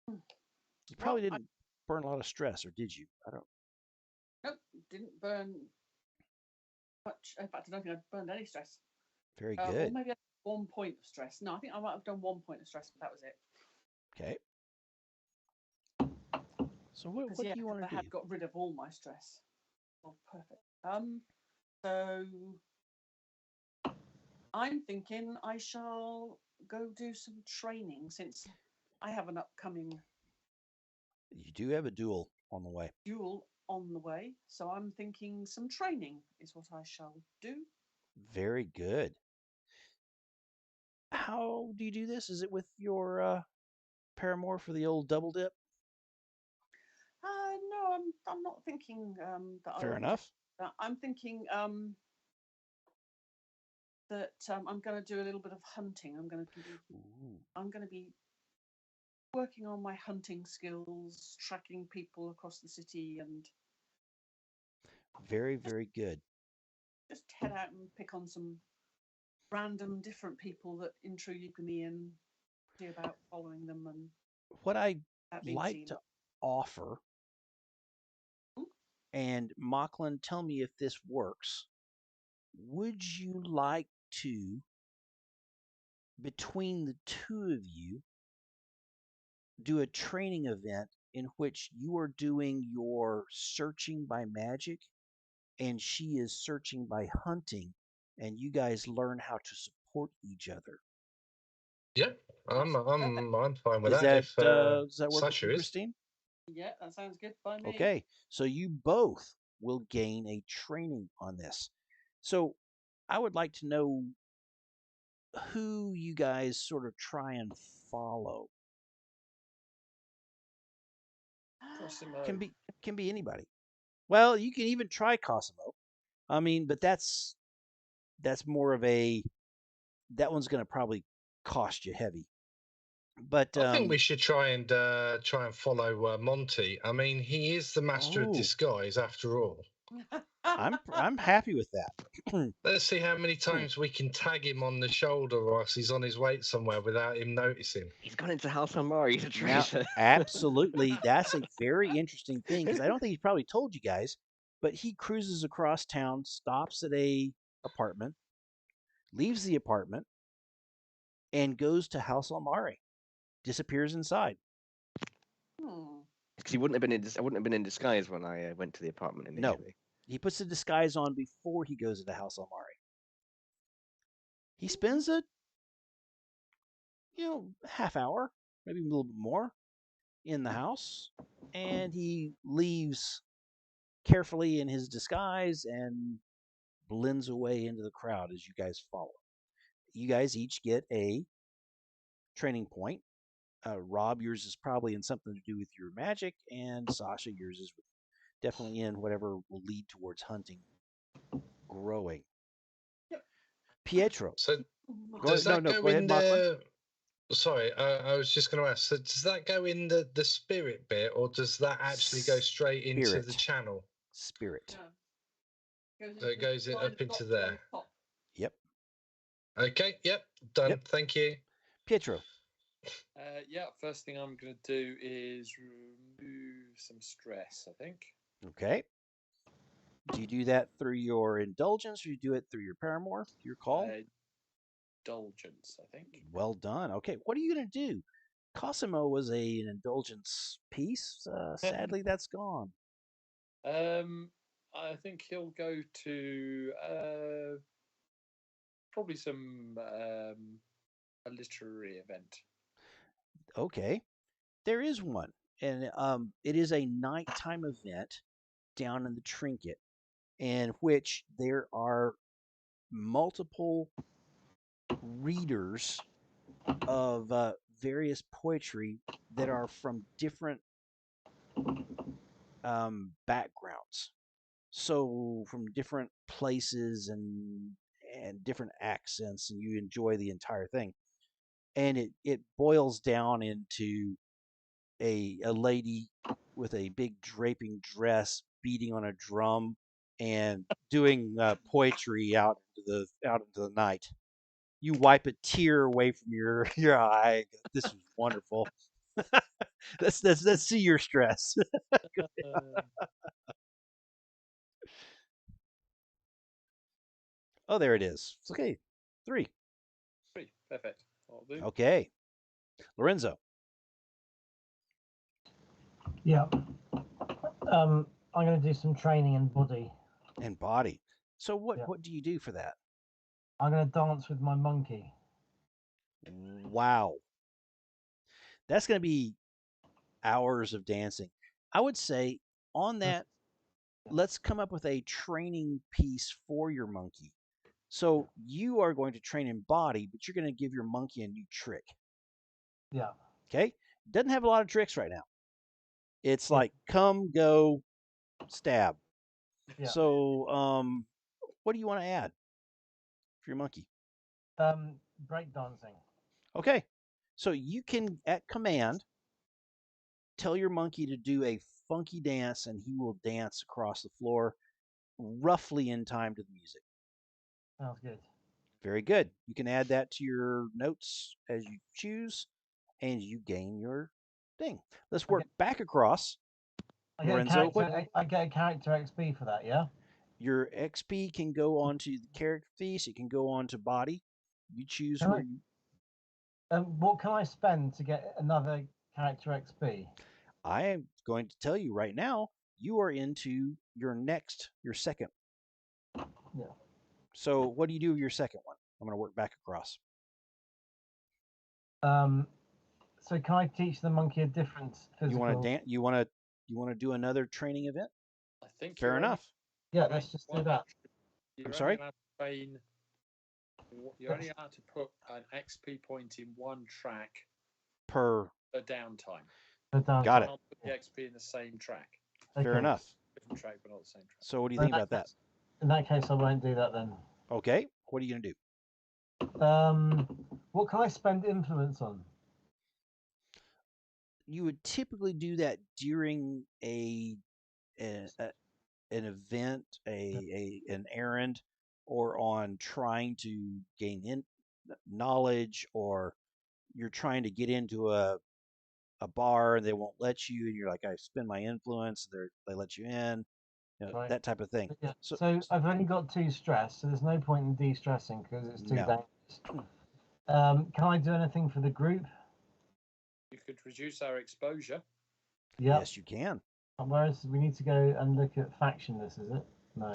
You probably Well, didn't burn a lot of stress, or did you? I don't. Nope, didn't burn much. In fact, I don't think I burned any stress. Very Or good. maybe 1 point of stress. No, I think I might have done 1 point of stress, but that was it. Okay. So what Because do you want I to do? had got rid of all my stress. Oh, perfect. So I'm thinking I shall go do some training since I have an upcoming You do have a duel on the way. duel on the way. So I'm thinking some training is what I shall do. Very good. How do you do this? Is it with your paramour for the old double dip? No, I'm not thinking that I Fair will. enough. I'm thinking that I'm going to do a little bit of hunting. I'm going to be working on my hunting skills, tracking people across the city, and Very, very good. just head out and pick on some random different people that intrigue me and see about following them and What I'd being like seen. to offer, and Mocklin, tell me if this works. Would you like to, between the two of you, do a training event in which you are doing your searching by magic and she is searching by hunting, and you guys learn how to support each other? Yep, I'm fine with Is that. that If does that work with Sasha you, is. Christine? Yeah, that sounds good by me. Okay, so you both will gain a training on this. So I would like to know who you guys sort of try and follow. Cosimo. Can be anybody. Well, you can even try Cosimo. I mean, but that's more of a, that one's going to probably cost you heavy. But I think we should try and follow Monty. I mean, he is the master of disguise after all. I'm happy with that. Let's see how many times we can tag him on the shoulder whilst he's on his way somewhere without him noticing. He's gone into House on Mars. He's a Now, traitor. absolutely, that's a very interesting thing because I don't think he's probably told you guys, but he cruises across town, stops at a apartment, leaves the apartment, and goes to House Almari, disappears inside. Because he wouldn't have been I wouldn't have been in disguise when I went to the apartment initially. No, he puts the disguise on before he goes into House Almari. He spends a half hour, maybe a little bit more, in the house, and he leaves carefully in his disguise and blends away into the crowd as you guys follow. You guys each get a training point. Rob, yours is probably in something to do with your magic, and Sasha, yours is definitely in whatever will lead towards hunting growing. Yep. Pietro. So Go ahead, Marklin. Sorry, I was just going to ask. So does that go in the spirit bit, or does that actually go straight into the channel? Spirit. Yeah. So it goes up into there. Yep. Okay, yep, done. Yep. Thank you. Pietro. Yeah, first thing I'm going to do is remove some stress, I think. Okay. Do you do that through your indulgence or you do it through your paramour? Your call? Indulgence, I think. Well done. Okay. What are you going to do? Cosimo was an indulgence piece. Sadly, that's gone. I think he'll go to probably some a literary event. Okay. There is one, and it is a nighttime event down in the Trinket, in which there are multiple readers of various poetry that are from different backgrounds, so from different places and different accents, and you enjoy the entire thing. And it boils down into a lady with a big draping dress beating on a drum and doing poetry out into the night. You wipe a tear away from your your eye. This was wonderful. Let's see your stress. Oh, there it is. It's okay. 3. Perfect. I'll do. Okay. Lorenzo. Yeah. I'm going to do some training in body. And body. So Yeah. what do you do for that? I'm going to dance with my monkey. Wow. That's going to be hours of dancing. I would say on that, let's come up with a training piece for your monkey. So you are going to train in body, but you're going to give your monkey a new trick. Yeah. Okay? Doesn't have a lot of tricks right now. It's like come, go, stab. Yeah. So what do you want to add for your monkey? Break dancing. Okay. So you can at command tell your monkey to do a funky dance and he will dance across the floor roughly in time to the music. Sounds good. Very good. You can add that to your notes as you choose, and you gain your thing. Let's work back across. Lorenzo, I get a character XP for that, yeah? Your XP can go on to the character piece. It can go on to body. You choose where you. What can I spend to get another character XP? I am going to tell you right now. You are into your second. Yeah. So what do you do with your second one? I'm going to work back across. So can I teach the monkey a different physical? You want to dance? You want to do another training event? I think fair enough. Yeah, let's just do that. You're I'm sorry. You're only allowed to put an XP point in one track per downtime. Got it. Put the XP in the same track. Fair enough. Different track, but not the same track. So what do you think about that? In that case, I won't do that then. Okay. What are you going to do? What can I spend influence on? You would typically do that during an event, an errand, or on trying to gain knowledge, or you're trying to get into a bar and they won't let you, and you're like, I spend my influence, they let you in, Right. that type of thing. Yeah. So I've only got 2 stress, so there's no point in de-stressing because it's too dangerous. Can I do anything for the group? You could reduce our exposure. Yep. Yes, you can. Whereas we need to go and look at factionless, is it? No.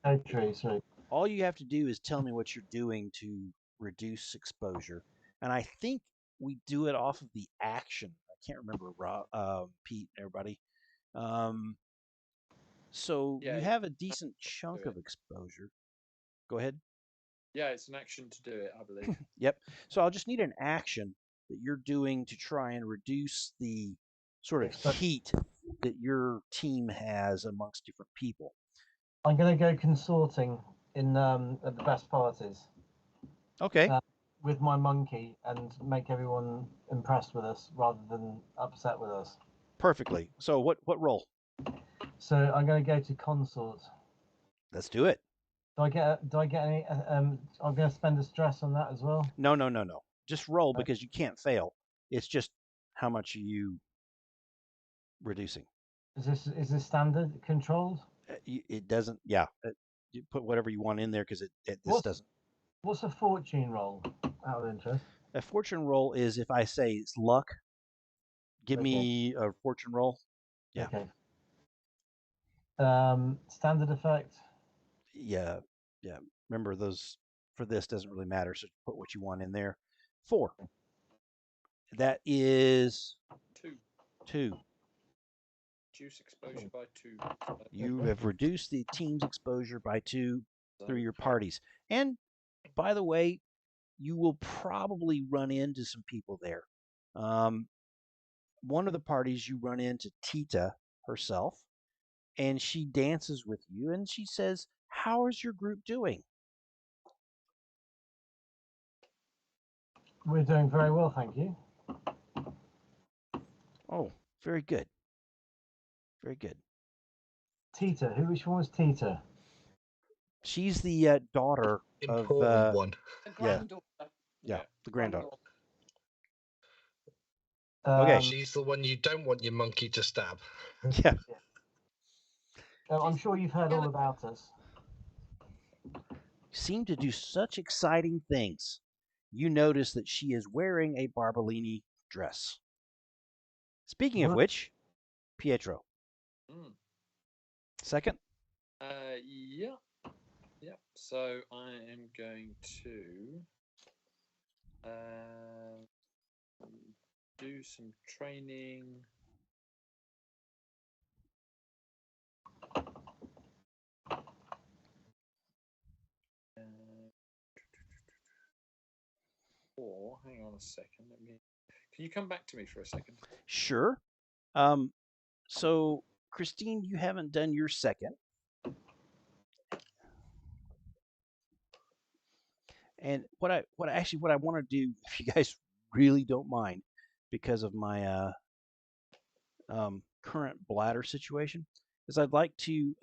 Coterie, sorry. All you have to do is tell me what you're doing to reduce exposure, and I think we do it off of the action. I can't remember, Pete, everybody. So you have a decent chunk of exposure. Go ahead. Yeah, it's an action to do it, I believe. Yep. So I'll just need an action that you're doing to try and reduce the sort of heat that your team has amongst different people. I'm going to go consorting in at the best parties. Okay. With my monkey and make everyone impressed with us rather than upset with us. Perfectly. So what role? So I'm going to go to consort. Let's do it. Do I get any? I'm going to spend a stress on that as well. No. Just roll because you can't fail. It's just how much are you reducing. Is this standard controlled? It doesn't. Yeah. You put whatever you want in there because this doesn't. What's a fortune roll? Out of interest. A fortune roll is if I say it's luck. Give me a fortune roll. Yeah. Okay. Standard effect. Yeah. Remember those for this doesn't really matter. So put what you want in there. 4. That is 2. Reduce exposure by 2. You have reduced the team's exposure by 2 through your parties. And by the way, you will probably run into some people there. One of the parties you run into Tita herself, and she dances with you and she says, "How is your group doing?" We're doing very well, thank you. Oh, very good. Very good. Tita, which one was Tita? She's the daughter Important one. The granddaughter. Yeah, the granddaughter. Okay. She's the one you don't want your monkey to stab. Yeah. I'm sure you've heard all about us. Seem to do such exciting things. You notice that she is wearing a Barbolini dress. Speaking of which, Pietro. Second? Yeah. So I am going to do some training. Or hang on a second. Can you come back to me for a second? Sure. So Christine, you haven't done your second. And what I want to do, if you guys really don't mind, because of my current bladder situation, is I'd like to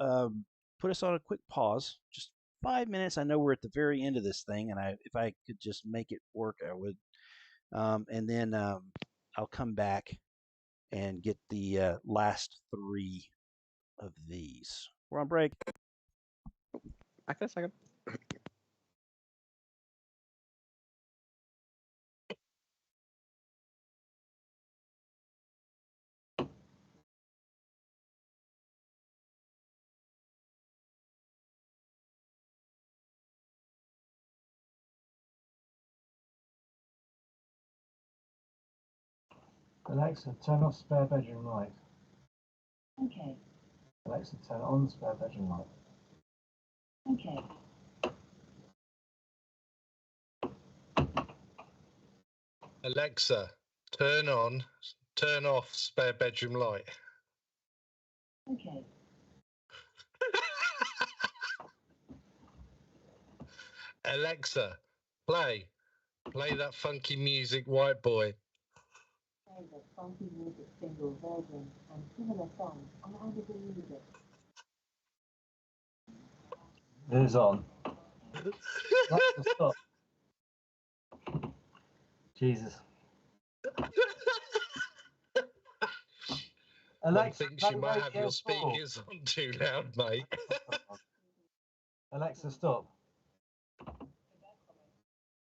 put us on a quick pause, just 5 minutes. I know we're at the very end of this thing, and if I could just make it work, I would. And then I'll come back and get the last 3 of these. We're on break. Back in a second. Alexa, turn off spare bedroom light. Okay. Alexa, turn on spare bedroom light. Okay. Alexa, turn off spare bedroom light. Okay. Alexa, play that funky music, White Boy. Play the funky music single version and similar songs on Amazon Music. It is on. Alexa, stop. Jesus. Alexa, thinks you might have your speakers on too loud, mate. Alexa, stop.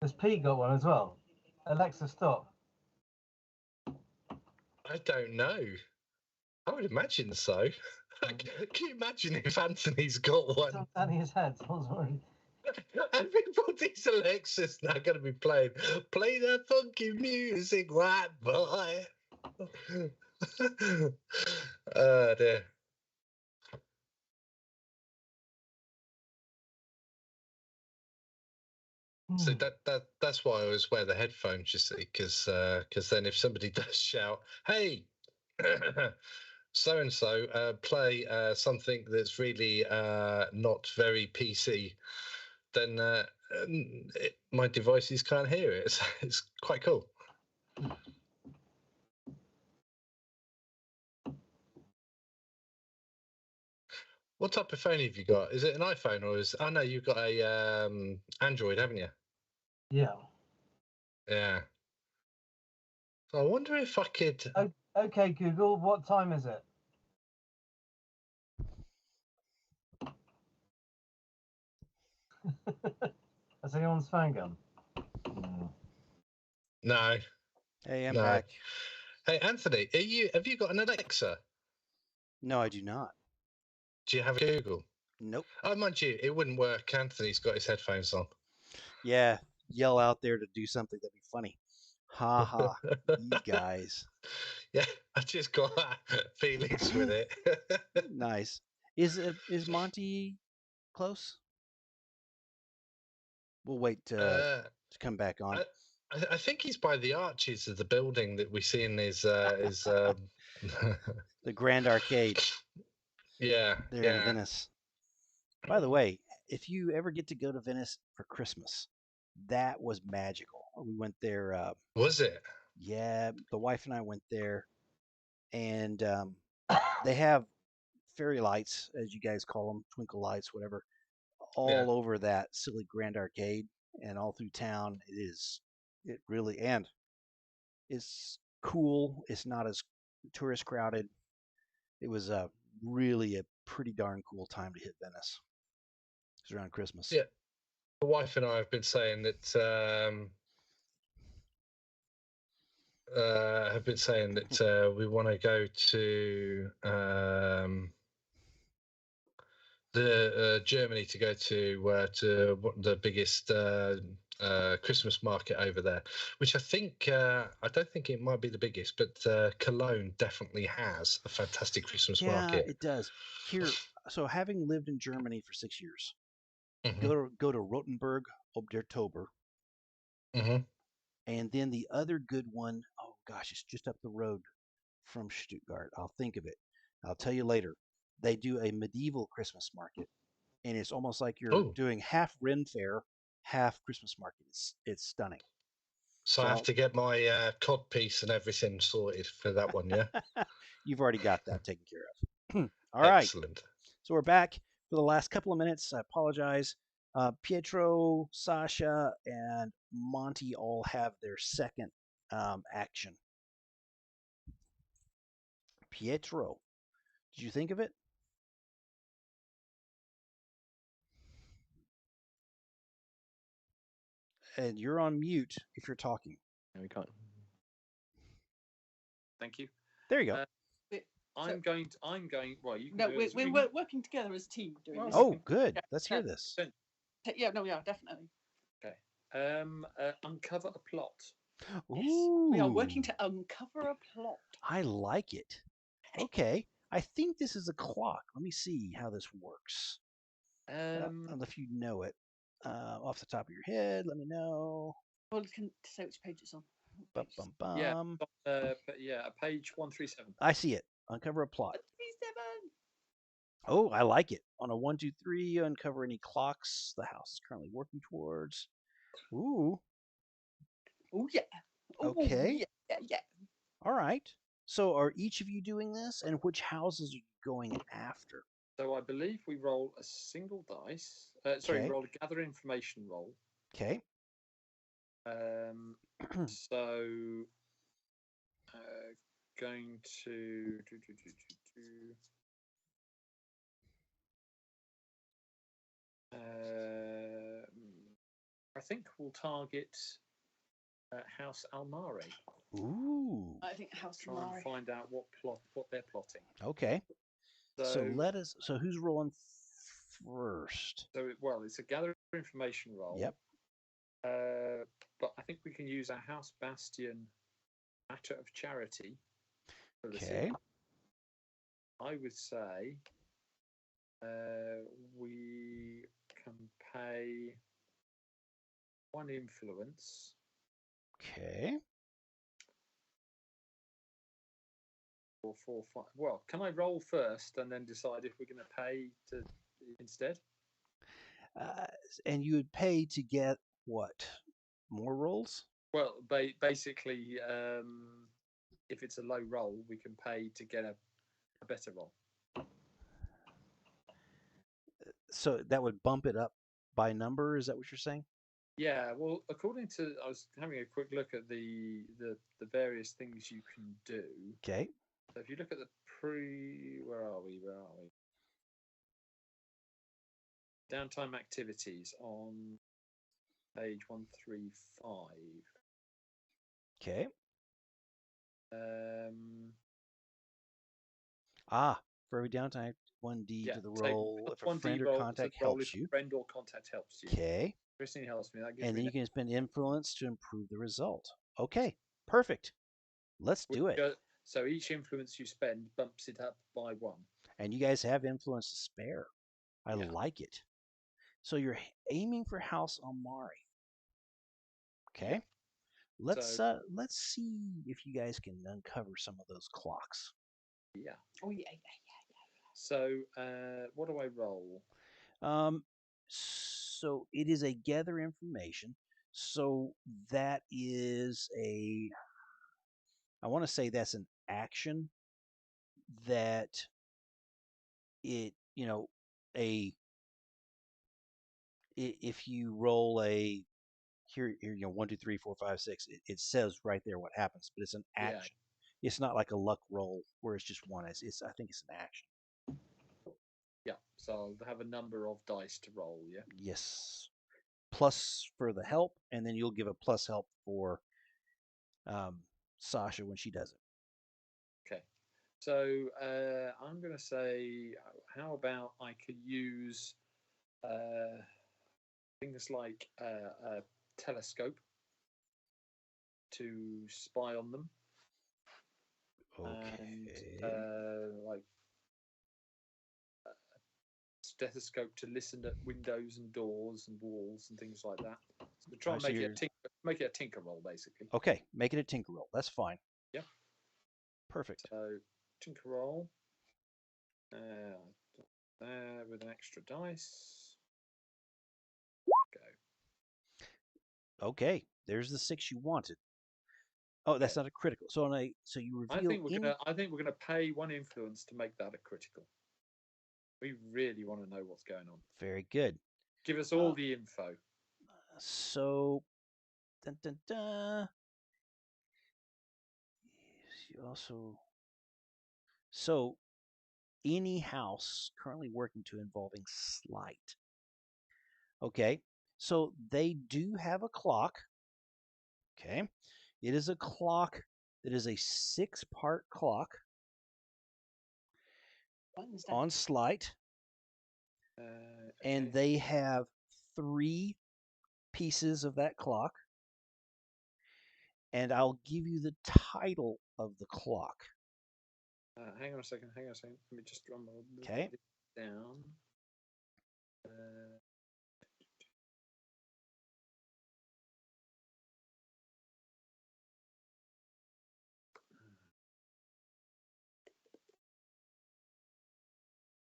Has Pete got one as well? Alexa, stop. I don't know. I would imagine so. Can you imagine if Anthony's got one? It's on his head. Everybody's Alexa's now going to be playing. Play that funky music, White Boy. Oh dear. So that's why I always wear the headphones, you see, because then if somebody does shout, "Hey, so and so, play something that's really not very PC," then my devices can't hear it. It's quite cool. What type of phone have you got? Is it an iPhone or is? Oh no, you've got a Android, haven't you? Yeah. Yeah. So I wonder if I could. Okay, Google, what time is it? Has anyone's phone gone? No, Hey, I'm no. back. Hey, Anthony, have you got an Alexa? No, I do not. Do you have a Google? Nope. Oh, mind you, it wouldn't work. Anthony's got his headphones on. Yeah, yell out there to do something that'd be funny. Ha ha, you guys. Yeah, I just got feelings with it. Nice. Is Monty close? We'll wait to come back on. I think he's by the arches of the building that we see in his The Grand Arcade yeah, there in yeah. Venice. By the way, if you ever get to go to Venice for Christmas, that was magical. We went there. Was it? Yeah, the wife and I went there, and they have fairy lights, as you guys call them, twinkle lights, whatever, all Yeah. over that silly Grand Arcade and all through town. It really, and it's cool. It's not as tourist crowded. It was really a pretty darn cool time to hit Venice. It was around Christmas. Yeah. The wife and I have been saying that we want to go to the Germany to go to the biggest Christmas market over there, which I don't think it might be the biggest, but Cologne definitely has a fantastic Christmas market. Yeah, it does. Here, so having lived in Germany for 6 years, Mhm. go to Rothenburg, Oktober, Mhm. and then the other good one, oh gosh, it's just up the road from Stuttgart. I'll think of it. I'll tell you later. They do a medieval Christmas market, and it's almost like you're Oh, doing half Ren Fair, half Christmas market. It's stunning. so I have to get my cod piece and everything sorted for that one, yeah? You've already got that taken care of. All right. Excellent. So we're back for the last couple of minutes. I apologize. Pietro, Sasha, and Monty all have their second action. Pietro, did you think of it? And you're on mute if you're talking. No, we can't. Thank you. There you go. I'm going. Well, you can No, do it as we're we- working together as a team doing Oh, this. Oh, good. Yeah, Let's hear yeah. this. Yeah, no, yeah, definitely. Okay. Uncover a plot. Yes, Ooh, we are working to uncover a plot. I like it. Okay. I think this is a clock. Let me see how this works. If you know it off the top of your head, let me know. Well, you can say which page it's on. Bum, bum, bum. Yeah, page 137. I see it. Uncover a plot. 37. Oh, I like it. On a 1, 2, 3, you uncover any clocks the house is currently working towards. Ooh. Oh yeah. Ooh, Okay. Yeah. All right. So are each of you doing this, and which houses are you going after? So I believe we roll a single dice. Okay. Roll a gather information roll. Okay. So going to I think we'll target House Almari. Ooh. I think House Try and Mari. find out what they're plotting. Okay. So So who's rolling first? So it's a gather information roll. Yep. But I think we can use our House Bastion matter of charity for the Okay. city. I would say we can pay 1 influence. Okay. 4, 4, 5. Well, can I roll first and then decide if we're going to pay to instead? And you would pay to get what? More rolls? Well, basically, if it's a low roll, we can pay to get a better roll. So that would bump it up by number. Is that what you're saying? Yeah, well, according to, I was having a quick look at the various things you can do. Okay. So if you look at the where are we? Downtime activities on page 135. Okay. Um, For every downtime, 1D yeah, to the take roll if a 1D friend or roll to contact roll if helps you. a friend or contact helps you. Okay. Christine helps me. That gives And me then you can spend influence to improve the result. Okay. Perfect. Let's do it. So each influence you spend bumps it up by 1. And you guys have influence to spare. I Yeah. like it. So you're aiming for House Amari. Okay. Yeah. Let's see if you guys can uncover some of those clocks. Yeah. Oh yeah. So what do I roll? So it is a gather information. So that is I want to say that's an action that it, if you roll here, 1, 2, 3, 4, 5, 6, it says right there what happens, but it's an Yeah. action. It's not like a luck roll where it's just one. I think it's an action. Yeah. So I'll have a number of dice to roll. Yeah. Yes. Plus for the help, and then you'll give a plus help for Sasha when she does it. Okay. So I'm going to say, how about I could use things like a telescope to spy on them, and like a stethoscope to listen at windows and doors and walls and things like that. So we try and make it a tinker roll, basically. Okay, make it a tinker roll. That's fine. Yeah. Perfect. So tinker roll. With an extra dice. Go. Okay, there's the 6 you wanted. Oh, that's not a critical. So you reveal. I think we're gonna pay 1 influence to make that a critical. We really want to know what's going on. Very good. Give us all the info. So, dun, dun, dun. You also. So, any house currently working to involving slight. Okay, so they do have a clock. Okay, it is a clock that is a 6-part clock on slight. Okay. And they have 3 pieces of that clock. And I'll give you the title of the clock. Hang on a second. Let me just drum Okay. Down.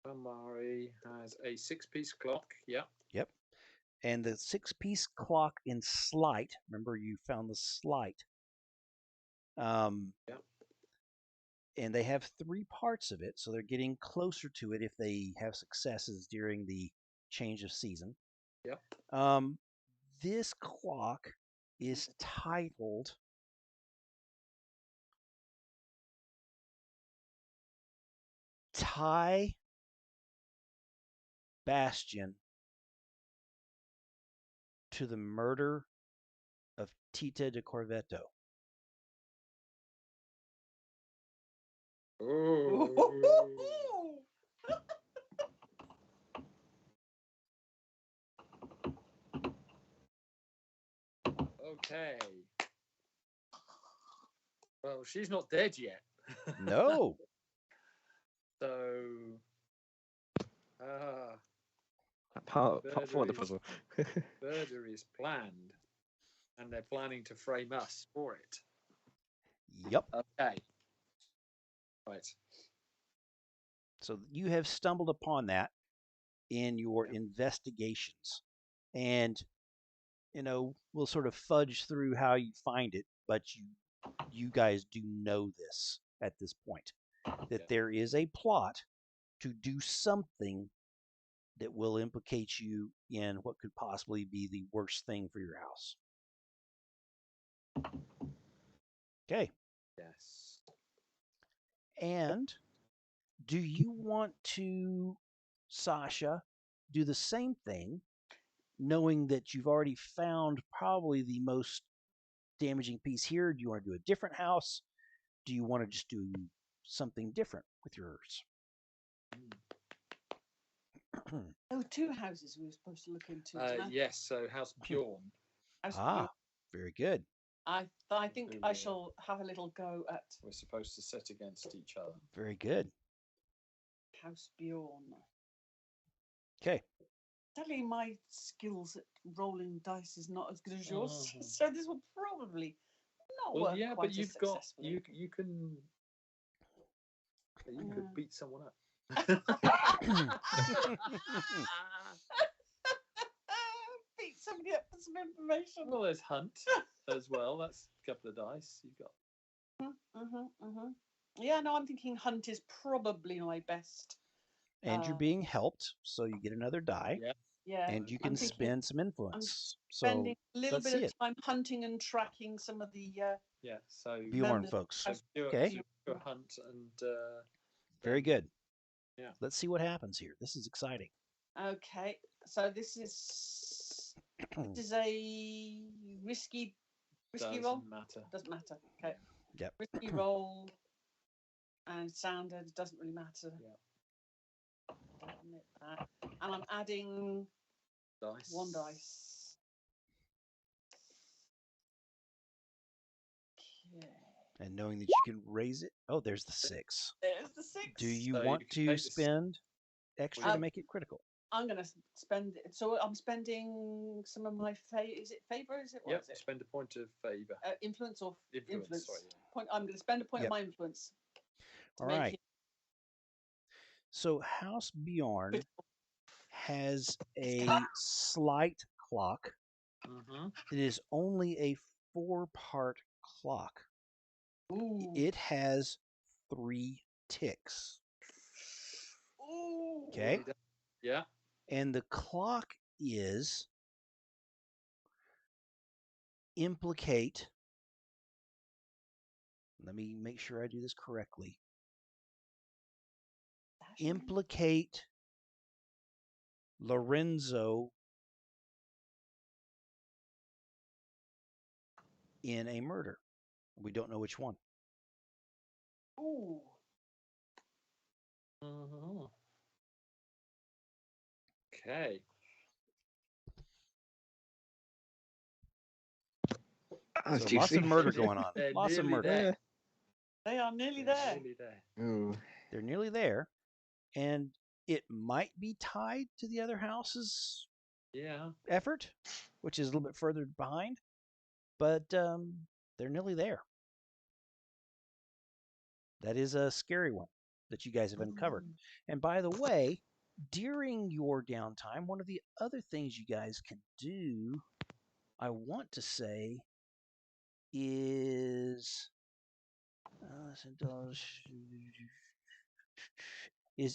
Amari has a 6-piece clock. Yeah. Yep. And the 6-piece clock in slight. Remember, you found the slight. Yeah. And they have 3 parts of it, so they're getting closer to it if they have successes during the change of season. Yeah. This clock is titled Tie Bastion to the Murder of Tita de Corvetto. Oh. Okay. Well, she's not dead yet. No. That part 4 of the puzzle. Murder is planned, and they're planning to frame us for it. Yep. Okay. Right. So you have stumbled upon that in your investigations. And, we'll sort of fudge through how you find it, but you guys do know this at this point, that there is a plot to do something that will implicate you in what could possibly be the worst thing for your house. Okay. Yes. And do you want to, Sasha, do the same thing, knowing that you've already found probably the most damaging piece here? Do you want to do a different house? Do you want to just do something different with yours? There were two houses we were supposed to look into. Yes, so House Bjorn. Very good. I think I shall have a little go at We're supposed to set against each other. Very good. House Bjorn. Okay. Sadly, my skills at rolling dice is not as good as yours, so this will probably not work Yeah, quite but you've as got successfully. you can beat someone up. Beat somebody up for some information. Well, there's hunt as well. That's a couple of dice you've got. Yeah, no, I'm thinking hunt is probably my best. And you're being helped, so you get another die. Yeah. And you can spend some influence. Spending a little let's bit see of time hunting and tracking some of the so Bjorn folks. So Okay. do a hunt and very good. Yeah. Let's see what happens here. This is exciting. Okay. So this is a risky roll? Doesn't matter. Okay. Yep. Risky roll and standard doesn't really matter. Yeah. Don't admit that. And I'm adding one dice. Okay. And knowing that you can raise it. Oh, there's the 6. There's the 6. Do you want to spend extra to make it critical? I'm going to spend it. So I'm spending some of my is it favor? Is it? What is it? Spend a point of favor. Influence or influence. Sorry, Point. I'm going to spend a point of my influence. All right. So House Bjorn has a slight clock. It is only a 4-part clock. Ooh. It has 3 ticks. Ooh. Okay. Yeah. And the clock is implicate. Let me make sure I do this correctly. Implicate Lorenzo in a murder. We don't know which one. Ooh. Okay. So lots of murder going on. Lots of murder. There. They are nearly there. They're nearly there. And it might be tied to the other house's effort, which is a little bit further behind. But they're nearly there. That is a scary one that you guys have uncovered. And by the way, during your downtime, one of the other things you guys can do, I want to say, is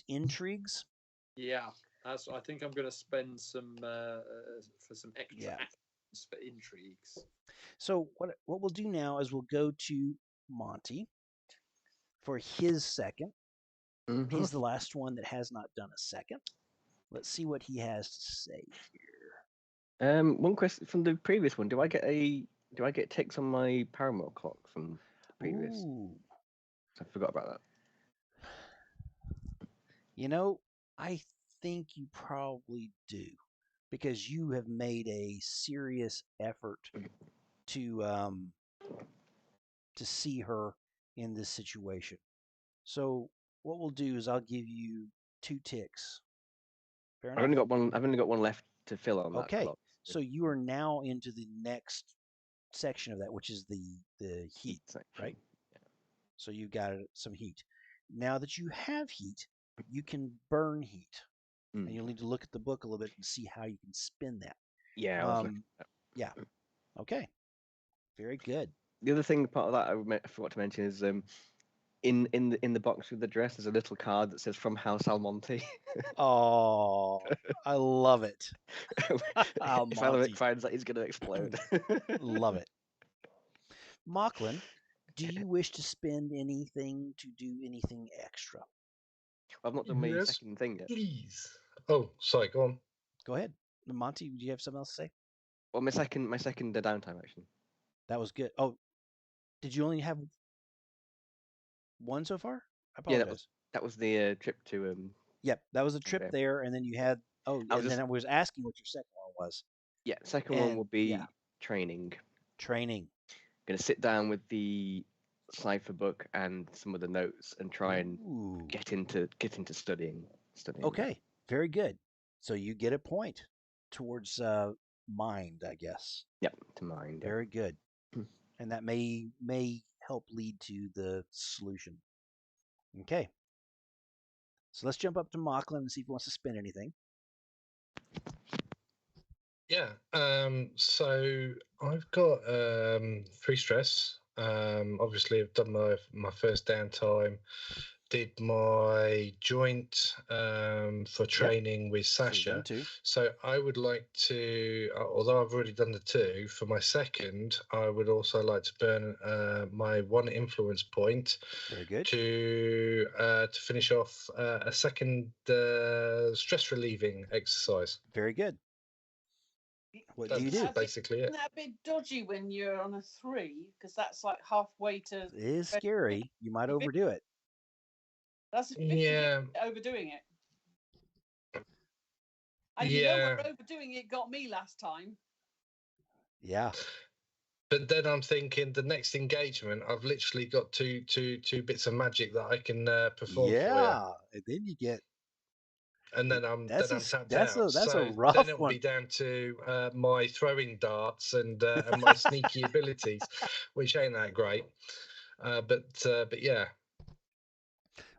intrigues. Yeah, I think I'm going to spend some for some extra actions for intrigues. So what we'll do now is we'll go to Monty for his second. He's the last one that has not done a second. Let's see what he has to say here. One question from the previous one: Do I get ticks on my Paramore clock from the previous? Ooh. I forgot about that. You know, I think you probably do, because you have made a serious effort to see her in this situation. So what we'll do is I'll give you 2 ticks. Fair enough. I've only got one left to fill on that Okay. clock. So you are now into the next section of that, which is the heat section, right? Yeah. So you got some heat. Now that you have heat, you can burn heat. And you'll need to look at the book a little bit and see how you can spin that. Yeah. Yeah. Okay. Very good. The other thing, part of that I forgot to mention is in the box with the dress, there's a little card that says "From House Almonte." Oh, I love it. If Almonte. Alaric finds that, he's going to explode. Love it. Mocklin, do you wish to spend anything to do anything extra? I've not done my Yes, second thing yet. please. Oh, sorry, go on. Go ahead. Monty, do you have something else to say? Well, my second downtime action. That was good. Oh, did you only have one so far? I Yeah, apologize. that was the trip to Yep, that was a trip Okay. there, and then you had then I was asking what your second one was. Yeah, second one will And, be yeah. training. Training. Going to sit down with the cipher book and some of the notes and try and Ooh. get into studying. Okay, very good. So you get a point towards mind, I guess. Yep, to mind. Very good. Hmm. And that may help lead to the solution. Okay. So let's jump up to Mocklin and see if he wants to spend anything. Yeah. So I've got 3 stress. Obviously, I've done my first downtime. Did my joint for training with So you've done Sasha. 2. So I would like to, although I've already done the 2, for my second, I would also like to burn my 1 influence point. Very good. To finish off a second stress relieving exercise. Very good. What do you do? That's basically it. Isn't that a bit dodgy when you're on a 3? Because that's like halfway to. It is scary. You might overdo it. That's 50 Yeah. overdoing it. And Yeah. where overdoing it got me last time. Yeah. But then I'm thinking the next engagement, I've literally got two bits of magic that I can perform for Yeah. And then you get. you. And then I'm tapped out. That's a So rough then it'll one. be down to my throwing darts and my sneaky abilities, which ain't that great. But yeah.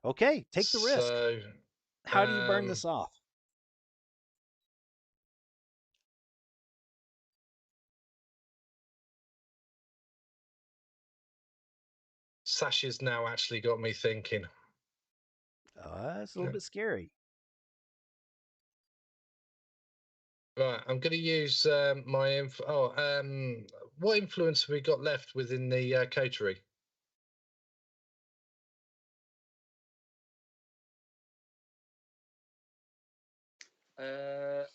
Okay, take the risk. So how do you burn this off? Sasha's now actually got me thinking. That's a little bit scary. Right, I'm going to use my what influence have we got left within the coterie?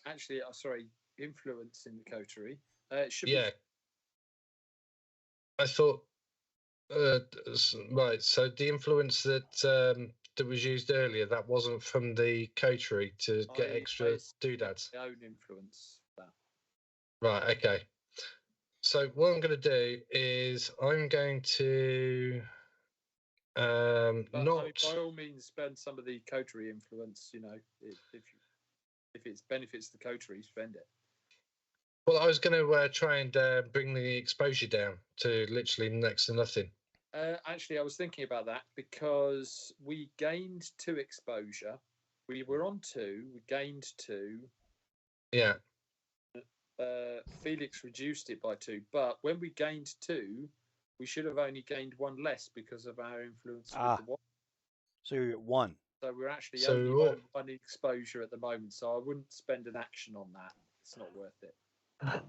Actually, sorry, influence in the coterie. It should Yeah, I thought. Right, so the influence that was used earlier, that wasn't from the coterie to get extra doodads. My own influence. Right, okay. So what I'm going to do is I'm going to But, not. I mean, by all means, spend some of the coterie influence. You know, if it benefits the coterie, spend it. Well, I was going to try and bring the exposure down to literally next to nothing. Actually, I was thinking about that because we gained 2 exposure. We were on 2. We gained 2. Yeah. Felix reduced it by 2, but when we gained 2, we should have only gained 1 less because of our influence with the 1. So you're at 1. So we're actually only on 1 exposure at the moment. So I wouldn't spend an action on that. It's not worth it.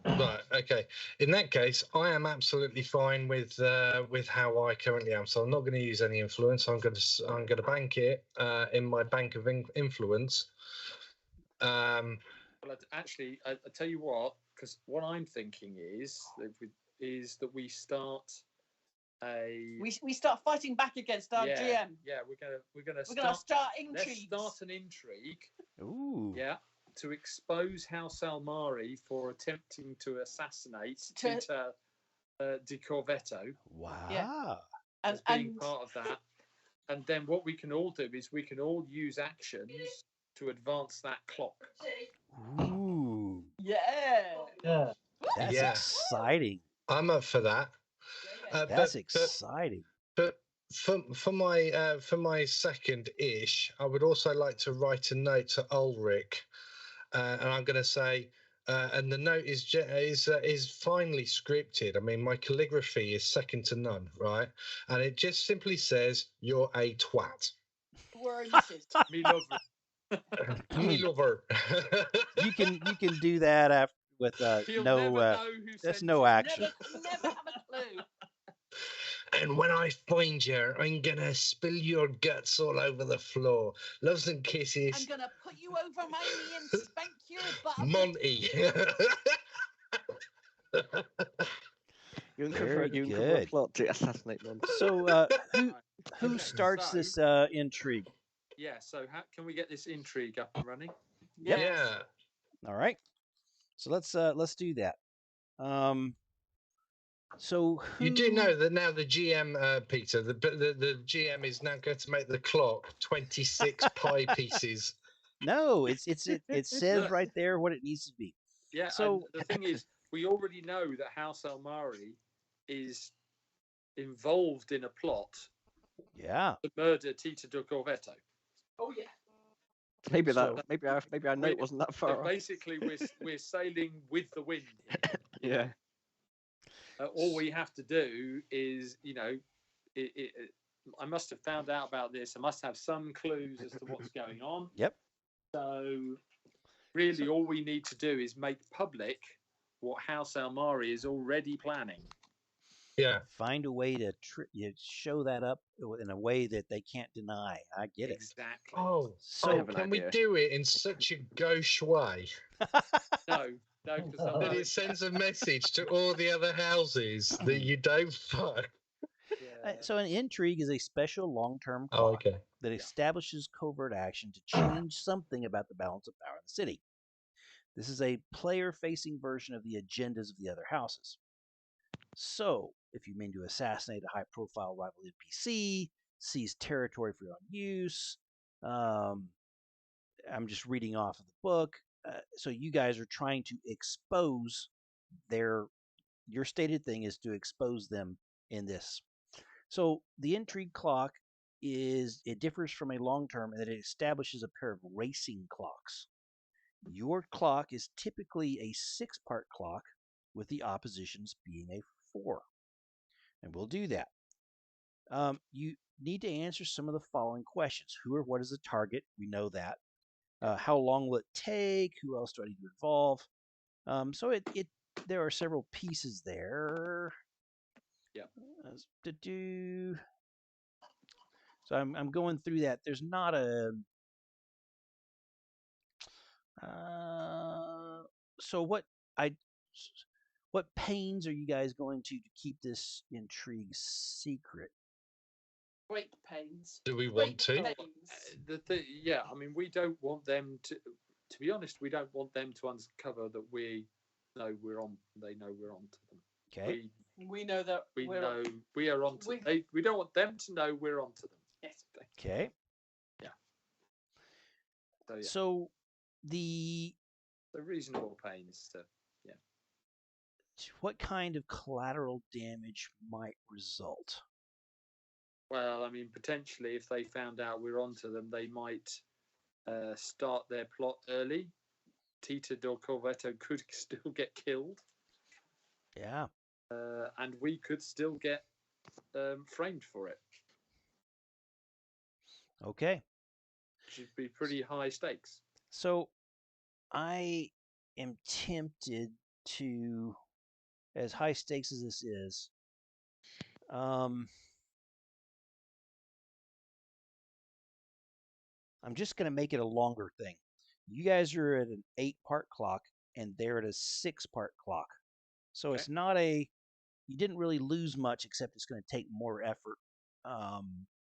Right. Okay. In that case, I am absolutely fine with how I currently am. So I'm not going to use any influence. I'm going to bank it in my bank of influence. Well, actually, I tell you what, because what I'm thinking is that we start we start fighting back against our GM. Yeah, we're gonna start intrigue. Let's start an intrigue. Ooh. Yeah. To expose House Almari for attempting to assassinate Peter Di Corvetto. Wow. Yeah. As being part of that. And then what we can all do is we can all use actions to advance that clock. Ooh. Yeah. That's exciting. I'm up for that. That's exciting. But for my second ish, I would also like to write a note to Ulrich. And I'm going to say, and the note is finely scripted. I mean, my calligraphy is second to none, right? And it just simply says, "You're a twat." Were Mrs. Me love Me lover. You can do that after with He'll no never know who that's sent no it. action. Never have a clue. And when I find you, I'm gonna spill your guts all over the floor. Loves and I'm kisses, gonna put you over my knee and spank your butt. Monty. You Very uncover a good. plot to assassinate Monty. So who Okay, starts so- this intrigue? Yeah, so how can we get this intrigue up and running? Yep. Yeah. All right. So let's do that. So You do know that now the GM, Peter, the GM is now going to make the clock 26 pie pieces. No, it says Yeah. right there what it needs to be. Yeah, So- and the thing is, we already know that House Almari is involved in a plot Yeah. to murder Tita de Corvetto. Oh yeah. Maybe So- maybe our note wasn't that So far off. basically, we're sailing with the wind. Here, you Yeah. know. All we have to do is, I must have found out about this. I must have some clues as to what's going on. Yep. So really, all we need to do is make public what House Almari is already planning. Yeah. Find a way to show that up in a way that they can't deny. I get it. Exactly. Oh, So- so have an can we idea. do it in such a gauche way No, because that it sends a message to all the other houses that you don't fuck? So an intrigue is a special long-term Oh, clock okay. that establishes covert action to change something about the balance of power in the city. This is a player-facing version of the agendas of the other houses. So, if you mean to assassinate a high-profile rival NPC, seize territory for your own use, I'm just reading off of the book. So you guys are trying to expose your stated thing is to expose them in this. So the intrigue clock it differs from a long term in that it establishes a pair of racing clocks. Your clock is typically a 6-part clock, with the opposition's being a 4. And we'll do that. You need to answer some of the following questions. Who or what is the target? We know that. How long will it take? Who else do I need to involve? So there are several pieces there. Yep. So I'm going through that. There's not a. So what pains are you guys going to keep this intrigue secret? Great pains. Do we Great want to? pains. Yeah, I mean, we don't want them to. To be honest, we don't want them to uncover that we know we're on. They know we're on to them. Okay. We know that We we're know we are on to. We don't want them to know we're on to them. Yes. Okay. Yeah. So yeah, So the reasonable pains to. what kind of collateral damage might result? Well, I mean, potentially, if they found out we're onto them, they might start their plot early. Tita del Corvetto could still get killed, Yeah. and we could still get framed for it, Okay. which would be pretty high stakes. So I am tempted to, as high stakes as this is, I'm just going to make it a longer thing. You guys are at an 8-part clock, and they're at a 6-part clock. So Okay. it's not you didn't really lose much, except it's going to take more effort,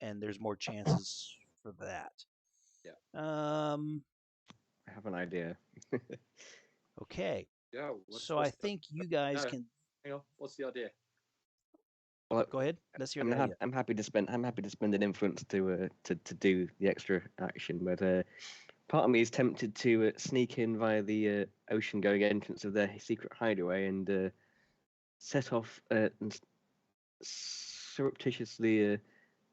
and there's more chances for that. Yeah. I have an idea. Okay. Yeah. So I think you guys No. can Hang on. What's the idea? Well, go ahead. Let's hear I'm, the hap- idea. I'm happy to spend. I'm happy to spend an influence to do the extra action, but part of me is tempted to sneak in via the ocean-going entrance of their secret hideaway and set off and surreptitiously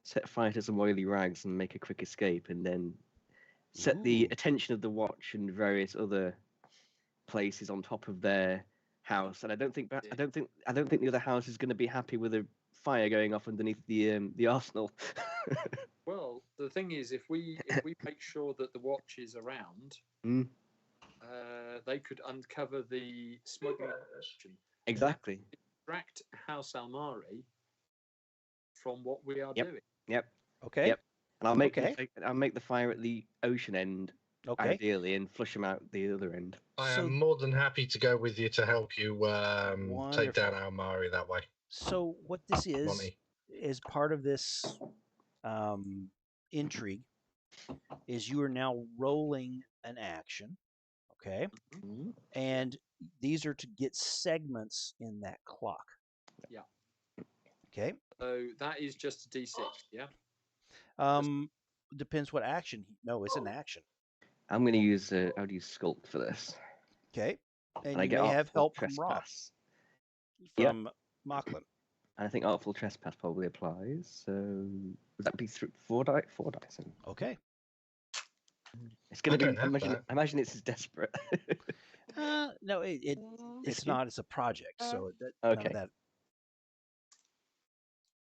set fire to some oily rags and make a quick escape, and then set the Ooh. attention of the watch and various other places on top of their house, and I don't think the other house is going to be happy with a fire going off underneath the arsenal. Well, the thing is, if we make sure that the watch is around, Mm. They could uncover the smuggling operation. Exactly. Extract House Almari from what we are Yep. doing. Yep. Okay. Yep. And I'll make Okay. I'll make the fire at the ocean end, Okay. ideally, and flush them out the other end. I So- am more than happy to go with you to help you take down Wonderful. Almari that way. So what this Monty. is part of this intrigue is you are now rolling an action, okay? Mhm. And these are to get segments in that clock. Yeah. Okay. So that is just a D6, yeah? Depends what action. No, it's an action. I'm going to use I'll use sculpt for this, Okay. And I you get may have artful help from Rob, trespass. from Mocklin. And I think artful trespass probably applies. So would that be four dice? Four dice. Okay. It's going I to don't be. have Imagine, that. imagine it's as desperate. No, it's 50? not. It's a project, so none Okay. of that.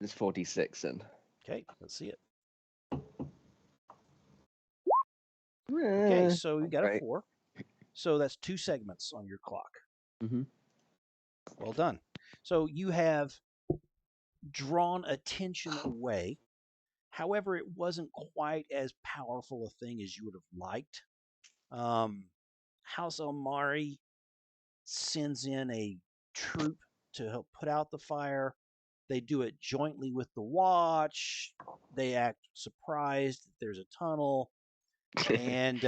It's 46 then. Okay, let's see it. Okay, Eh, so you got a right. 4. So that's 2 segments on your clock. Mhm. Well done. So you have drawn attention away. However, it wasn't quite as powerful a thing as you would have liked. House Almari sends in a troop to help put out the fire. They do it jointly with the watch. They act surprised that there's a tunnel, and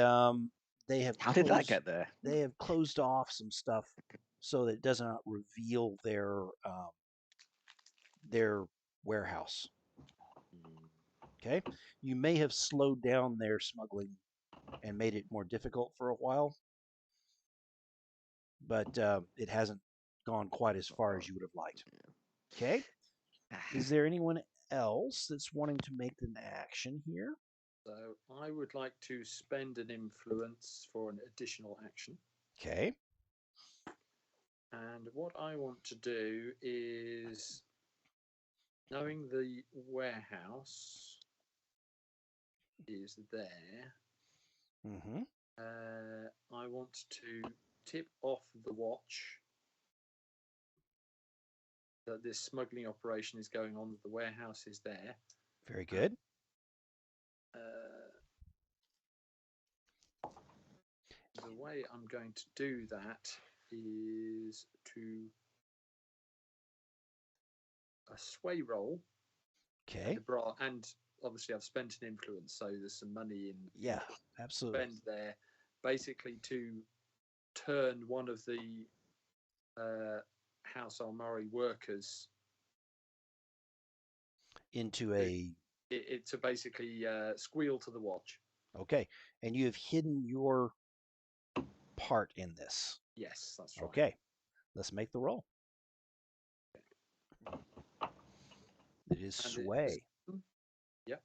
they have How did that get there? They have closed off some stuff so that it does not reveal their warehouse. Okay, you may have slowed down their smuggling and made it more difficult for a while, but it hasn't gone quite as far as you would have liked. Okay, is there anyone else that's wanting to make an action here? So I would like to spend an influence for an additional action. Okay, And what I want to do is, knowing the warehouse is there, mm-hmm. I want to tip off the watch that this smuggling operation is going on, that the warehouse is there. Very good. The way I'm going to do that is to a sway roll. Okay, And obviously I've spent an influence, so there's some money in. yeah, absolutely. Spend there, basically to turn one of the House Almari workers Into a to basically squeal to the watch. okay, and you have hidden your part in this. Yes, that's right. Okay, let's make the roll. It is And sway. Yep.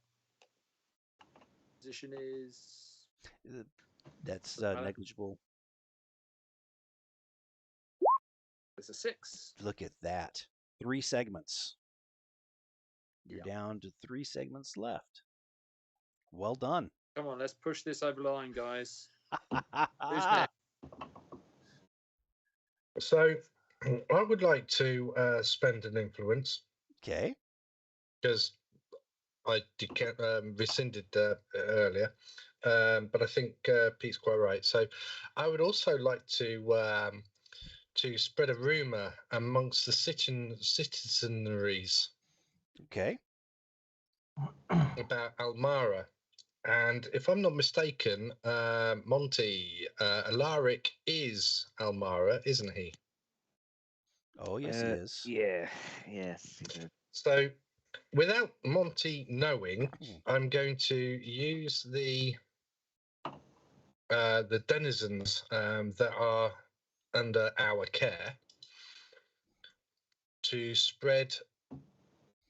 Position is. That's Right. negligible. It's a 6. Look at that. 3 segments. You're Yep. down to 3 segments left. Well done. Come on, let's push this over the line, guys. Who's next? So I would like to spend an influence Okay. because I rescinded earlier, but I think Pete's quite right. So I would also like to spread a rumor amongst the citizenries Okay. about Almara. And if I'm not mistaken, Monty, Alaric is Almara, isn't he? Oh, yes, he is. Yeah. Yes. He did. So without Monty knowing, I'm going to use the denizens that are under our care to spread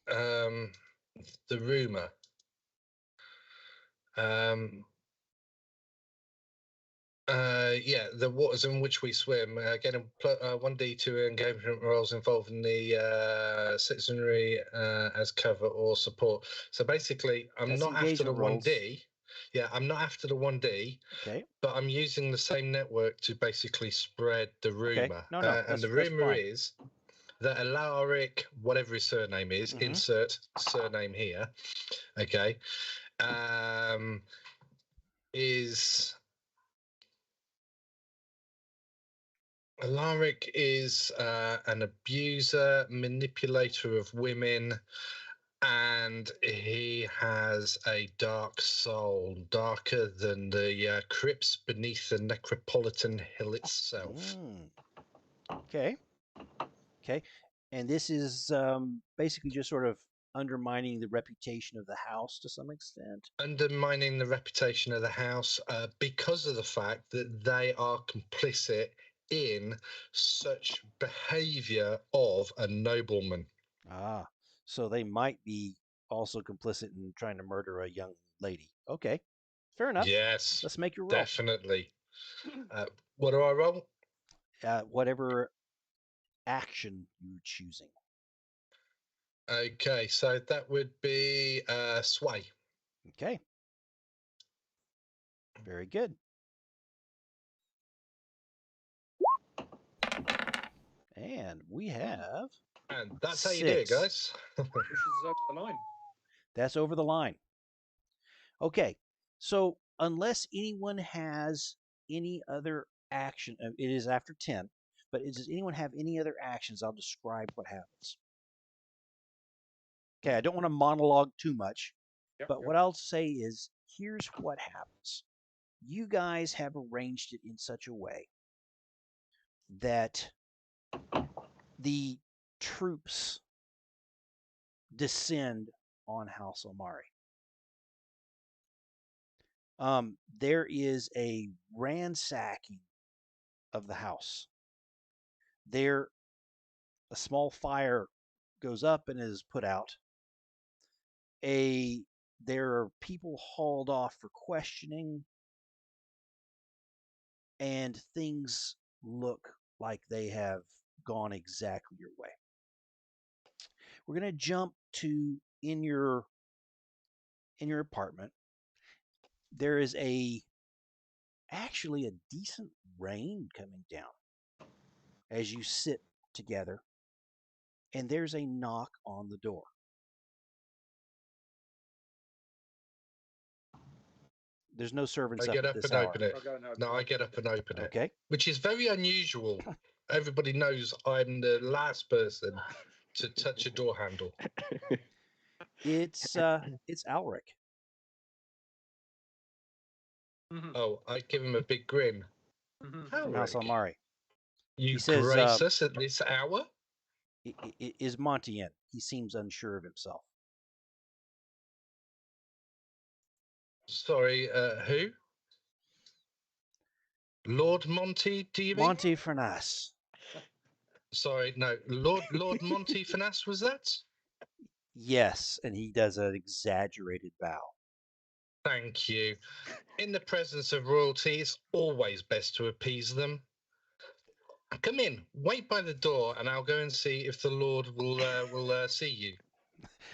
the rumor. Yeah, the waters in which we swim. Getting 1d2 engagement rolls involving the citizenry as cover or support. So basically, I'm That's not after the engagement rolls. 1d. Yeah, I'm not after the 1d, Okay. but I'm using the same network to basically spread the rumor. No, and the that's rumor fine. is that Alaric, whatever his surname is, Mhm. insert surname here. Okay. Is Alaric is an abuser, manipulator of women, and he has a dark soul, darker than the crypts beneath the necropolitan hill itself. Okay. Okay. And this is basically just sort of undermining the reputation of the house to some extent. Undermining the reputation of the house because of the fact that they are complicit in such behavior of a nobleman. Ah, so they might be also complicit in trying to murder a young lady. Okay, fair enough. Yes, Let's make your roll. definitely. What do I roll? Whatever action you're choosing. Okay, so that would be sway. Okay. Very good. And we have And that's how you do it, 6. guys. This is over the line. That's over the line. Okay, so unless anyone has any other action, it is after 10, but does anyone have any other actions? I'll describe what happens. Okay, I don't want to monologue too much, but what I'll say is here's what happens. You guys have arranged it in such a way that the troops descend on House Omari. There is a ransacking of the house. There, a small fire goes up and is put out. There are people hauled off for questioning, and things look like they have gone exactly your way. We're going to jump to in your apartment. There is actually a decent rain coming down as you sit together, and there's a knock on the door. There's no servants I up get at up this and hour. open it. I'll go and open No, I it. get up and open it. Okay. Which is very unusual. Everybody knows I'm the last person to touch a door handle. It's Alric. Oh, I give him a big grin. From House Alric, Almari. you He says, grace us at this hour? Is Monty in? He seems unsure of himself. Sorry, who? Lord Monty, do you mean? Monty Furnace. Sorry, no. Lord Monty Finesse, was that? Yes, and he does an exaggerated bow. Thank you. In the presence of royalty, it's always best to appease them. Come in, wait by the door, and I'll go and see if the Lord will see you.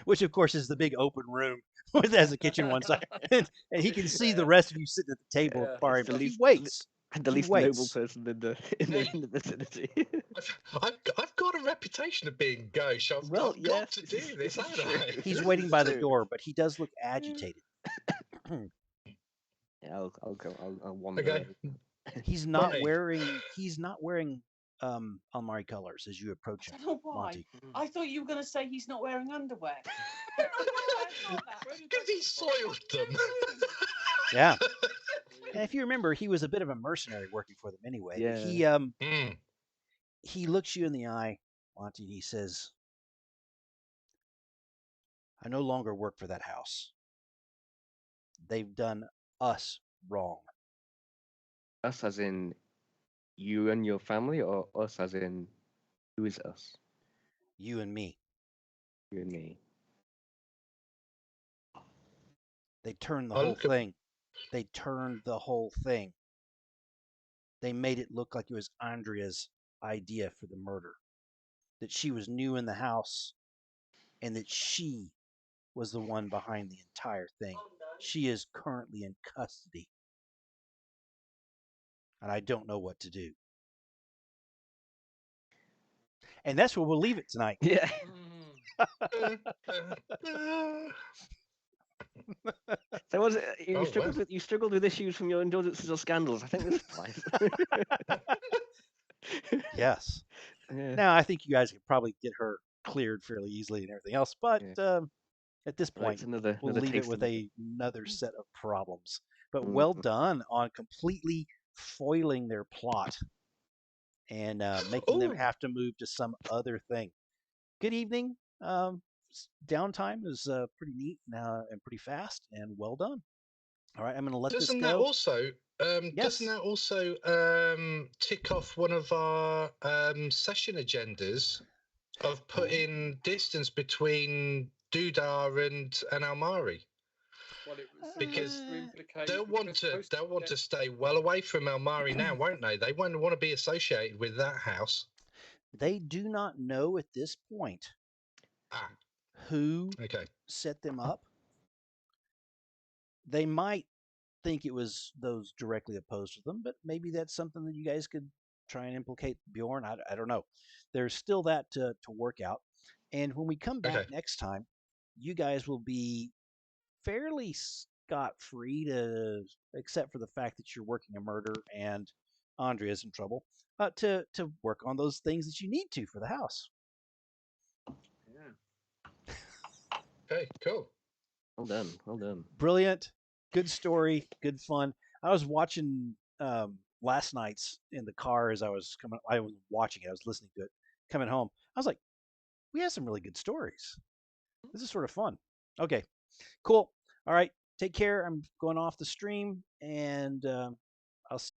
Which, of course, is the big open room with has a kitchen one side, and he can see the rest of you sitting at the table far It's him. the He least- waits. And the He least waits. noble person in the in the vicinity. I've got a reputation of being gauche. I've got yes, to do this, haven't I? He's waiting by the True. door, but he does look agitated. Yeah, I'll go. I'll wander. Okay. over. He's not Monty. wearing Almari colors as you approach I him, don't know why. Monty. I thought you were going to say he's not wearing underwear. I don't know why I thought that. Because he soiled them. Yeah. And if you remember, he was a bit of a mercenary working for them anyway. Yeah. He looks you in the eye, Monty, and he says, I no longer work for that house. They've done us wrong. Us as in you and your family, or us as in who is us? You and me. You and me. They turned the I whole look at- thing. They turned the whole thing. they made it look like it was Andrea's idea for the murder, that she was new in the house, and that she was the one behind the entire thing. She is currently in custody, and I don't know what to do. And that's where we'll leave it tonight. Yeah. So was it you struggled with issues from your indulgences or scandals? I think this applies. Yes. Yeah. Now, I think you guys could probably get her cleared fairly easily and everything else, but at this Right, point, it's another we'll leave it taste with of another set of problems. But well done on completely foiling their plot and making them have to move to some other thing. Good evening. Downtime is pretty neat now and pretty fast, and well done. All right, I'm going to let this Doesn't go. that also Yes. doesn't that also tick off one of our session agendas of putting distance between Dudar and Almari? Well, it was Because to implicate. they'll want to stay well away from Almari now, won't they? They won't want to be associated with that house. They do not know at this point who set them up. They might think it was those directly opposed to them, but maybe that's something that you guys could try and implicate Bjorn. I don't know. There's still that to work out. And when we come back next time, you guys will be fairly scot-free, to except for the fact that you're working a murder and Andrea's in trouble, to work on those things that you need to for the house. Yeah. Okay, cool. Well done. Well done. Brilliant. Good story. Good fun. I was watching last night's in the car as I was coming. I was watching it. I was listening to it coming home. I was like, we have some really good stories. This is sort of fun. Okay, cool. All right. Take care. I'm going off the stream, and I'll see